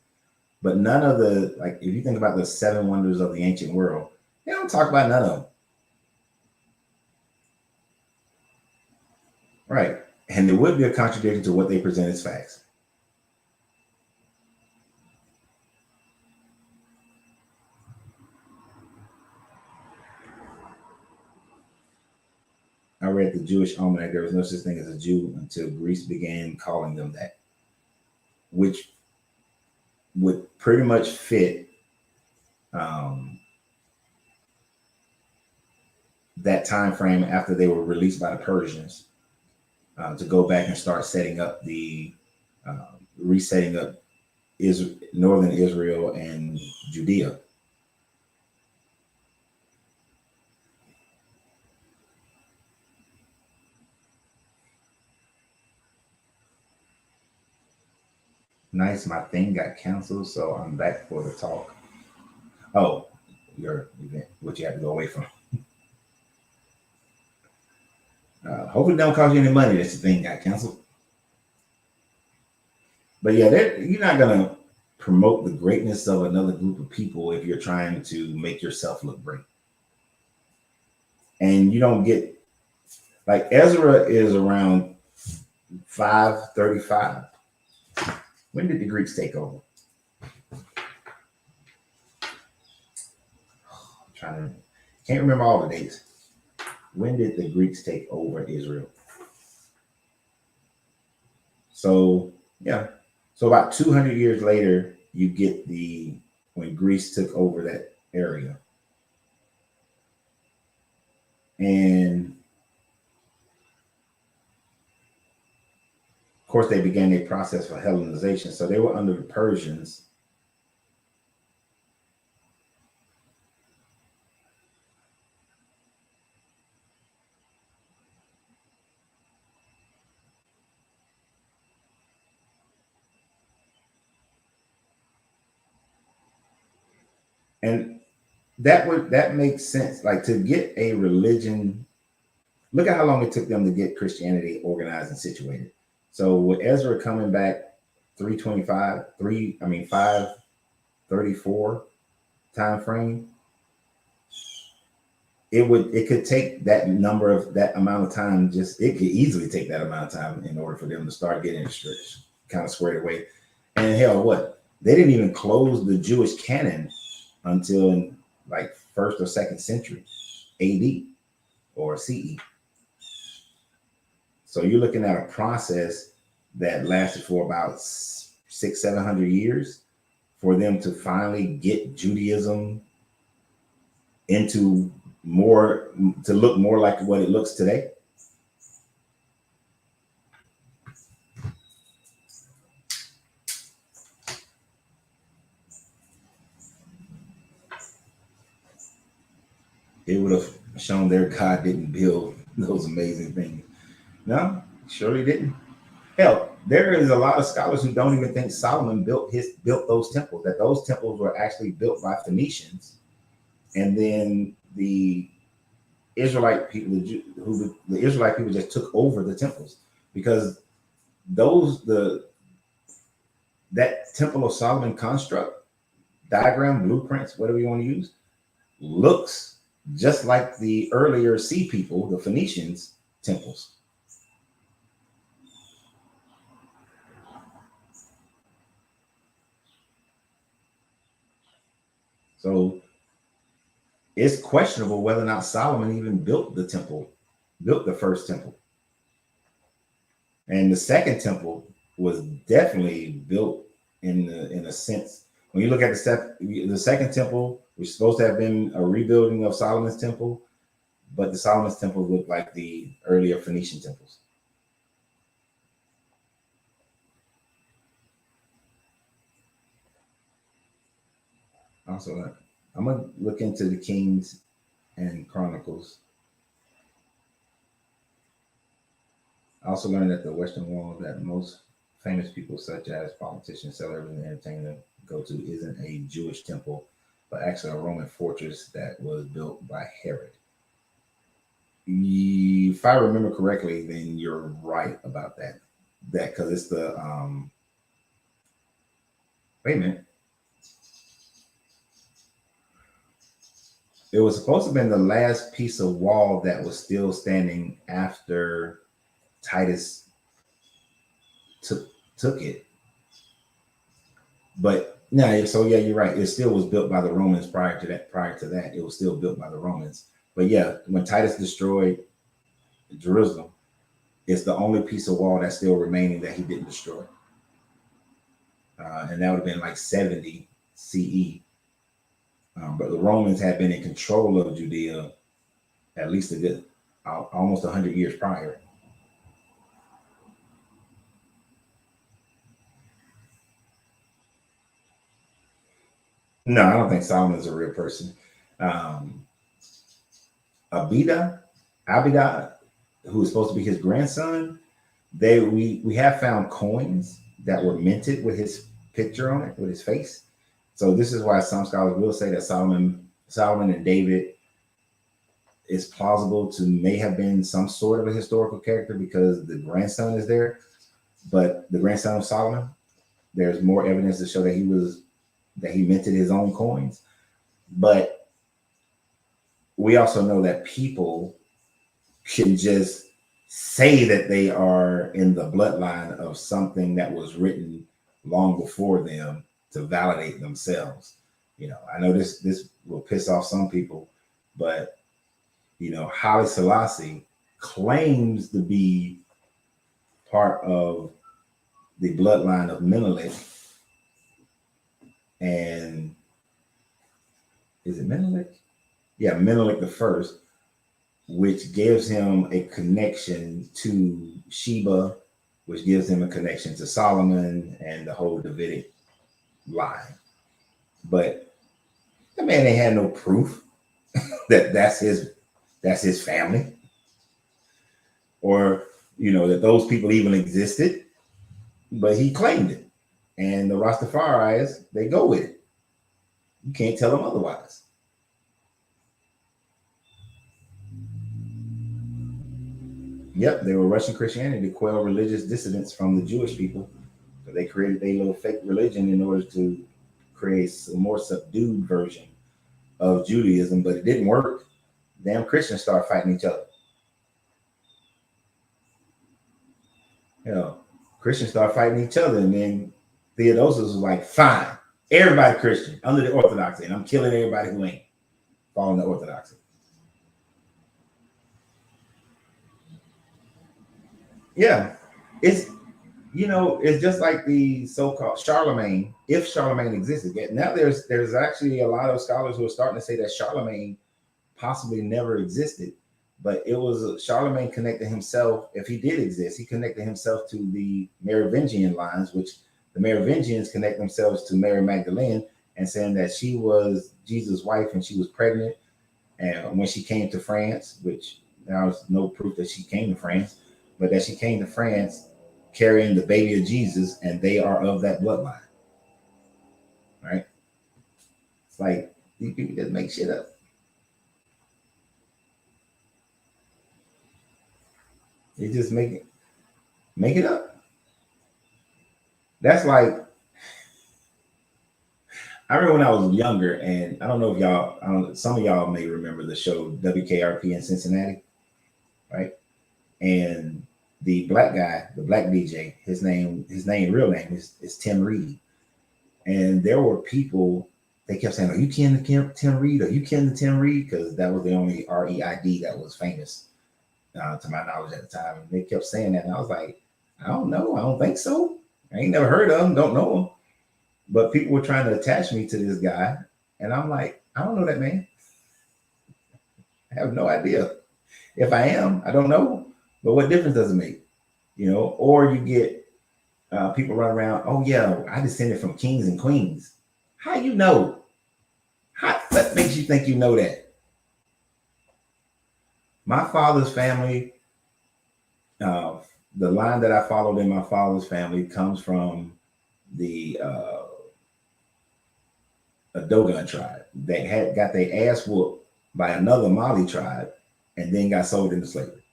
But none of the, like, if you think about the seven wonders of the ancient world, they don't talk about none of them. Right. And it would be a contradiction to what they present as facts. I read the Jewish almanac. There was no such thing as a Jew until Greece began calling them that, which would pretty much fit um, that time frame after they were released by the Persians to go back and start setting up the resetting up northern Israel and Judea. Nice, my thing got canceled, so I'm back for the talk. Oh, your event, what you have to go away from. Hopefully, it don't cost you any money that your thing got canceled. But yeah, you're not gonna promote the greatness of another group of people if you're trying to make yourself look great. And you don't get, like, Ezra is around 535. When did the Greeks take over? I'm trying to, can't remember all the dates. When did the Greeks take over Israel? So yeah, so about 200 years later, you get when Greece took over that area, and of course they began a process for Hellenization. So they were under the Persians. And that makes sense. Like, to get a religion, look at how long it took them to get Christianity organized and situated. So with Ezra coming back 325, 534 time frame, it could take that amount of time. Just, it could easily take that amount of time in order for them to start getting it kind of squared away. And hell, what, they didn't even close the Jewish canon until in like first or second century AD or CE. So you're looking at a process that lasted for about 700 years for them to finally get Judaism into to look more like what it looks today. It would have shown their God didn't build those amazing things. No, Surely didn't. Hell, there is a lot of scholars who don't even think Solomon built those temples. That those temples were actually built by Phoenicians, and then the Israelite people, the Israelite people just took over the temples because those the that Temple of Solomon construct diagram, blueprints, whatever you want to use, looks just like the earlier sea people, the Phoenicians' temples. So it's questionable whether or not Solomon even built the temple, built the first temple. And the second temple was definitely built in a sense. When you look at the second temple, which is supposed to have been a rebuilding of Solomon's temple, but the Solomon's temple looked like the earlier Phoenician temples. Also, I'm gonna look into the Kings and Chronicles. I also learned at the Western Wall that most famous people, such as politicians, celebrities, and entertainers, go to isn't a Jewish temple, but actually a Roman fortress that was built by Herod. If I remember correctly, then you're right about that. That because it's the wait a minute. It was supposed to have been the last piece of wall that was still standing after Titus took it. But no, so yeah, you're right. It still was built by the Romans prior to that. Prior to that, it was still built by the Romans. But yeah, when Titus destroyed Jerusalem, it's the only piece of wall that's still remaining that he didn't destroy. And that would have been like 70 CE. But the Romans had been in control of Judea at least a good, almost 100 years prior. No, I don't think Solomon is a real person. Um, Abida, who is supposed to be his grandson, we have found coins that were minted with his picture on it, with his face. So this is why some scholars will say that Solomon and David is plausible to may have been some sort of a historical character because the grandson is there, but the grandson of Solomon, there's more evidence to show that he minted his own coins. But we also know that people can just say that they are in the bloodline of something that was written long before them to validate themselves. I know this will piss off some people, but Haile Selassie claims to be part of the bloodline of Menelik, and is it Menelik? Yeah, Menelik the First, which gives him a connection to Sheba, which gives him a connection to Solomon and the whole Davidic line. But the man ain't had no proof that that's his family, or that those people even existed. But he claimed it, and the Rastafari's, they go with it. You can't tell them otherwise. Yep, they were Russian Christianity to quell religious dissidents from the Jewish people. So they created a little fake religion in order to create a more subdued version of Judaism, but it didn't work. Damn Christians start fighting each other. Christians start fighting each other, and then Theodosius was like, fine, everybody Christian under the Orthodoxy, and I'm killing everybody who ain't following the Orthodoxy. Yeah, it's just like the so-called Charlemagne, if Charlemagne existed. Now there's actually a lot of scholars who are starting to say that Charlemagne possibly never existed, but it was Charlemagne connected himself. If he did exist, he connected himself to the Merovingian lines, which the Merovingians connect themselves to Mary Magdalene and saying that she was Jesus' wife and she was pregnant. And when she came to France, which there was no proof that she came to France, but that she came to France carrying the baby of Jesus, and they are of that bloodline. Right? It's like these people just make shit up. They just make it up. That's like, I remember when I was younger, and I don't know if y'all, some of y'all may remember the show WKRP in Cincinnati, right? And the black guy, the black DJ, real name is Tim Reed. And there were people, they kept saying, "Are you kin to Tim Reed? Are you kin to Tim Reed?" Because that was the only REID that was famous, to my knowledge at the time. And they kept saying that, and I was like, I don't know. I don't think so. I ain't never heard of him. Don't know him. But people were trying to attach me to this guy, and I'm like, I don't know that man. I have no idea. If I am, I don't know. But what difference does it make? You know, or you get people run around, oh yeah, I descended from kings and queens. How you know? What makes you think you know that? My father's family, the line that I followed in my father's family comes from the Dogon tribe that had got their ass whooped by another Mali tribe and then got sold into slavery.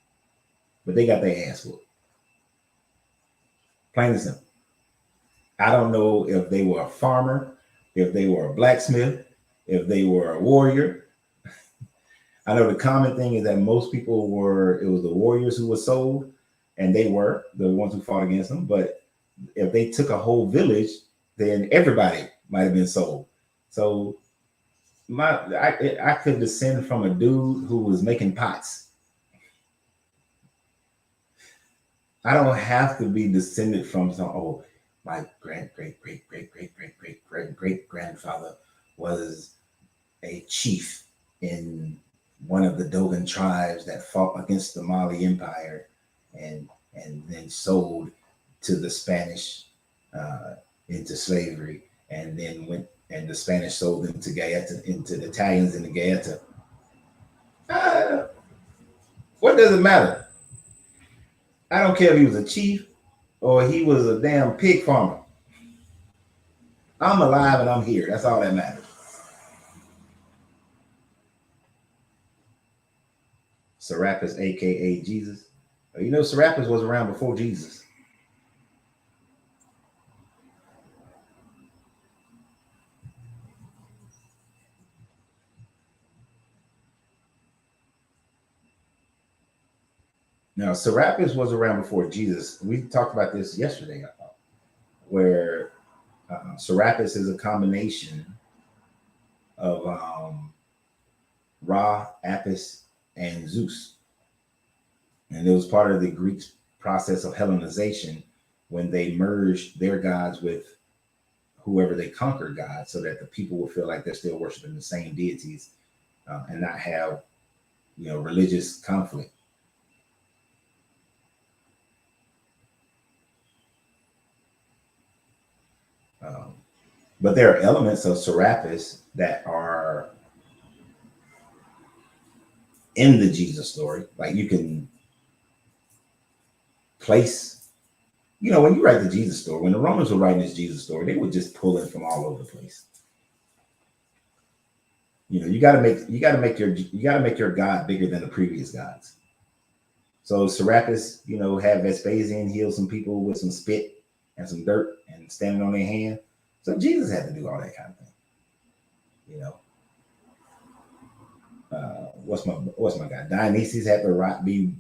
But they got their ass whooped. Plain and simple. I don't know if they were a farmer, if they were a blacksmith, if they were a warrior. I know the common thing is that most people it was the warriors who were sold, and they were the ones who fought against them. But if they took a whole village, then everybody might have been sold. So I could descend from a dude who was making pots. I don't have to be descended from my great grandfather was a chief in one of the Dogon tribes that fought against the Mali Empire and then sold to the Spanish into slavery, and then went and the Spanish sold them to Gaeta, into the Italians in the Gaeta. What does it matter? I don't care if he was a chief or he was a damn pig farmer. I'm alive and I'm here. That's all that matters. Serapis, aka Jesus. You know, Serapis was around before Jesus. Now, Serapis was around before Jesus. We talked about this yesterday, where Serapis is a combination of Ra, Apis, and Zeus. And it was part of the Greek process of Hellenization when they merged their gods with whoever they conquered God, so that the people will feel like they're still worshiping the same deities and not have, religious conflict. But there are elements of Serapis that are in the Jesus story. Like you can place, when you write the Jesus story, when the Romans were writing this Jesus story, they would just pull it from all over the place. You got to make your God bigger than the previous gods. So Serapis, had Vespasian heal some people with some spit and some dirt and standing on their hand. So Jesus had to do all that kind of thing. What's my guy? Dionysus had to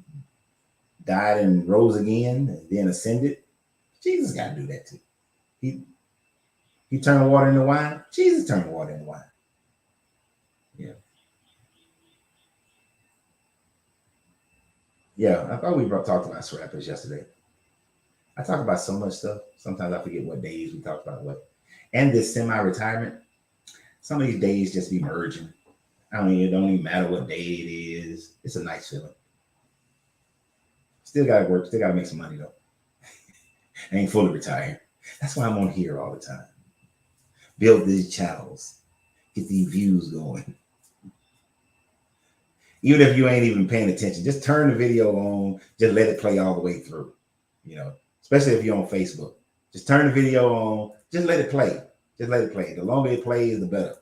died and rose again and then ascended. Jesus got to do that too. He turned water into wine. Jesus turned water into wine. Yeah, I thought we talked about Serapis yesterday. I talk about so much stuff. Sometimes I forget what days we talked about what. And this semi-retirement, some of these days just be merging. It don't even matter what day it is. It's a nice feeling. Still got to work. Still got to make some money though. I ain't fully retired. That's why I'm on here all the time. Build these channels. Get these views going. Even if you ain't even paying attention, just turn the video on, just let it play all the way through. You know, especially if you're on Facebook. Just turn the video on, just let it play. Just let it play. The longer it plays, the better.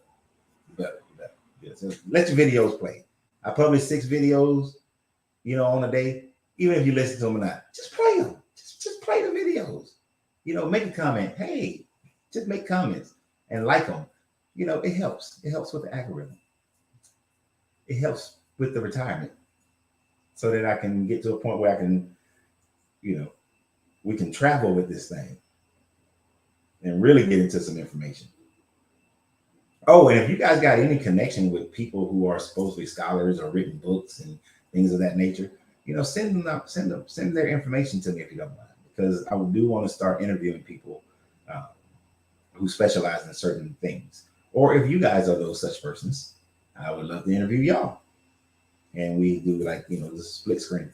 The better, the better. Yeah, so let your videos play. I publish 6 videos, you know, on a day. Even if you listen to them or not, just play them. Just play the videos. You know, make a comment. Hey, just make comments and like them. You know, it helps. It helps with the algorithm. It helps with the retirement, so that I can get to a point where I can, you know, we can travel with this thing and really get into some information. Oh, and if you guys got any connection with people who are supposedly scholars or written books and things of that nature, you know, send their information to me if you don't mind, because I do want to start interviewing people uh, who specialize in certain things. Or if you guys are those such persons, I would love to interview y'all, and we do like, you know, the split screen.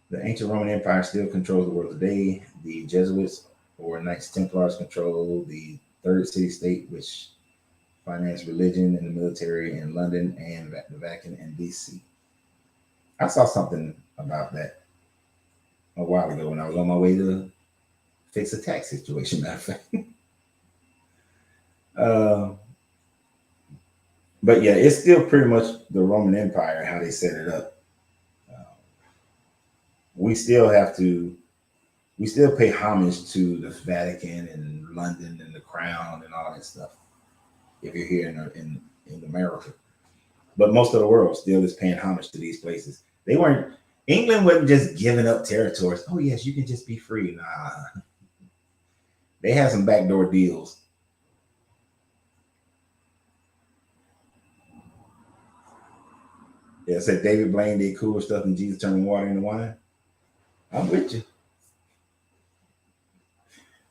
The ancient Roman Empire still controls the world today. The Jesuits or Knights Templars control the third city state, which financed religion and the military in London and the Vatican and DC. I saw something about that a while ago when I was on my way to fix a tax situation. Matter of fact. uh, but yeah, it's still pretty much the Roman Empire, how they set it up. Uh, we still have to we still pay homage to the Vatican and London and the Crown and all that stuff. If you're here in America, but most of the world still is paying homage to these places. They weren't. England wasn't just giving up territories. Oh yes, you can just be free. Nah, they had some backdoor deals. Yeah, said David Blaine did cool stuff and Jesus turned water into wine. I'm with you.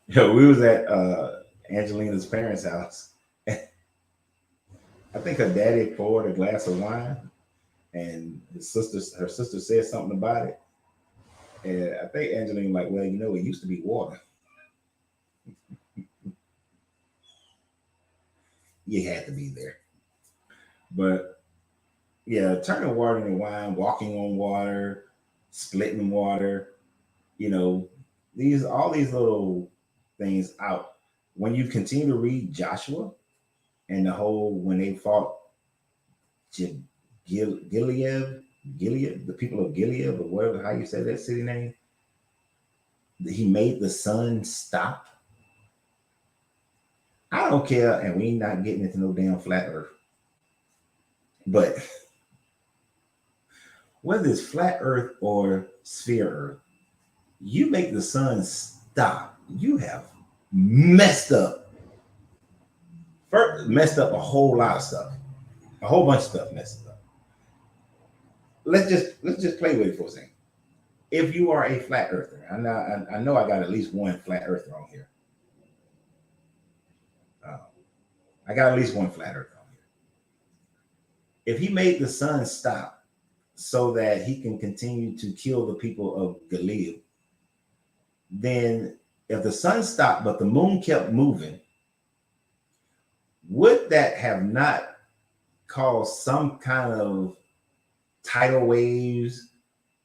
Yo, we was at Angelina's parents' house. I think her daddy poured a glass of wine, and her sister said something about it, and I think Angelina like, well, you know, it used to be water. You had to be there, but yeah, turning water into wine, walking on water, splitting water, you know, these all these little things out. When you continue to read Joshua and the whole when they fought Gilead, Gilead, the people of Gilead, or whatever how you say that city name, he made the sun stop. I don't care, and we ain't not getting into no damn flat earth. But whether it's flat earth or sphere earth, you make the sun stop, you have messed up. First, messed up a whole lot of stuff, a whole bunch of stuff messed up. Let's just play with it for a second. If you are a flat earther, I know I got at least one flat earther on here. Uh, I got at least one flat earther on here. If he made the sun stop so that he can continue to kill the people of Gilead, then if the sun stopped but the moon kept moving, would that have not caused some kind of tidal waves,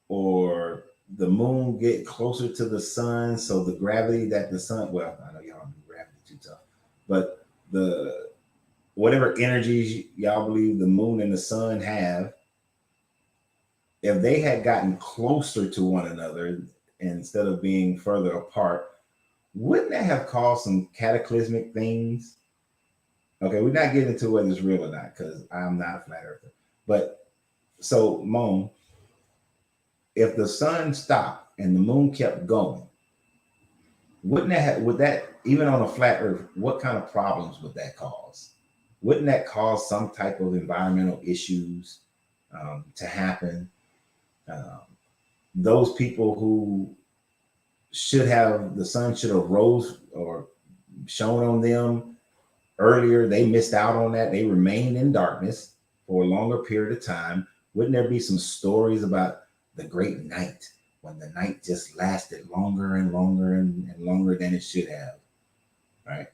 or the moon get closer to the sun, so the gravity that the sun, well, I know y'all do gravity too tough, but the whatever energies y'all believe the moon and the sun have, if they had gotten closer to one another instead of being further apart, wouldn't that have caused some cataclysmic things? Okay, we're not getting into whether it's real or not, because I'm not a flat earther. But so, Moan, if the sun stopped and the moon kept going, wouldn't would that, even on a flat earth, what kind of problems would that cause? Wouldn't that cause some type of environmental issues to happen? Um, those people who should have, the sun should have rose or shone on them earlier, they missed out on that. They remained in darkness for a longer period of time. Wouldn't there be some stories about the great night, when the night just lasted longer and longer and longer than it should have, right?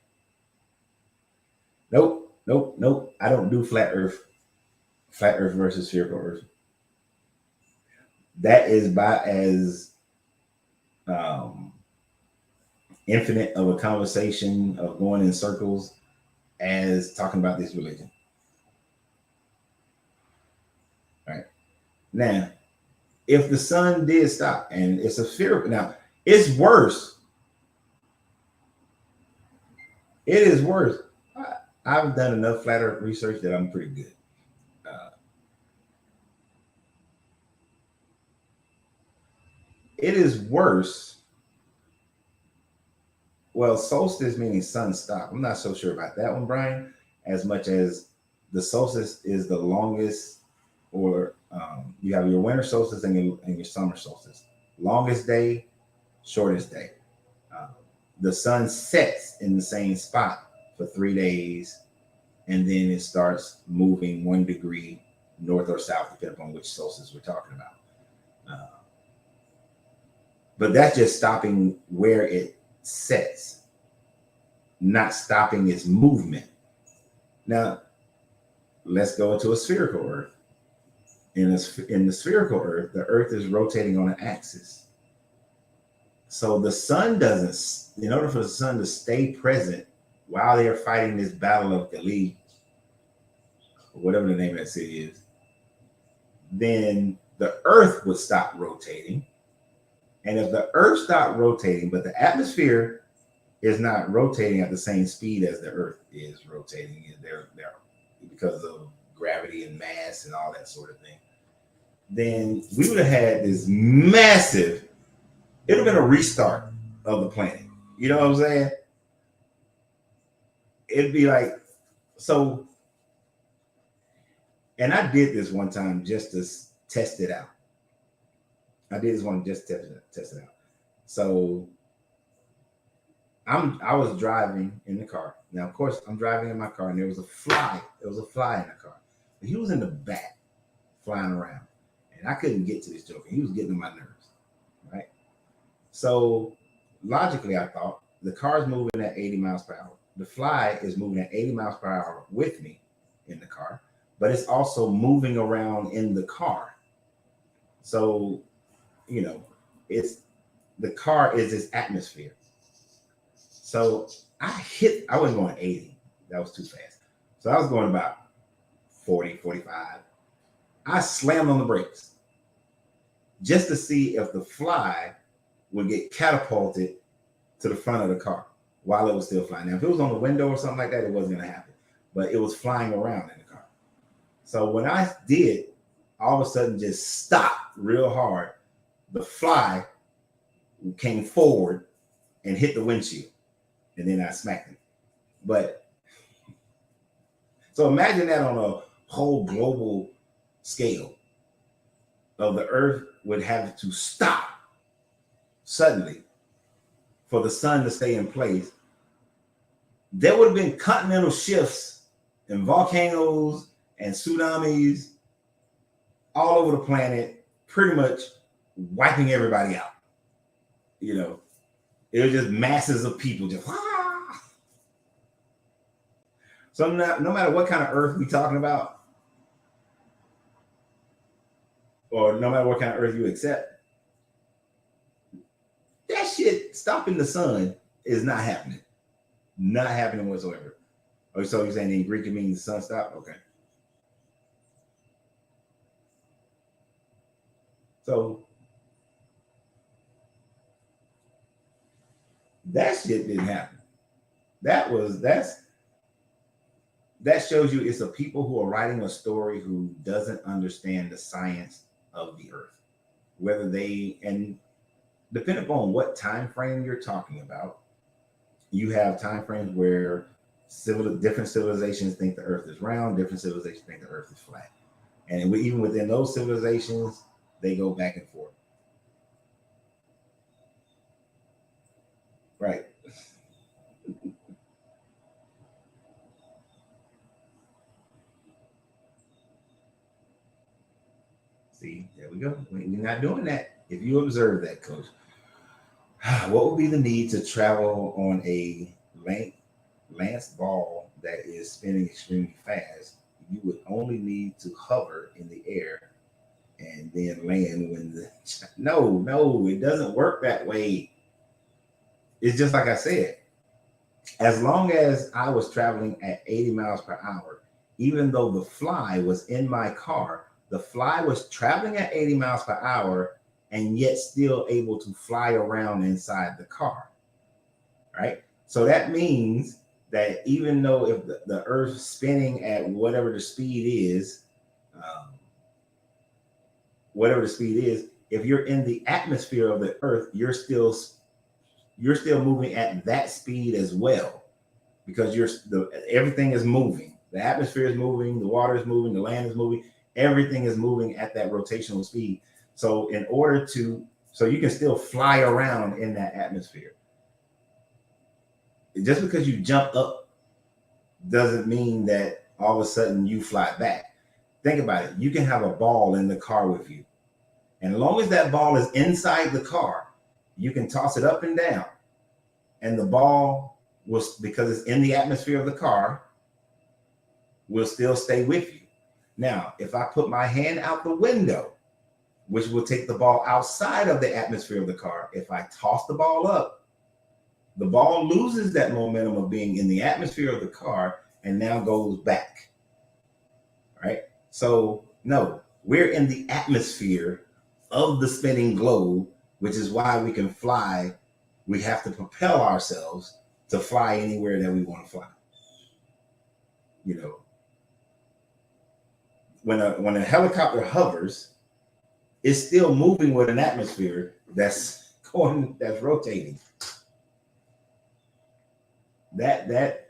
Nope. I don't do flat Earth. Flat Earth versus spherical Earth. That is by as um, infinite of a conversation of going in circles as talking about this religion. Right now, if the sun did stop and it's a spherical, now it's worse. It is worse. I've done enough flat Earth research that I'm pretty good. Uh, it is worse. Well, solstice meaning sun stop. I'm not so sure about that one, Brian, as much as the solstice is the longest, or you have your winter solstice and your summer solstice. Longest day, shortest day. Uh, the sun sets in the same spot for 3 days, and then it starts moving 1 degree north or south, depending upon which solstice we're talking about. Uh, but that's just stopping where it sets, not stopping its movement. Now, let's go into a spherical Earth. In the spherical Earth, the Earth is rotating on an axis. So the sun doesn't, in order for the sun to stay present while they are fighting this battle of Gali, or whatever the name of that city is, then the Earth would stop rotating. And if the Earth stopped rotating, but the atmosphere is not rotating at the same speed as the Earth is rotating, they're because of gravity and mass and all that sort of thing, then we would have had this massive, it would have been a restart of the planet. You know what I'm saying? It'd be like, so, and I did this one time just to test it out. I did this one just to test it out. So I was driving in the car. Now, of course, I'm driving in my car, and there was a fly. There was a fly in the car. But he was in the back, flying around, and I couldn't get to this joker. He was getting on my nerves, right? So logically, I thought the car's moving at 80 miles per hour. The fly is moving at 80 miles per hour with me in the car, but it's also moving around in the car. So, it's the car is its atmosphere. So I wasn't going 80. That was too fast. So I was going about 40, 45. I slammed on the brakes just to see if the fly would get catapulted to the front of the car while it was still flying. Now, if it was on the window or something like that, it wasn't going to happen. But it was flying around in the car. So when I did, all of a sudden just stopped real hard. The fly came forward and hit the windshield. And then I smacked him. But so imagine that on a whole global scale of the Earth would have to stop suddenly for the sun to stay in place. There would have been continental shifts and volcanoes and tsunamis all over the planet, pretty much wiping everybody out. It was just masses of people just. So no matter what kind of Earth we talking about, or no matter what kind of Earth you accept, that shit stopping the sun is not happening. Not happening whatsoever. Oh, so you're saying in Greek it means the sun stop? Okay. So that shit didn't happen. That shows you it's a people who are writing a story who doesn't understand the science of the Earth. Whether they, and depending upon what time frame you're talking about, you have time frames where different civilizations think the Earth is round, different civilizations think the Earth is flat. And even within those civilizations, they go back and forth. Right. See, there we go. We're not doing that. If you observe that, Coach, what would be the need to travel on a Lance Ball that is spinning extremely fast, you would only need to hover in the air and then land when the no, it doesn't work that way. It's just like I said, as long as I was traveling at 80 miles per hour, even though the fly was in my car, the fly was traveling at 80 miles per hour and yet still able to fly around inside the car, right? So that means that even though if the Earth's spinning at whatever the speed is, um, whatever the speed is, if you're in the atmosphere of the Earth, you're still moving at that speed as well, because everything is moving. The atmosphere is moving, the water is moving, the land is moving. Everything is moving at that rotational speed. So so you can still fly around in that atmosphere. Just because you jump up doesn't mean that all of a sudden you fly back. Think about it. You can have a ball in the car with you. And as long as that ball is inside the car, you can toss it up and down. And the ball will, because it's in the atmosphere of the car, will still stay with you. Now, if I put my hand out the window, which will take the ball outside of the atmosphere of the car, if I toss the ball up, the ball loses that momentum of being in the atmosphere of the car and now goes back. Right? So, no, we're in the atmosphere of the spinning globe, which is why we can fly. We have to propel ourselves to fly anywhere that we want to fly. You know, when a helicopter hovers, it's still moving with an atmosphere that's rotating. That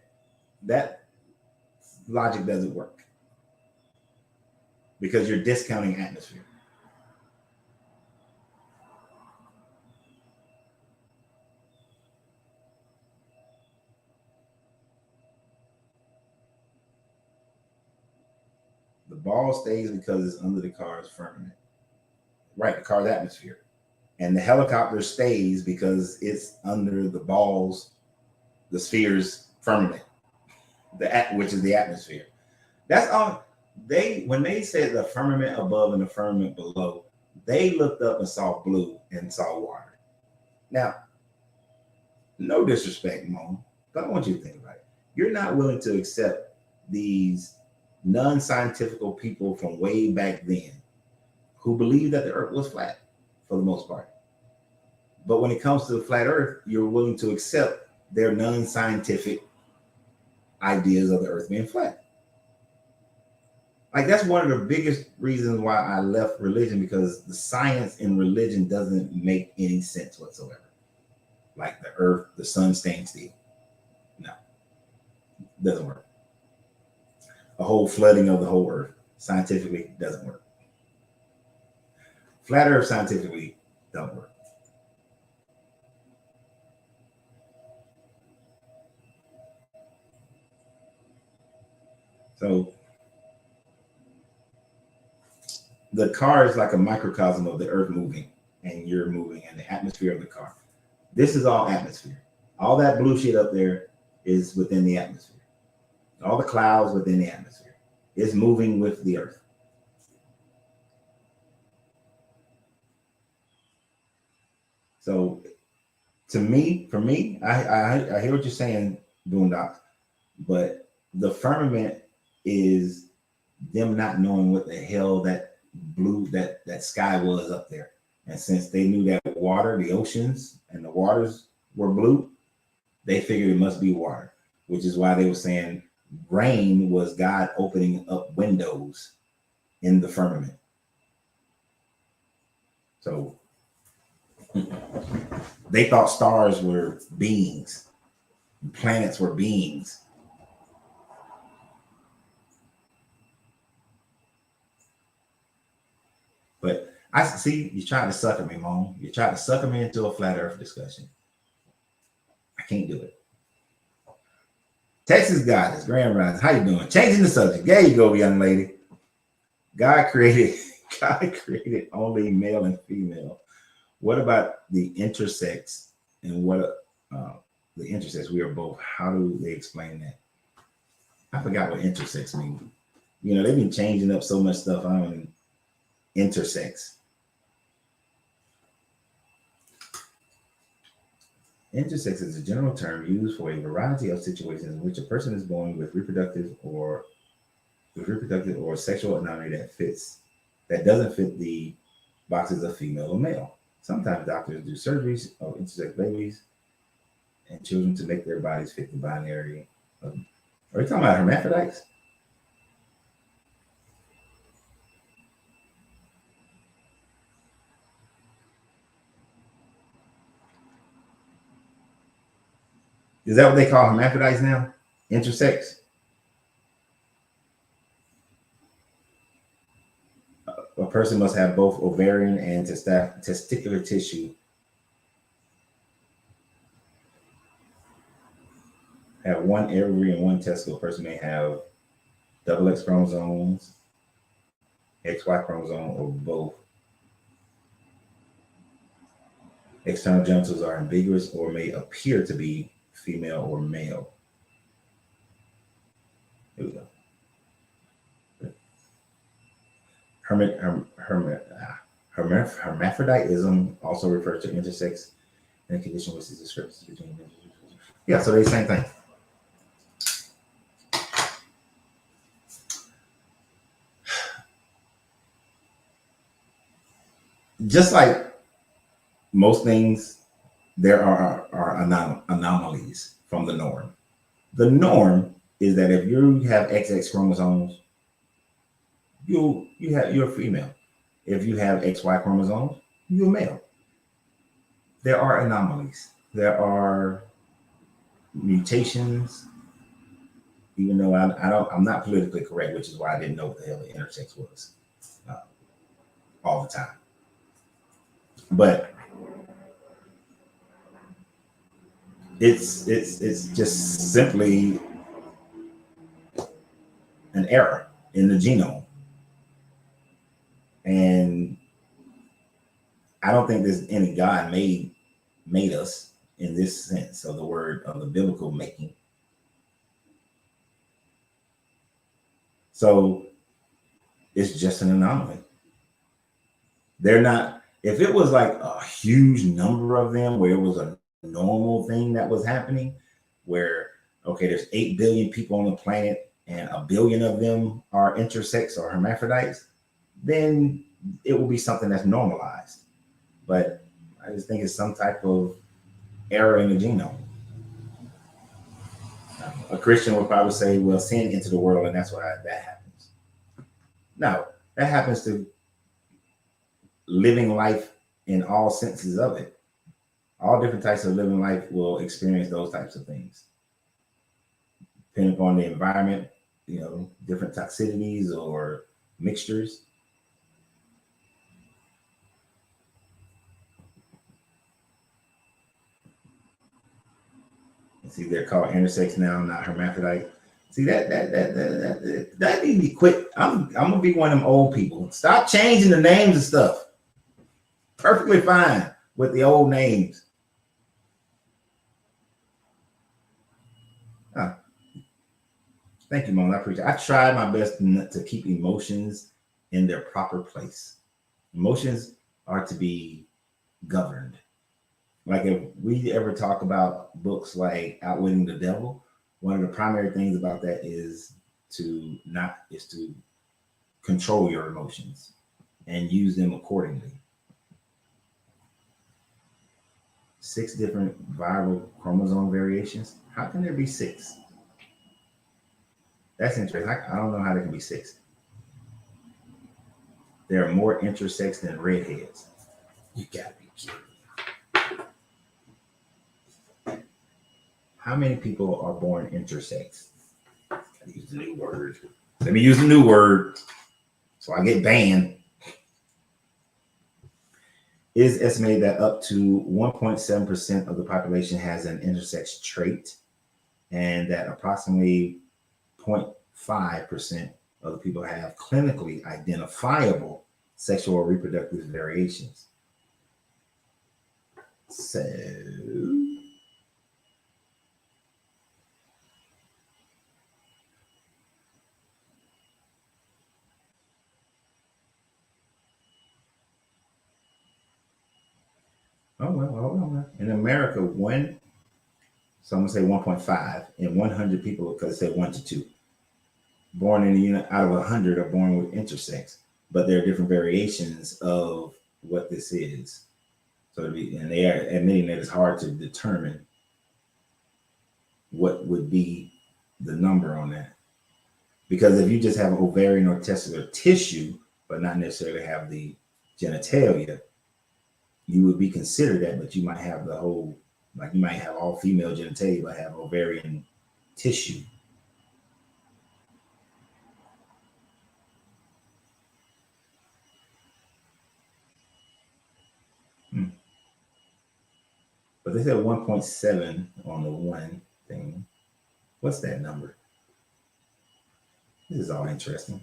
logic doesn't work because you're discounting atmosphere. The ball stays because it's under the car's firmament. Right, the car's atmosphere. And the helicopter stays because it's under the sphere's firmament, which is the atmosphere. That's all. When they said the firmament above and the firmament below, they looked up and saw blue and saw water. Now, no disrespect, Mom, but I want you to think about it. You're not willing to accept these non-scientific people from way back then who believed that the Earth was flat for the most part. But when it comes to the flat Earth, you're willing to accept their non-scientific ideas of the Earth being flat. Like, that's one of the biggest reasons why I left religion, because the science in religion doesn't make any sense whatsoever. Like the Earth, the sun staying still. No, doesn't work. A whole flooding of the whole Earth scientifically doesn't work. Flat Earth scientifically don't work. So the car is like a microcosm of the Earth moving, and you're moving, and the atmosphere of the car. This is all atmosphere. All that blue shit up there is within the atmosphere. All the clouds within the atmosphere. It's moving with the Earth. So for me, I hear what you're saying, Boondocks, but the firmament is them not knowing what the hell that blue, that sky was up there. And since they knew that water, the oceans and the waters were blue, they figured it must be water, which is why they were saying rain was God opening up windows in the firmament. So they thought stars were beings, planets were beings. But I see you trying to sucker me, Mom. You're trying to sucker me into a flat Earth discussion. I can't do it. Texas Goddess, Grand Rise, how you doing? Changing the subject. There you go, young lady. God created only male and female. What about the intersex and what the intersex? We are both. How do they explain that? I forgot what intersex means. You know, they've been changing up so much stuff. I don't intersex. Intersex is a general term used for a variety of situations in which a person is born with reproductive or sexual anomaly that doesn't fit the boxes of female or male. Sometimes doctors do surgeries of intersex babies and children to make their bodies fit the binary. Are we talking about hermaphrodites? Is that what they call hermaphrodites now? Intersex? A person must have both ovarian and testicular tissue, have one ovary and one testicle. A person may have double X chromosomes, XY chromosome, or both. External genitals are ambiguous or may appear to be female or male. Here we go. Hermaphroditism also refers to intersex and a condition which is discrepancy between. Yeah, so they're the same thing. Just like most things, there are anomalies from the norm. The norm is that if you have XX chromosomes, you're a female. If you have XY chromosomes, you're a male. There are anomalies. There are mutations. Even though I'm not politically correct, which is why I didn't know what the hell the intersex was all the time. But it's just simply an error in the genome, and I don't think there's any God made us in this sense of the word of the biblical making. So it's just an anomaly. They're not. If it was like a huge number of them, where it was a normal thing that was happening, where okay, there's 8 billion people on the planet and 1 billion of them are intersex or hermaphrodites, then it will be something that's normalized. But I just think it's some type of error in the genome. A Christian would probably say, well, sin entered the world and that's why that happens. No, that happens to living life in all senses of it. All different types of living life will experience those types of things. Depending upon the environment, different toxicities or mixtures. See, they're called intersex now, not hermaphrodite. See that need to be quit. I'm gonna be one of them old people. Stop changing the names and stuff. Perfectly fine with the old names. Thank you, Mom. I appreciate it. I try my best to keep emotions in their proper place. Emotions are to be governed. Like if we ever talk about books like Outwitting the Devil, one of the primary things about that is to control your emotions and use them accordingly. 6 different viral chromosome variations. How can there be 6? That's interesting. I don't know how there can be 6. There are more intersex than redheads. You gotta be kidding. How many people are born intersex? Gotta use the new word. Let me use the new word so I get banned. It is estimated that up to 1.7% of the population has an intersex trait, and that approximately 0.5% of the people have clinically identifiable sexual or reproductive variations. So Oh well, hold on. Man. In America, so I'm gonna say 1.5 in 100 people because it said 1 to 2 born in the unit out of 100 are born with intersex, but there are different variations of what this is. So and they are admitting that it's hard to determine what would be the number on that. Because if you just have ovarian or testicular tissue, but not necessarily have the genitalia, you would be considered that, but you might have the whole, like you might have all female genitalia, but have ovarian tissue. But they said 1.7 on the one thing. What's that number? This is all interesting.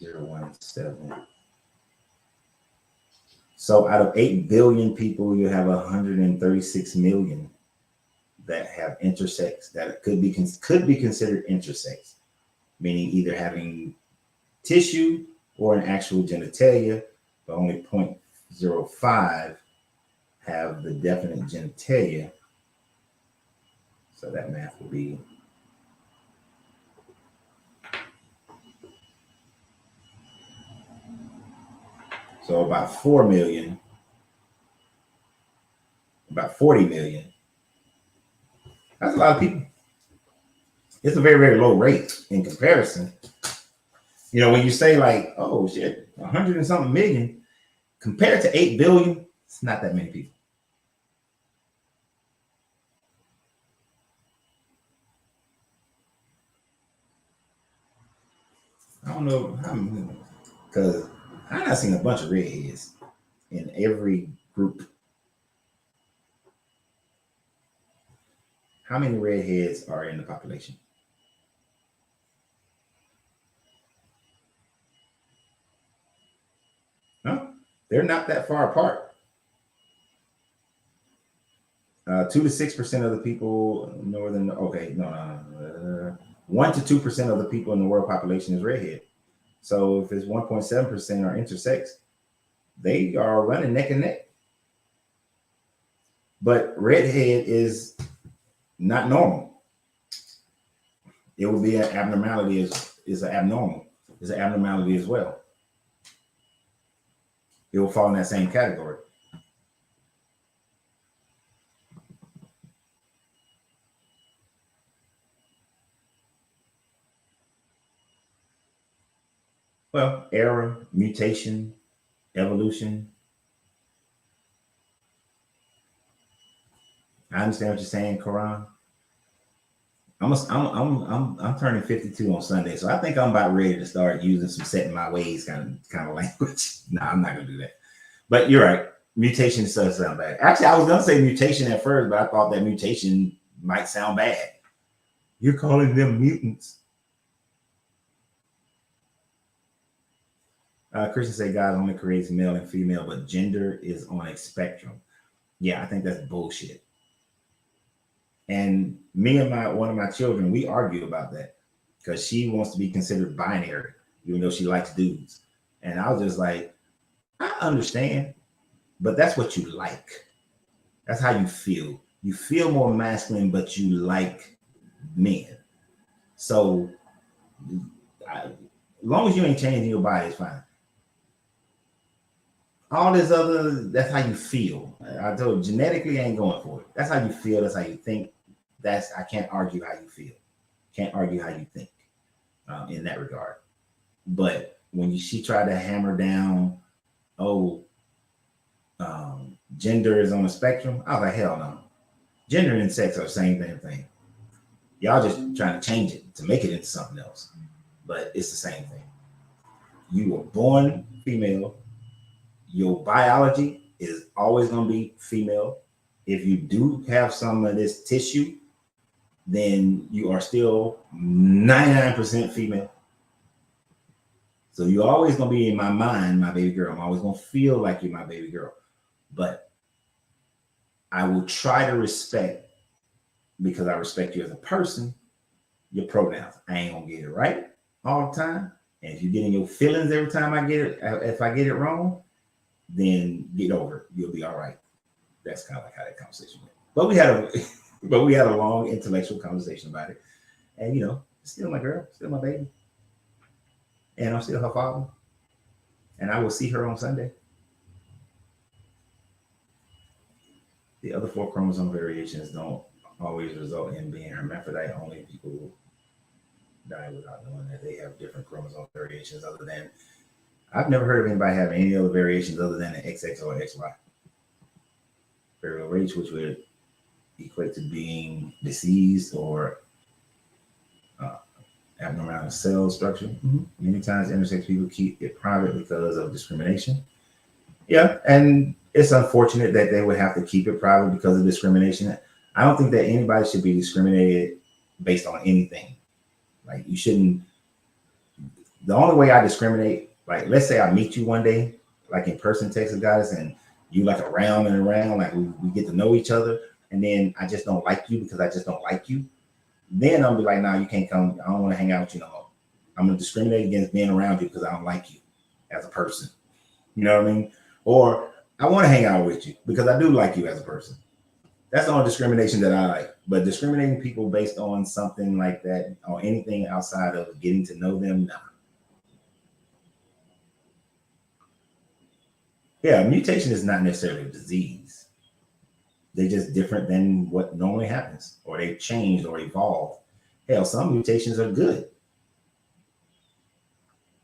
0.017. So out of 8 billion people, you have 136 million that have intersex, that could be considered intersex, meaning either having tissue or an actual genitalia, but only 0.05 have the definite genitalia. So that math would be so about 4 million, about 40 million. That's a lot of people. It's a very, very low rate in comparison. You know, when you say like, oh shit, 100 and something million compared to 8 billion, it's not that many people. I don't know how many, because I've seen a bunch of redheads in every group. How many redheads are in the population? No, they're not that far apart. 2 to 6% of the people northern. Okay, no. 1 to 2% of the people in the world population is redhead. So if it's 1.7% are intersex, they are running neck and neck. But redhead is not normal. It would be an abnormality. Is an abnormal. Is an abnormality as well. It will fall in that same category. Well, error, mutation, evolution. I understand what you're saying, Quran. I'm turning 52 on Sunday, so I think I'm about ready to start using some set in my ways kind of language. No, I'm not gonna do that. But you're right. Mutation does sound bad. Actually, I was gonna say mutation at first, but I thought that mutation might sound bad. You're calling them mutants. Christians say God only creates male and female, but gender is on a spectrum. Yeah, I think that's bullshit. And me and one of my children, we argue about that because she wants to be considered binary, even though she likes dudes. And I was just like, I understand, but that's what you like. That's how you feel. You feel more masculine, but you like men. So as long as you ain't changing your body, it's fine. All this other, that's how you feel. I told you, genetically ain't going for it. That's how you feel. That's how you think. I can't argue how you feel. Can't argue how you think in that regard. But when she tried to hammer down, oh, gender is on a spectrum, I was like, hell no. Gender and sex are the same damn thing. Y'all just trying to change it to make it into something else. But it's the same thing. You were born female. Your biology is always going to be female. If you do have some of this tissue, then you are still 99% female. So you're always going to be in my mind, my baby girl. I'm always going to feel like you're my baby girl. But I will try to respect, because I respect you as a person, your pronouns. I ain't going to get it right. all the time, and if you get in your feelings every time I get it, if I get it wrong, then get over it. You'll be all right. That's kind of like how that conversation went. But we had a but we had a long intellectual conversation about it. And still my girl, still my baby. And I'm still her father. And I will see her on Sunday. The other 4 chromosome variations don't always result in being hermaphrodite. Only people die without knowing that they have different chromosome variations other than, I've never heard of anybody having any other variations other than an XX or XY. Variable rates, which would equate to being diseased or abnormal cell structure. Mm-hmm. Many times intersex people keep it private because of discrimination. Yeah, and it's unfortunate that they would have to keep it private because of discrimination. I don't think that anybody should be discriminated based on anything. Like, you shouldn't. The only way I discriminate, like, let's say I meet you one day, like in person, Texas guys, and you like around and around, like we get to know each other, and then I just don't like you because I just don't like you. Then I'll be like, nah, you can't come. I don't want to hang out with you no more. I'm gonna discriminate against being around you because I don't like you as a person. You know what I mean? Or I want to hang out with you because I do like you as a person. That's the only discrimination that I like. But discriminating people based on something like that or anything outside of getting to know them, nah. Yeah, mutation is not necessarily a disease. They're just different than what normally happens, or they've changed or evolved. Hell, some mutations are good.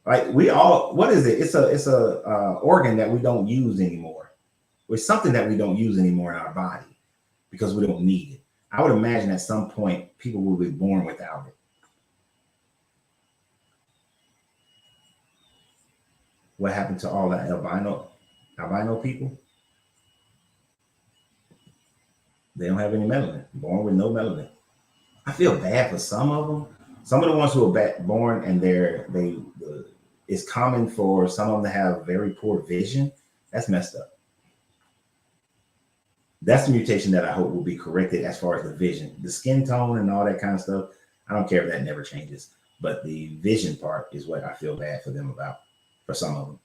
Like what is it? It's a organ that we don't use anymore. It's something that we don't use anymore in our body because we don't need it. I would imagine at some point people will be born without it. What happened to all the albino people? They don't have any melanin. Born with no melanin. I feel bad for some of them. Some of the ones who are born and it's common for some of them to have very poor vision. That's messed up. That's the mutation that I hope will be corrected as far as the vision, the skin tone and all that kind of stuff. I don't care if that never changes, but the vision part is what I feel bad for them about, for some of them.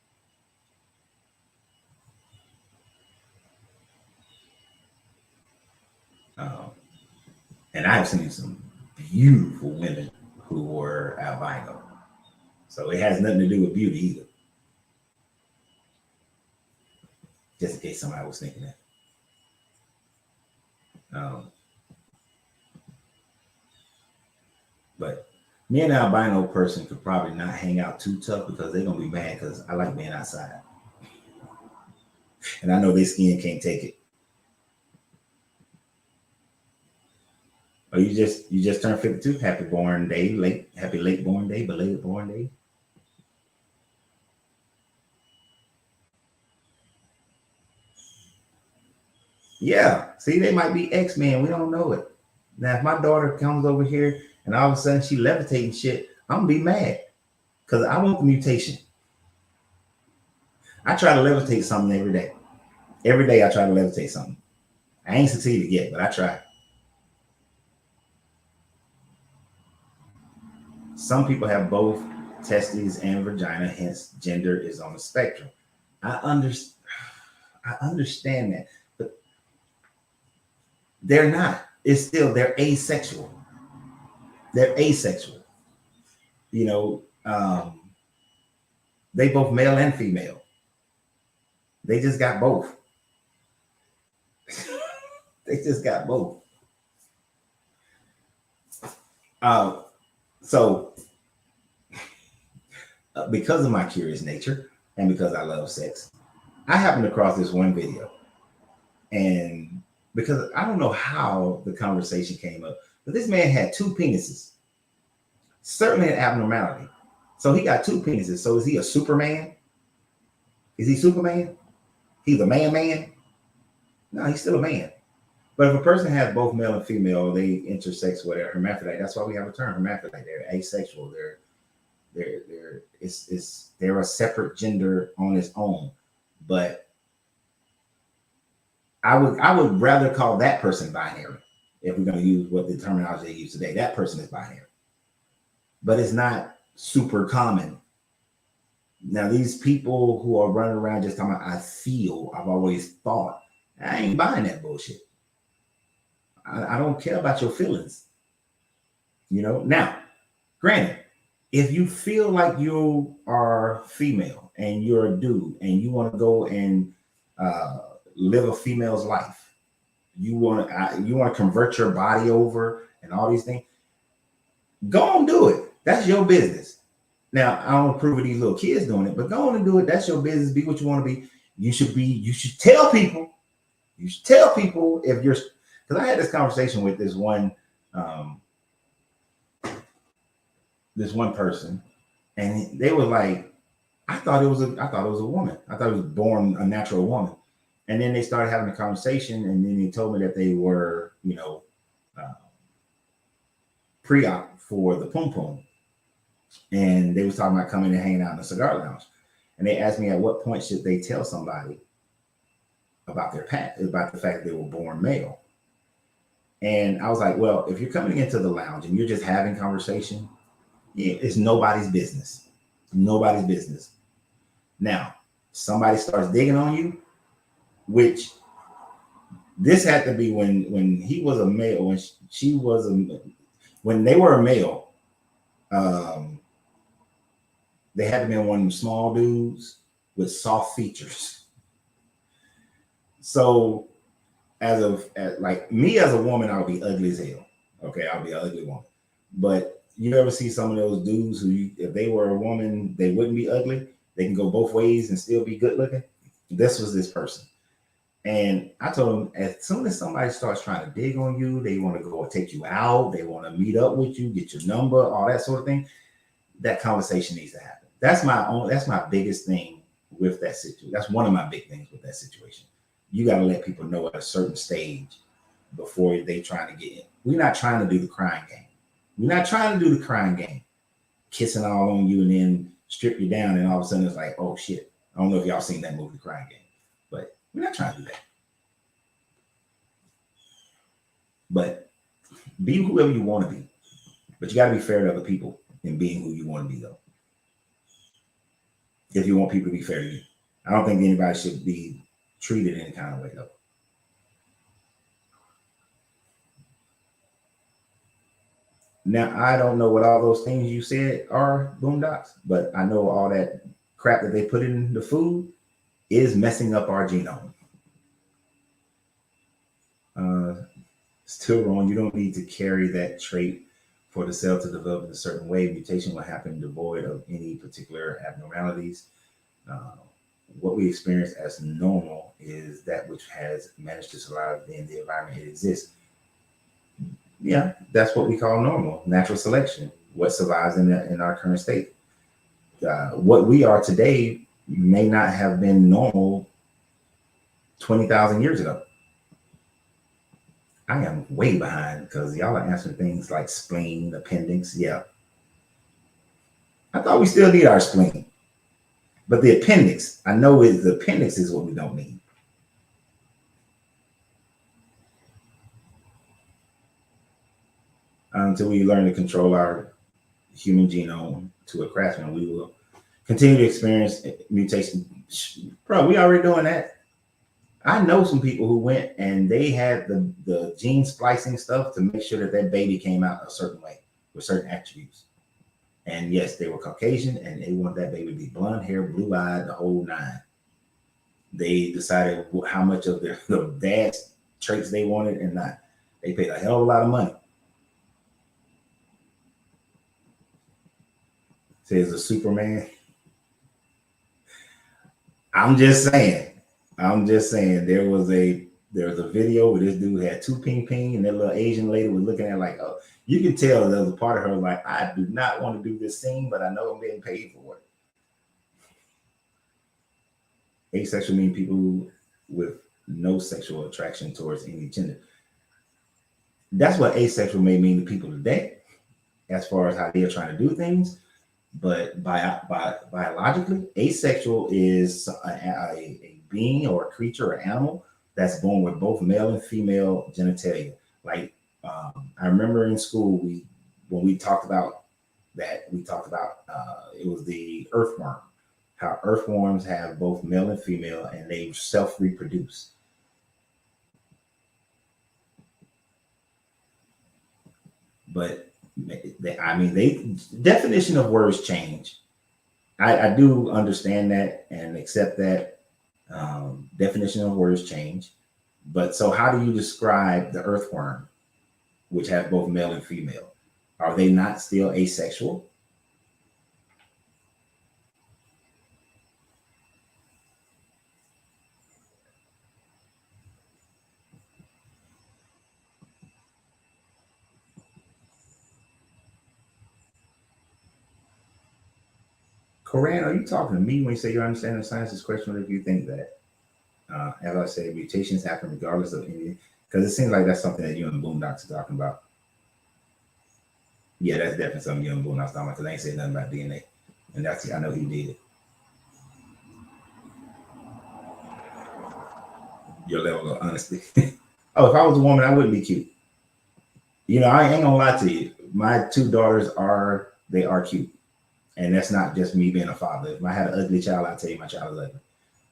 And I've seen some beautiful women who were albino. So it has nothing to do with beauty either. Just in case somebody was thinking that. But me and an albino person could probably not hang out too tough because they're going to be mad because I like being outside. And I know their skin can't take it. Oh, you just turned 52. Happy born day, happy late born day, belated born day. Yeah, see, they might be X-Men. We don't know it. Now, if my daughter comes over here and all of a sudden she levitating shit, I'm gonna be mad because I want the mutation. I try to levitate something every day. Every day I try to levitate something. I ain't succeeded yet, but I try. Some people have both testes and vagina, hence gender is on the spectrum. I understand that, but they're not. It's still, they're asexual. They're asexual. They both male and female. They just got both. They just got both. So because of my curious nature and because I love sex, I happened across this one video. And because I don't know how the conversation came up, but this man had 2 penises. Certainly an abnormality. So he got 2 penises. So is he a Superman? Is he Superman? He's a man? No, he's still a man. But if a person has both male and female, they intersex with a hermaphrodite. That's why we have a term, hermaphrodite. They're asexual. They're a separate gender on its own. But I would rather call that person binary if we're going to use what the terminology they use today. That person is binary. But it's not super common. Now, these people who are running around just talking about, I've always thought, I ain't buying that bullshit. I don't care about your feelings. Now, granted, if you feel like you are female and you're a dude and you want to go and uh, live a female's life, you want to convert your body over and all these things, go on, do it. That's your business. Now, I don't approve of these little kids doing it, but go on and do it. That's your business. Be what you want to be. You should tell people. You should tell people if you're, because I had this conversation with this one person, and they were like, I thought it was a woman. I thought it was born a natural woman. And then they started having a conversation, and then they told me that they were, uh, pre-op for the pum pum. And they was talking about coming and hanging out in the cigar lounge. And they asked me at what point should they tell somebody about the fact that they were born male. And I was like, well, if you're coming into the lounge and you're just having conversation, it's nobody's business. Nobody's business. Now, somebody starts digging on you, which this had to be when he was a male, when she was when they were a male. They had to be one of them small dudes with soft features. So, like me as a woman, I'll be ugly as hell. Okay, I'll be an ugly woman. But you ever see some of those dudes who, if they were a woman, they wouldn't be ugly. They can go both ways and still be good looking. This was this person. And I told him, as soon as somebody starts trying to dig on you, they want to go and take you out, they want to meet up with you, get your number, all that sort of thing, that conversation needs to happen. That's my biggest thing with that situation. That's one of my big things with that situation. You got to let people know at a certain stage before they trying to get in. We're not trying to do the crying game. We're not trying to do the crying game, kissing all on you and then strip you down, and all of a sudden it's like, oh shit. I don't know if y'all seen that movie, The Crying Game, but we're not trying to do that. But be whoever you want to be, but you got to be fair to other people in being who you want to be, though. If you want people to be fair to you, I don't think anybody should be treated any kind of way, though. Now, I don't know what all those things you said are, Boondocks, but I know all that crap that they put in the food is messing up our genome. Still wrong. You don't need to carry that trait for the cell to develop in a certain way. Mutation will happen devoid of any particular abnormalities. What we experience as normal is that which has managed to survive in the environment it exists. Yeah, that's what we call normal, natural selection, what survives in our current state. What we are today may not have been normal 20,000 years ago. I am way behind because y'all are answering things like spleen, appendix. Yeah. I thought we still need our spleen. But the appendix, I know the appendix is what we don't need. Until we learn to control our human genome to a craftsman, we will continue to experience mutation. Bro, we already doing that. I know some people who went and they had the gene splicing stuff to make sure that baby came out a certain way with certain attributes. And yes, they were Caucasian and they want that baby to be blonde hair, blue eyed, the whole nine. They decided how much of their dad's traits they wanted and not. They paid a hell of a lot of money. Says a Superman. I'm just saying. There was a video where this dude had two ping ping, and that little Asian lady was looking at like, oh, you can tell there was a part of her like, I do not want to do this scene, but I know I'm getting paid for it. Asexual mean people with no sexual attraction towards any gender. That's what asexual may mean to people today, as far as how they're trying to do things. But biologically, asexual is a being or a creature or animal that's born with both male and female genitalia. Like I remember in school when we talked about that we talked about. It was the earthworm. How earthworms have both male and female, and they self-reproduce. But I mean, they definition of words change. I do understand that and accept that. Definition of words change. But so, how do you describe the earthworm, which have both male and female? Are they not still asexual? Corinne, are you talking to me when you say you understand the science's question, or if you think that, as I say, mutations happen regardless of any? Because it seems like that's something that you and Boondocks are talking about. Yeah, that's definitely something you and Boondocks talking about because I ain't saying nothing about DNA, and that's I know he did. Your level of honesty. Oh, if I was a woman, I wouldn't be cute. I ain't gonna lie to you. My two daughters are cute, and that's not just me being a father. If I had an ugly child, I'd tell you my child is ugly.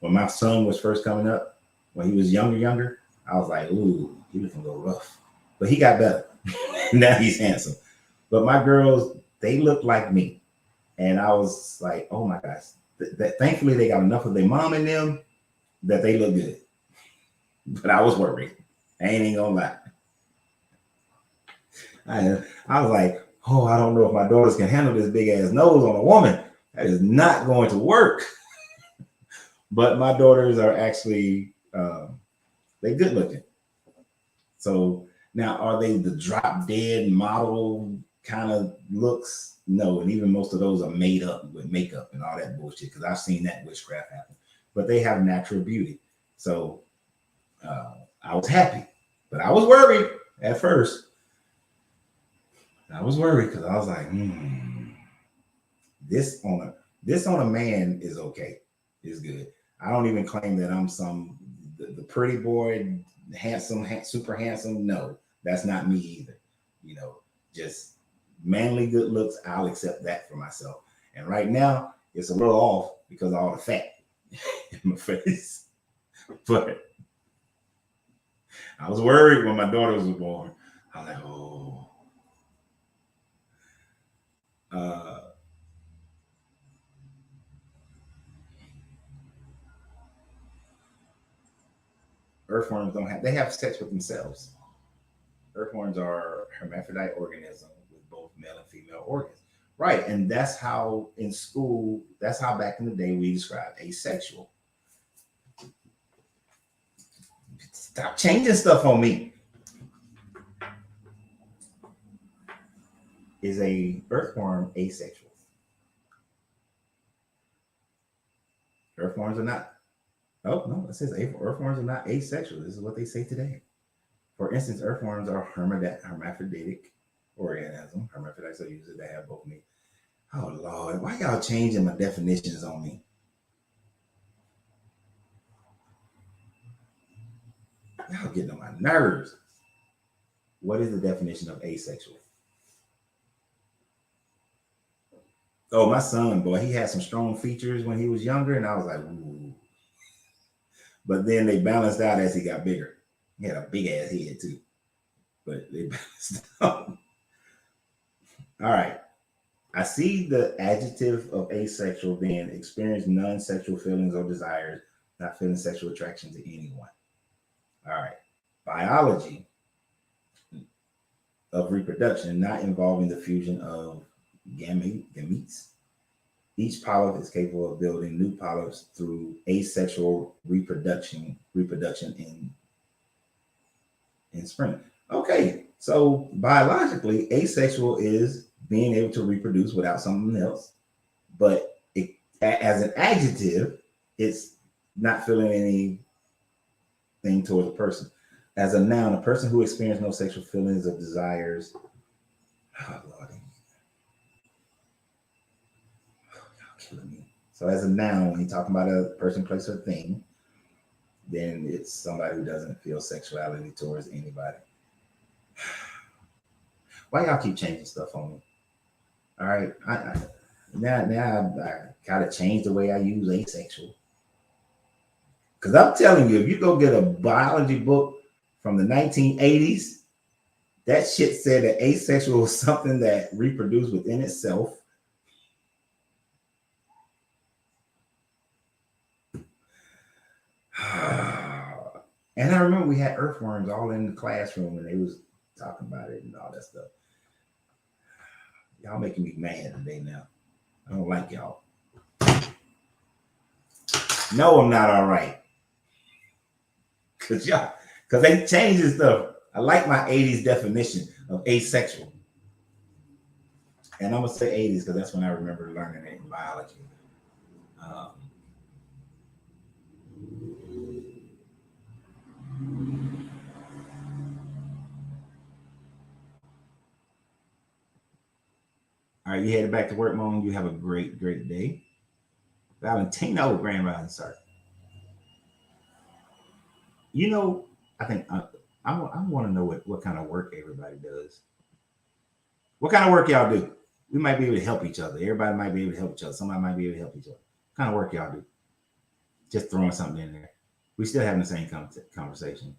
When my son was first coming up, when he was younger, I was like, ooh, he was gonna go rough. But he got better. Now he's handsome. But my girls, they look like me. And I was like, oh my gosh. Thankfully they got enough of their mom in them that they look good. But I was worried. I ain't even gonna lie. I was like, oh, I don't know if my daughters can handle this big ass nose on a woman. That is not going to work. But my daughters are actually they good looking. So now, are they the drop dead model kind of looks? No, and even most of those are made up with makeup and all that bullshit. Because I've seen that witchcraft happen. But they have natural beauty. So I was happy, but I was worried at first. I was worried because I was like, this on a man is okay. It's good. I don't even claim that I'm the pretty boy, handsome, super handsome. No, that's not me either. Just manly good looks. I'll accept that for myself. And right now, it's a little off because of all the fat in my face. But I was worried when my daughters was born. I was like, oh. Earthworms don't have, they have sex with themselves. Earthworms are hermaphrodite organisms with both male and female organs. Right. And that's how in school, that's how back in the day we described asexual. Stop changing stuff on me. Is a earthworm asexual? Earthworms are not. Oh no, it says earthworms are not asexual. This is what they say today. For instance, earthworms are hermaphroditic organism. Hermaphrodites are usually they have both meat. Oh Lord, why y'all changing my definitions on me? Y'all getting on my nerves. What is the definition of asexual? Oh, my son, boy, he had some strong features when he was younger, and I was like, ooh. But then they balanced out as he got bigger. He had a big ass head too, but they balanced out. All right. I see the adjective of asexual being experience non-sexual feelings or desires, not feeling sexual attraction to anyone. All right. Biology of reproduction, not involving the fusion of gametes. Each polyp is capable of building new polyps through asexual reproduction in spring. Okay, so biologically, asexual is being able to reproduce without something else, but as an adjective, it's not feeling anything towards a person. As a noun, a person who experiences no sexual feelings or desires. Oh Lord, y'all killing me. So as a noun, when you're talking about a person, place, or thing, then it's somebody who doesn't feel sexuality towards anybody. Why y'all keep changing stuff on me? All right. Now I gotta change the way I use asexual. Because I'm telling you, if you go get a biology book from the 1980s, that shit said that asexual was something that reproduced within itself. And I remember we had earthworms all in the classroom and they was talking about it and all that stuff. Y'all making me mad today now. I don't like y'all. No, I'm not all right. Cause they changing stuff. I like my 80s definition of asexual. And I'm gonna say 80s because that's when I remember learning it in biology. Um, all right, you headed back to work, Mom. You have a great, great day. Valentino Grand Rising, sir. You know, I think I want to know what kind of work everybody does. What kind of work y'all do? We might be able to help each other. Everybody might be able to help each other. Somebody might be able to help each other. What kind of work y'all do? Just throwing something in there. We still having the same conversation.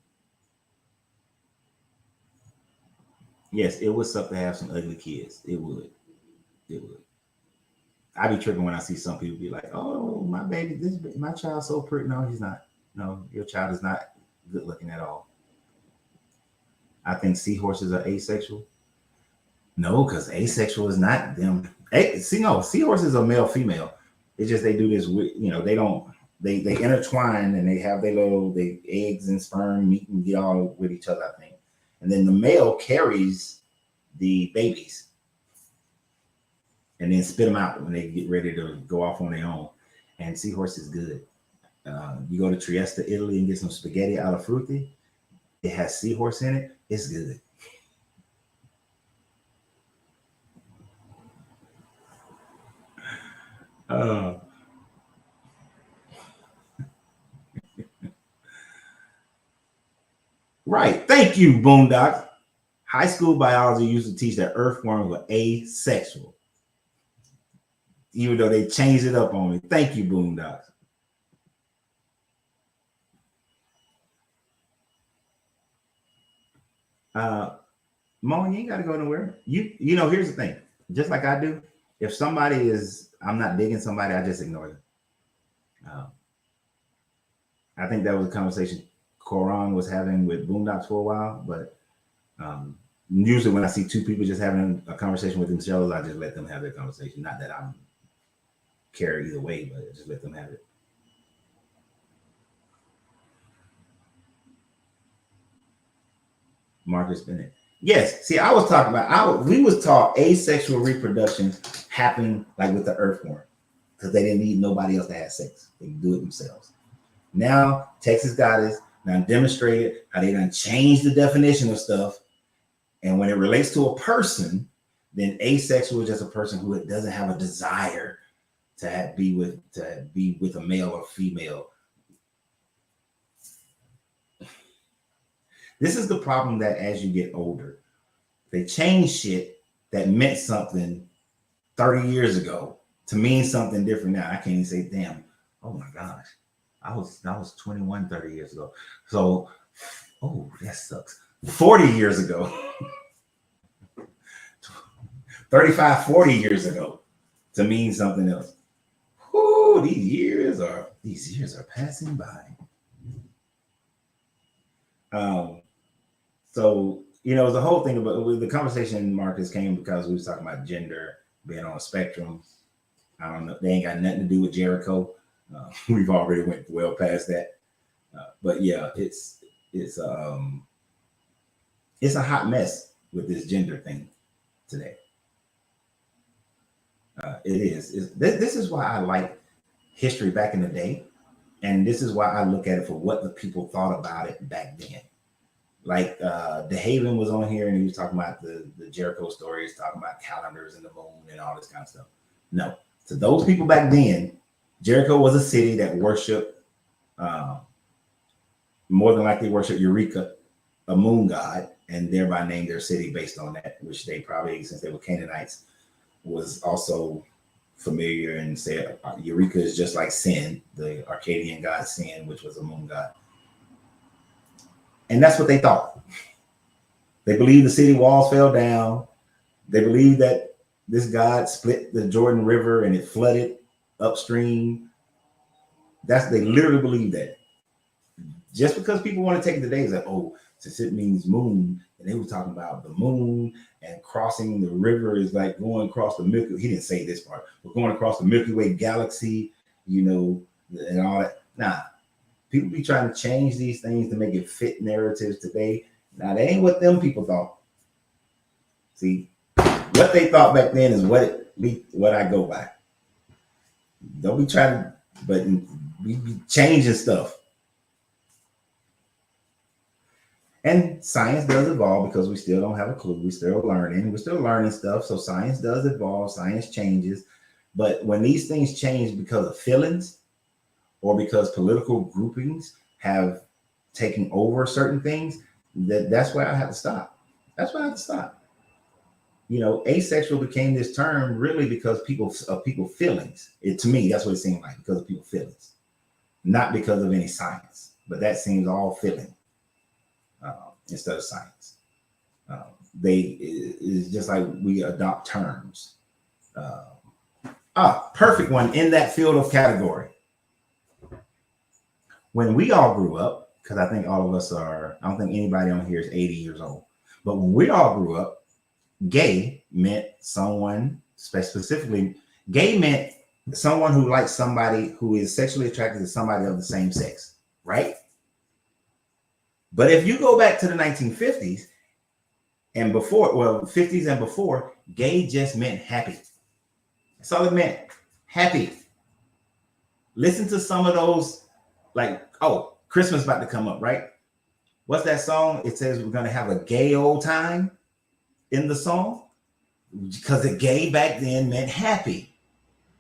Yes, it would suck to have some ugly kids. It would. It would. I be tripping when I see some people be like, "Oh, my baby, my child's so pretty." No, he's not. No, your child is not good looking at all. I think seahorses are asexual. No, because asexual is not them. No, seahorses are male female. It's just they do this. They don't. They intertwine and they have their eggs and sperm meet and get all with each other. I think, and then the male carries the babies and then spit them out when they get ready to go off on their own. And seahorse is good. You go to Trieste, Italy, and get some spaghetti alla frutti. It has seahorse in it. It's good. Uh, right. Thank you, Boondocks. High school biology used to teach that earthworms were asexual, even though they changed it up on me. Thank you, Boondocks. Mo, you ain't got to go nowhere. Here's the thing. Just like I do, if I'm not digging somebody, I just ignore them. I think that was a conversation Koran was having with Boondocks for a while, but usually when I see two people just having a conversation with themselves, I just let them have their conversation. Not that I'm care either way, but just let them have it. Marcus Bennett. Yes. See, I was talking about we was taught asexual reproduction happened like with the earthworm because they didn't need nobody else to have sex. They could do it themselves. Now Texas got us now demonstrated how they done changed the definition of stuff. And when it relates to a person, then asexual is just a person who doesn't have a desire to be with a male or female. This is the problem that as you get older, they change shit that meant something 30 years ago to mean something different now. I can't even say, damn, oh my gosh. I was 21 30 years ago. So, oh, that sucks. 40 years ago. 35, 40 years ago to mean something else. Ooh, these years are passing by. So the whole thing about the conversation, Marcus, came because we was talking about gender being on a spectrum. I don't know. They ain't got nothing to do with Jericho. We've already went well past that. But yeah, it's a hot mess with this gender thing today. It is. This is why I like history back in the day, and this is why I look at it for what the people thought about it back then. Like DeHaven was on here and he was talking about the Jericho stories, talking about calendars and the moon and all this kind of stuff. No, to those people back then, Jericho was a city that worshipped, more than likely worshipped Eureka, a moon god, and thereby named their city based on that, which they probably, since they were Canaanites, was also familiar and said Eureka is just like Sin, the Arcadian god Sin, which was a moon god. And that's what they thought. They believed the city walls fell down. They believed that this god split the Jordan River and it flooded upstream. They literally believe that. Just because people want to take it today is like, oh, since it means moon, and they were talking about the moon and crossing the river is like going across the Milky Way. He didn't say this part, but going across the Milky Way galaxy, you know, and all that. Nah, people be trying to change these things to make it fit narratives today. Now, that ain't what them people thought. See, what they thought back then is what I go by. Don't be trying to, but we be changing stuff. And science does evolve because we still don't have a clue. We're still learning. We're still learning stuff. So science does evolve. Science changes. But when these things change because of feelings or because political groupings have taken over certain things, that's where I have to stop. That's where I have to stop. You know, asexual became this term really because people feelings. To me, that's what it seemed like, because of people's feelings, not because of any science. But that seems all feeling. Instead of science. It's just like we adopt terms. Perfect one in that field of category. When we all grew up, because I think all of us I don't think anybody on here is 80 years old, but when we all grew up, gay meant someone, specifically, gay meant someone who likes somebody who is sexually attracted to somebody of the same sex, right? But if you go back to the 1950s and before, 50s and before, gay just meant happy. That's all it meant. Happy. Listen to some of those, like, Christmas about to come up, right? What's that song? It says we're going to have a gay old time in the song, because the gay back then meant happy.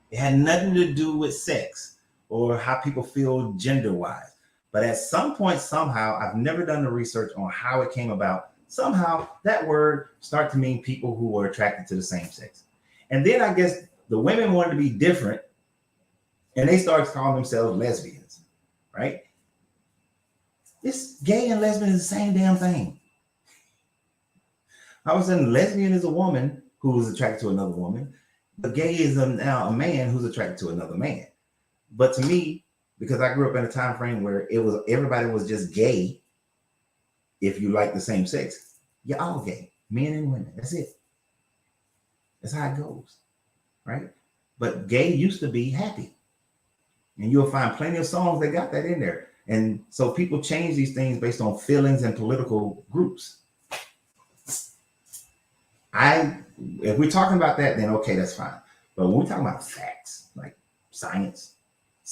It had nothing to do with sex or how people feel gender-wise. But at some point, somehow, I've never done the research on how it came about. Somehow that word started to mean people who were attracted to the same sex. And then I guess the women wanted to be different and they started calling themselves lesbians, right? It's gay and lesbian is the same damn thing. I was saying lesbian is a woman who is attracted to another woman, but gay is now a man who's attracted to another man. But to me, because I grew up in a time frame where everybody was just gay. If you like the same sex, you're all gay, men and women. That's it. That's how it goes, right? But gay used to be happy, and you'll find plenty of songs that got that in there. And so people change these things based on feelings and political groups. If we're talking about that, then okay, that's fine. But when we're talking about facts, like science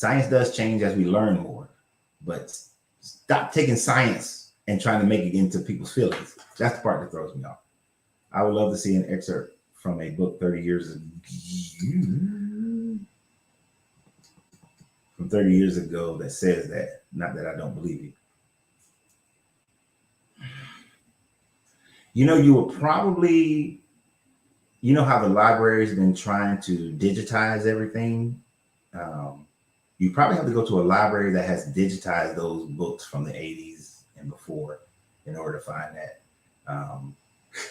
does change as we learn more, but stop taking science and trying to make it into people's feelings. That's the part that throws me off. I would love to see an excerpt from a book 30 years ago that says that. Not that I don't believe you. You know, you will probably, you know how the library's been trying to digitize everything? You probably have to go to a library that has digitized those books from the 80s and before in order to find that.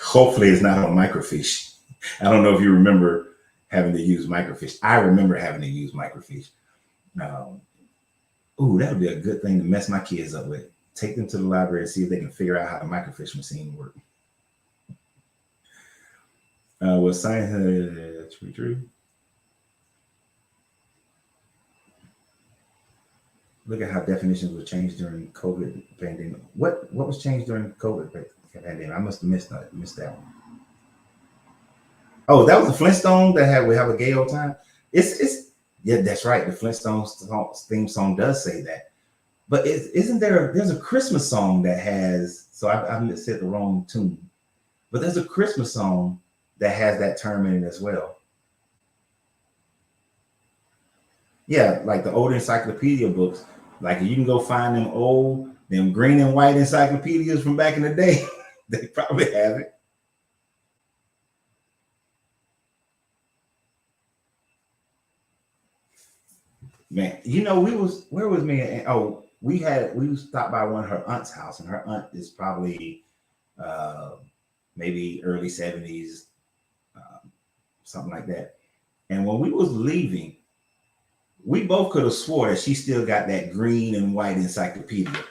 Hopefully it's not on microfiche. I don't know if you remember having to use microfiche. I remember having to use microfiche. That would be a good thing to mess my kids up with. Take them to the library and see if they can figure out how the microfiche machine works. Was science true? Look at how definitions were changed during COVID pandemic. What was changed during COVID pandemic? I must have missed that one. Oh, that was the Flintstones we have a gay old time. Yeah, that's right. The Flintstones theme song does say that. But there's a Christmas song that has, so I said the wrong tune, but there's a Christmas song that has that term in it as well. Yeah, like the old encyclopedia books, like you can go find them green and white encyclopedias from back in the day. They probably have it. Man, where was me? And we stopped by one of her aunt's house, and her aunt is probably uh, maybe early 70s, um, something like that. And when we was leaving, we both could have swore that she still got that green and white encyclopedia.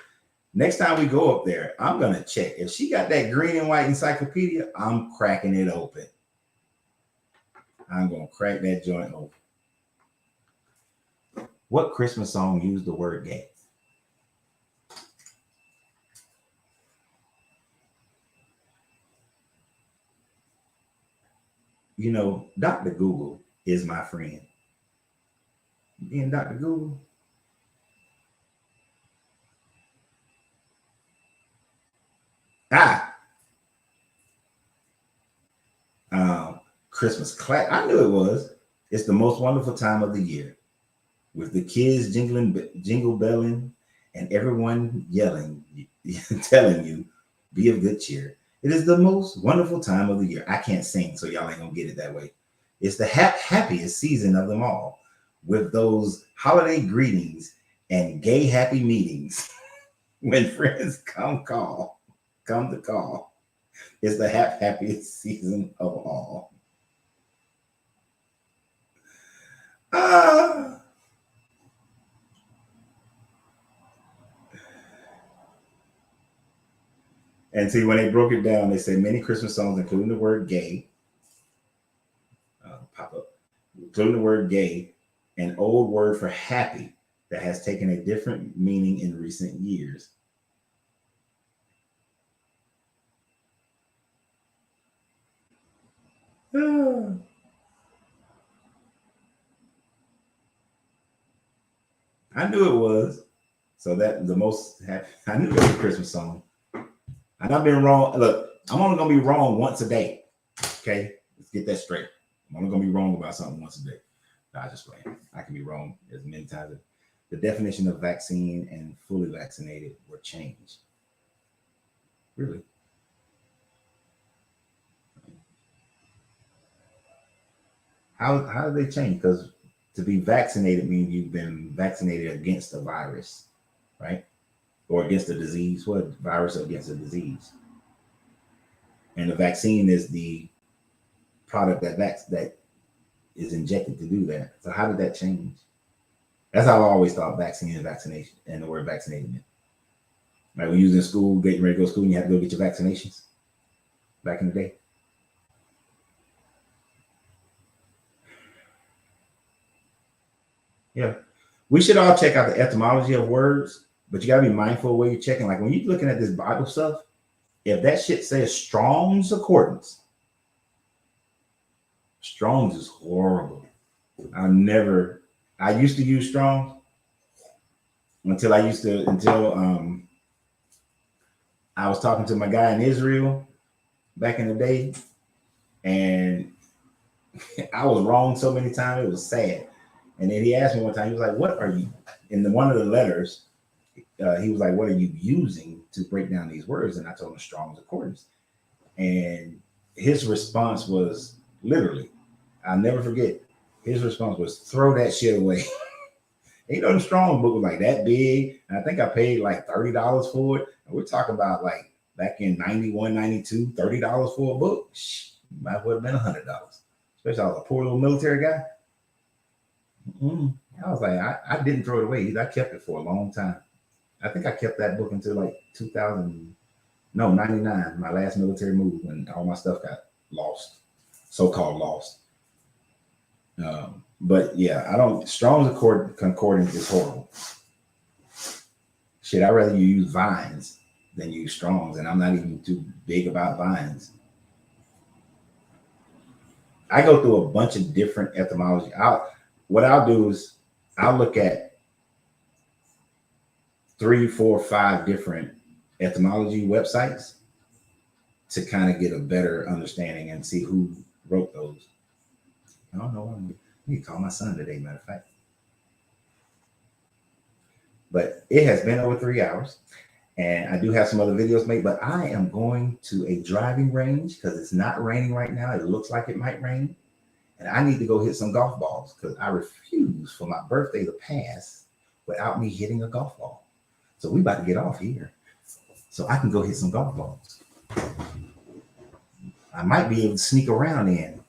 Next time we go up there, I'm gonna check. If she got that green and white encyclopedia, I'm cracking it open. I'm gonna crack that joint open. What Christmas song used the word gay? Dr. Google is my friend. And Dr. Google. Ah, Christmas class. I knew it was. It's the most wonderful time of the year, with the kids jingle belling, and everyone yelling, telling you, be of good cheer. It is the most wonderful time of the year. I can't sing, so y'all ain't gonna get it that way. It's the happiest season of them all, with those holiday greetings and gay happy meetings when friends come to call. It's the happiest season of all. Ah. And see, when they broke it down, they said many Christmas songs, including the word gay, pop up, including the word gay, an old word for happy that has taken a different meaning in recent years. Ah. I knew it was. So that the most happy, I knew it was a Christmas song. And I've been wrong. Look, I'm only gonna be wrong once a day. Okay, let's get that straight. I'm only gonna be wrong about something once a day. Nah, just playing. I can be wrong as many times. The definition of vaccine and fully vaccinated were changed. Really? How did they change? Because to be vaccinated means you've been vaccinated against a virus, right? Or against a disease. What virus against a disease? And the vaccine is the product that is injected to do that. So how did that change? That's how I always thought vaccine and vaccination and the word vaccinated meant. Like when you was in school, getting ready to go to school, and you had to go get your vaccinations back in the day. Yeah. We should all check out the etymology of words, but you gotta be mindful of where you're checking. Like when you're looking at this Bible stuff, if that shit says Strong's Accordance, Strong's is horrible. I used to use Strong's until I was talking to my guy in Israel back in the day, and I was wrong so many times it was sad. And then he asked me one time, he was like, "What are you?" In one of the letters, he was like, "What are you using to break down these words?" And I told him Strong's Concordance, and his response was literally, I'll never forget. His response was, "Throw that shit away." The Strong book was like that big, and I think I paid like $30 for it. And we're talking about like back in 91, 92, $30 for a book. Shh, might would have been $100, especially I was a poor little military guy. Mm-hmm. I was like, I didn't throw it away. I kept it for a long time. I think I kept that book until like 2000, no, 99, my last military move when all my stuff got lost, so called lost. But yeah, I don't, Concordance is horrible. Shit, I'd rather you use Vines than use Strong's, and I'm not even too big about Vines. I go through a bunch of different etymology. What I'll do is I'll look at 3, 4, 5 different etymology websites to kind of get a better understanding and see who wrote those. I don't know. I need to call my son today, matter of fact. But it has been over 3 hours, and I do have some other videos made, but I am going to a driving range because it's not raining right now. It looks like it might rain. and I need to go hit some golf balls because I refuse for my birthday to pass without me hitting a golf ball. So we about to get off here so I can go hit some golf balls. I might be able to sneak around in.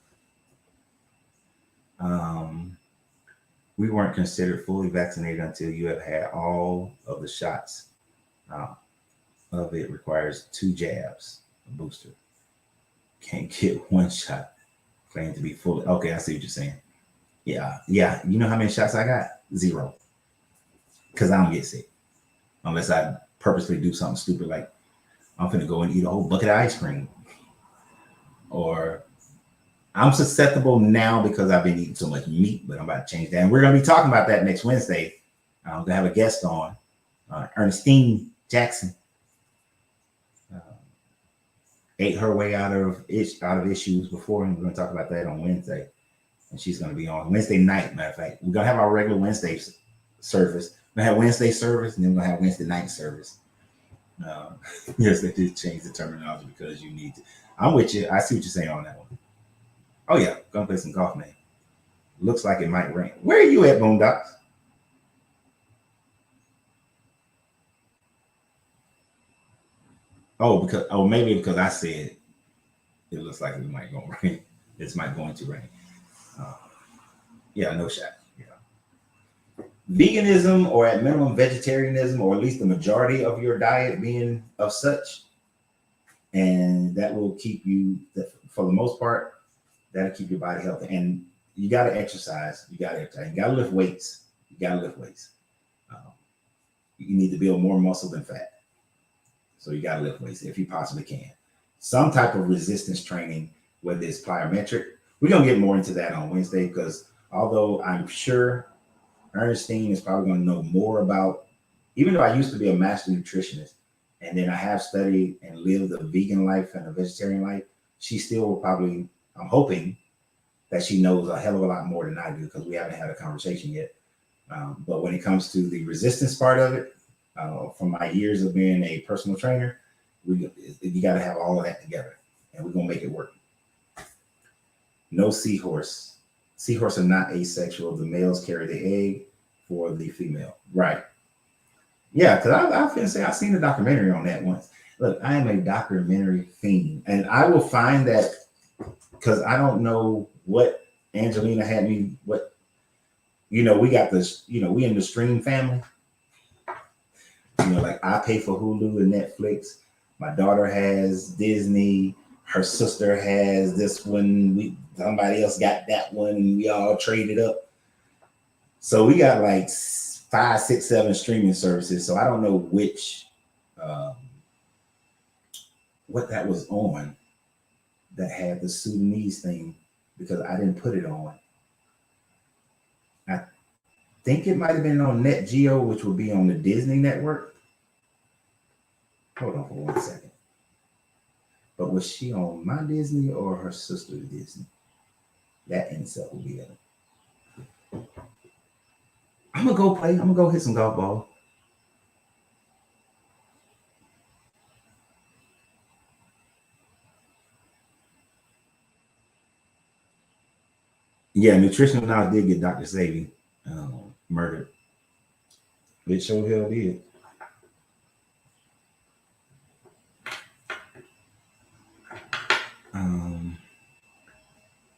We weren't considered fully vaccinated until you have had all of the shots. Of it requires 2 jabs, a booster. Can't get 1 shot. Claim to be fully. Okay, I see what you're saying. Yeah. You know how many shots I got? 0. Because I don't get sick unless I purposely do something stupid like I'm finna go and eat a whole bucket of ice cream, or I'm susceptible now because I've been eating so much meat, but I'm about to change that. And we're going to be talking about that next Wednesday. I'm going to have a guest on, Ernestine Jackson. Ate her way out of issues before, and we're going to talk about that on Wednesday. And she's going to be on Wednesday night, matter of fact. We're going to have our regular Wednesday service. We're going to have Wednesday service, and then we're going to have Wednesday night service. Yes, they did change the terminology because you need to. I'm with you. I see what you're saying on that one. Oh, yeah. Going to play some golf, man. Looks like it might rain. Where are you at, Boondocks? Maybe because I said it looks like it might go rain. It might going to rain. Yeah, no shot. Yeah. Veganism, or at minimum vegetarianism, or at least the majority of your diet being of such, and that will keep you, for the most part, that'll keep your body healthy. And you got to exercise. You got to lift weights. You need to build more muscle than fat. So you got to lift weights if you possibly can. Some type of resistance training, whether it's plyometric. We're going to get more into that on Wednesday, because although I'm sure Ernestine is probably going to know more about, even though I used to be a master nutritionist, and then I have studied and lived a vegan life and a vegetarian life, she still will probably, I'm hoping that she knows a hell of a lot more than I do, because we haven't had a conversation yet. But when it comes to the resistance part of it, from my years of being a personal trainer, you got to have all of that together, and we're going to make it work. No seahorse. Seahorse are not asexual. The males carry the egg for the female. Right. Yeah, because I feel say I've seen a documentary on that once. Look, I am a documentary fiend, and I will find that, because I don't know what Angelina had me, we got this, we in the stream family. Like I pay for Hulu and Netflix. My daughter has Disney. Her sister has this one. Somebody else got that one, and we all traded up. So we got like 5, 6, 7 streaming services. So I don't know which, what that was on that had the Sudanese thing, because I didn't put it on. I think it might have been on Net Geo, which would be on the Disney network. Hold on for 1 second. But was she on my Disney or her sister's Disney? That insult will be there. I'm gonna go play. I'm gonna go hit some golf ball. Yeah, nutritional knowledge did get Dr. Savy murdered. It sure hell did.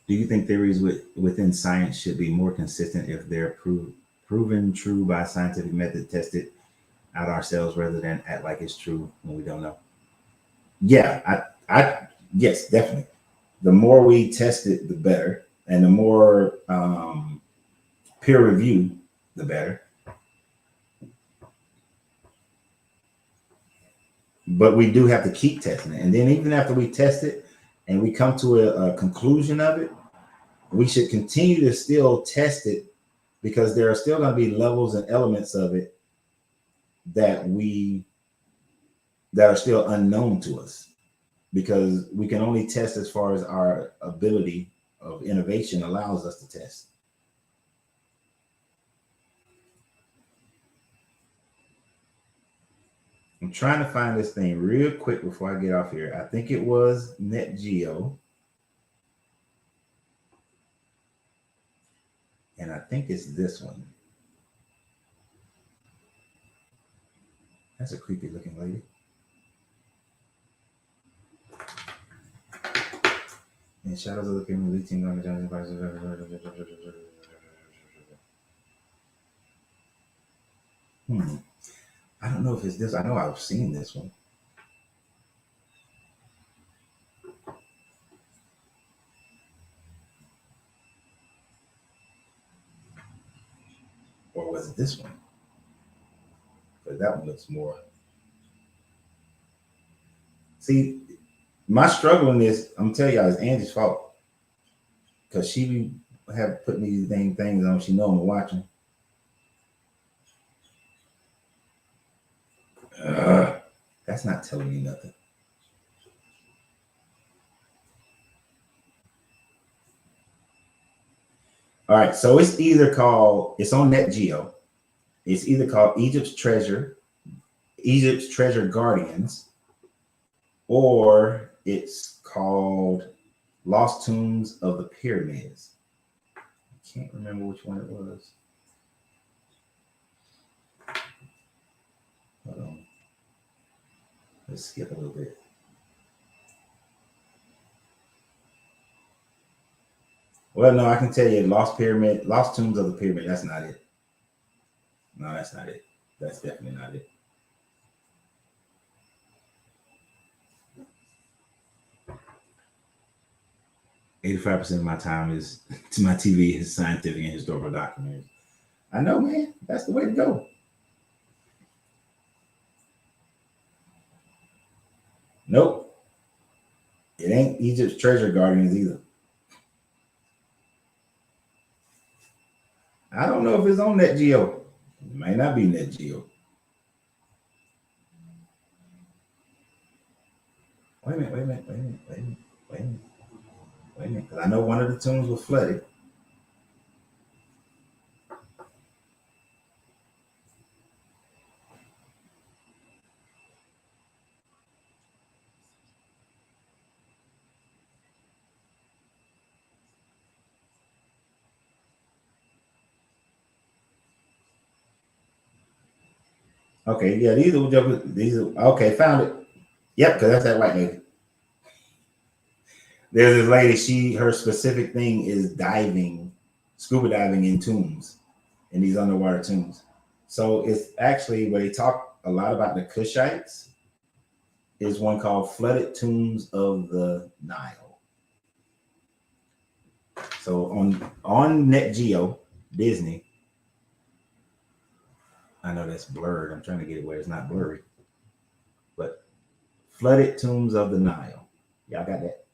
Do you think theories within science should be more consistent if they're proven true by scientific method, tested out ourselves, rather than act like it's true when we don't know? Yeah, yes, definitely. The more we test it, the better, and the more peer review, the better. But we do have to keep testing it, and then even after we test it and we come to a conclusion of it, we should continue to still test it, because there are still going to be levels and elements of it that are still unknown to us, because we can only test as far as our ability of innovation allows us to test. I'm trying to find this thing real quick before I get off here. I think it was Net Geo. and I think it's this one. That's a creepy looking lady. In Shadows of the Pyramid, leading on the I don't know if it's this. I know I've seen this one. Or was it this one? But that one looks more. See, my struggle in this, I'm telling y'all, is Angie's fault. Because she have put these things on. She know I'm watching. That's not telling me nothing. All right, so it's either called, it's on Net Geo. It's either called Egypt's Treasure Guardians, or it's called Lost Tombs of the Pyramids. I can't remember which one it was. Hold on. Let's skip a little bit. Well, no, I can tell you Lost Tombs of the Pyramid. That's not it. No, that's not it. That's definitely not it. $85% of my time is to my TV is scientific and historical documentaries. I know, man. That's the way to go. Nope. It ain't Egypt's Treasure Guardians either. I don't know if it's on Net Geo. It might not be Net Geo. Wait a minute. Because I know one of the tombs was flooded. Okay, yeah, these are okay, found it. Yep, because that's that white lady. There's this lady, her specific thing is scuba diving in tombs, in these underwater tombs. So it's actually where they talk a lot about the Kushites, is one called Flooded Tombs of the Nile. So on Net Geo, Disney, I know that's blurred. I'm trying to get it where it's not blurry. But Flooded Tombs of the Nile. Y'all got that?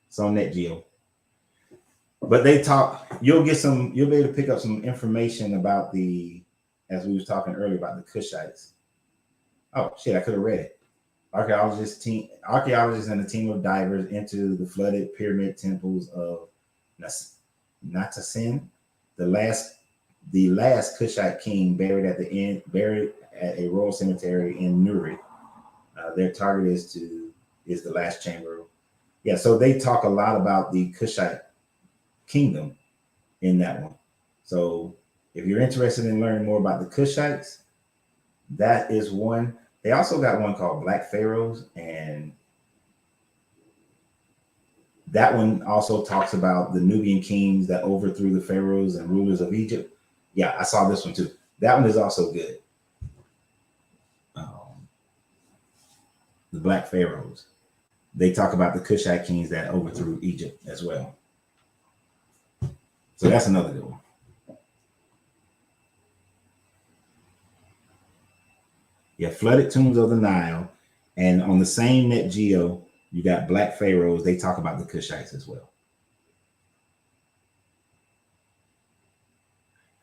It's on Net Geo. But they talk, you'll be able to pick up some information about as we was talking earlier about the Kushites. Oh shit, I could have read it. Archaeologists and a team of divers into the flooded pyramid temples of Natasin, the last Kushite king buried at a royal cemetery in Nuri. Their target is the last chamber. Yeah, so they talk a lot about the Kushite kingdom in that one. So if you're interested in learning more about the Kushites, that is one. They also got one called Black Pharaohs, and that one also talks about the Nubian kings that overthrew the pharaohs and rulers of Egypt. Yeah, I saw this one too. That one is also good. The Black Pharaohs. They talk about the Kushite kings that overthrew Egypt as well. So that's another good one. Yeah, Flooded Tombs of the Nile. And on the same Net Geo, you got Black Pharaohs. They talk about the Kushites as well.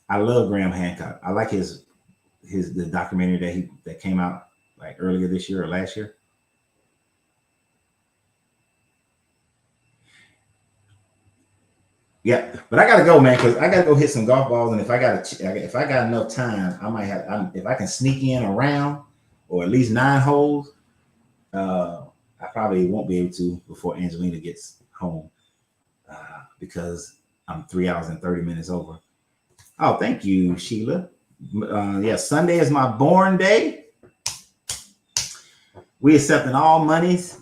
I love Graham Hancock. I like the documentary that came out like earlier this year or last year. Yeah, but I gotta go, man, because I gotta go hit some golf balls, and if I got enough time, I might have. If I can sneak in around, or at least 9 holes, I probably won't be able to before Angelina gets home, because I'm 3 hours and 30 minutes over. Oh, thank you, Sheila. Yeah, Sunday is my born day. We accepting all monies.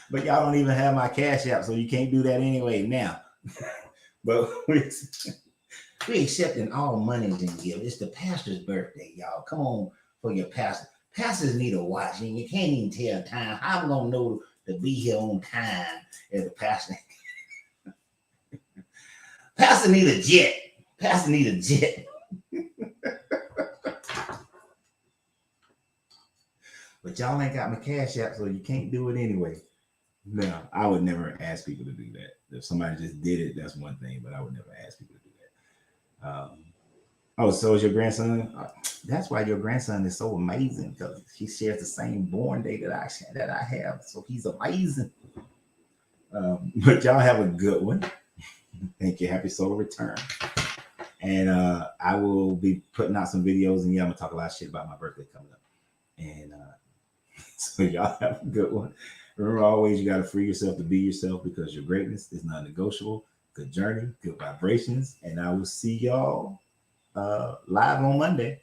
But y'all don't even have my cash app, so you can't do that anyway now. But we accepting all monies and give. It's the pastor's birthday, y'all. Come on for your pastor. Pastors need a watch, and you can't even tell time. How am I gonna know to be here on time as a pastor? Pastor need a jet. Pastor need a jet. But y'all ain't got my cash app, so you can't do it anyway. No, I would never ask people to do that. If somebody just did it, that's one thing, but I would never ask people to do that. Oh, so is your grandson? That's why your grandson is so amazing, because he shares the same born day that I have. So he's amazing. But y'all have a good one. Thank you. Happy solar return. And I will be putting out some videos, and yeah, I'm gonna talk a lot of shit about my birthday coming up. And so y'all have a good one. Remember, always you got to free yourself to be yourself, because your greatness is non-negotiable. Good journey, good vibrations, and I will see y'all live on Monday.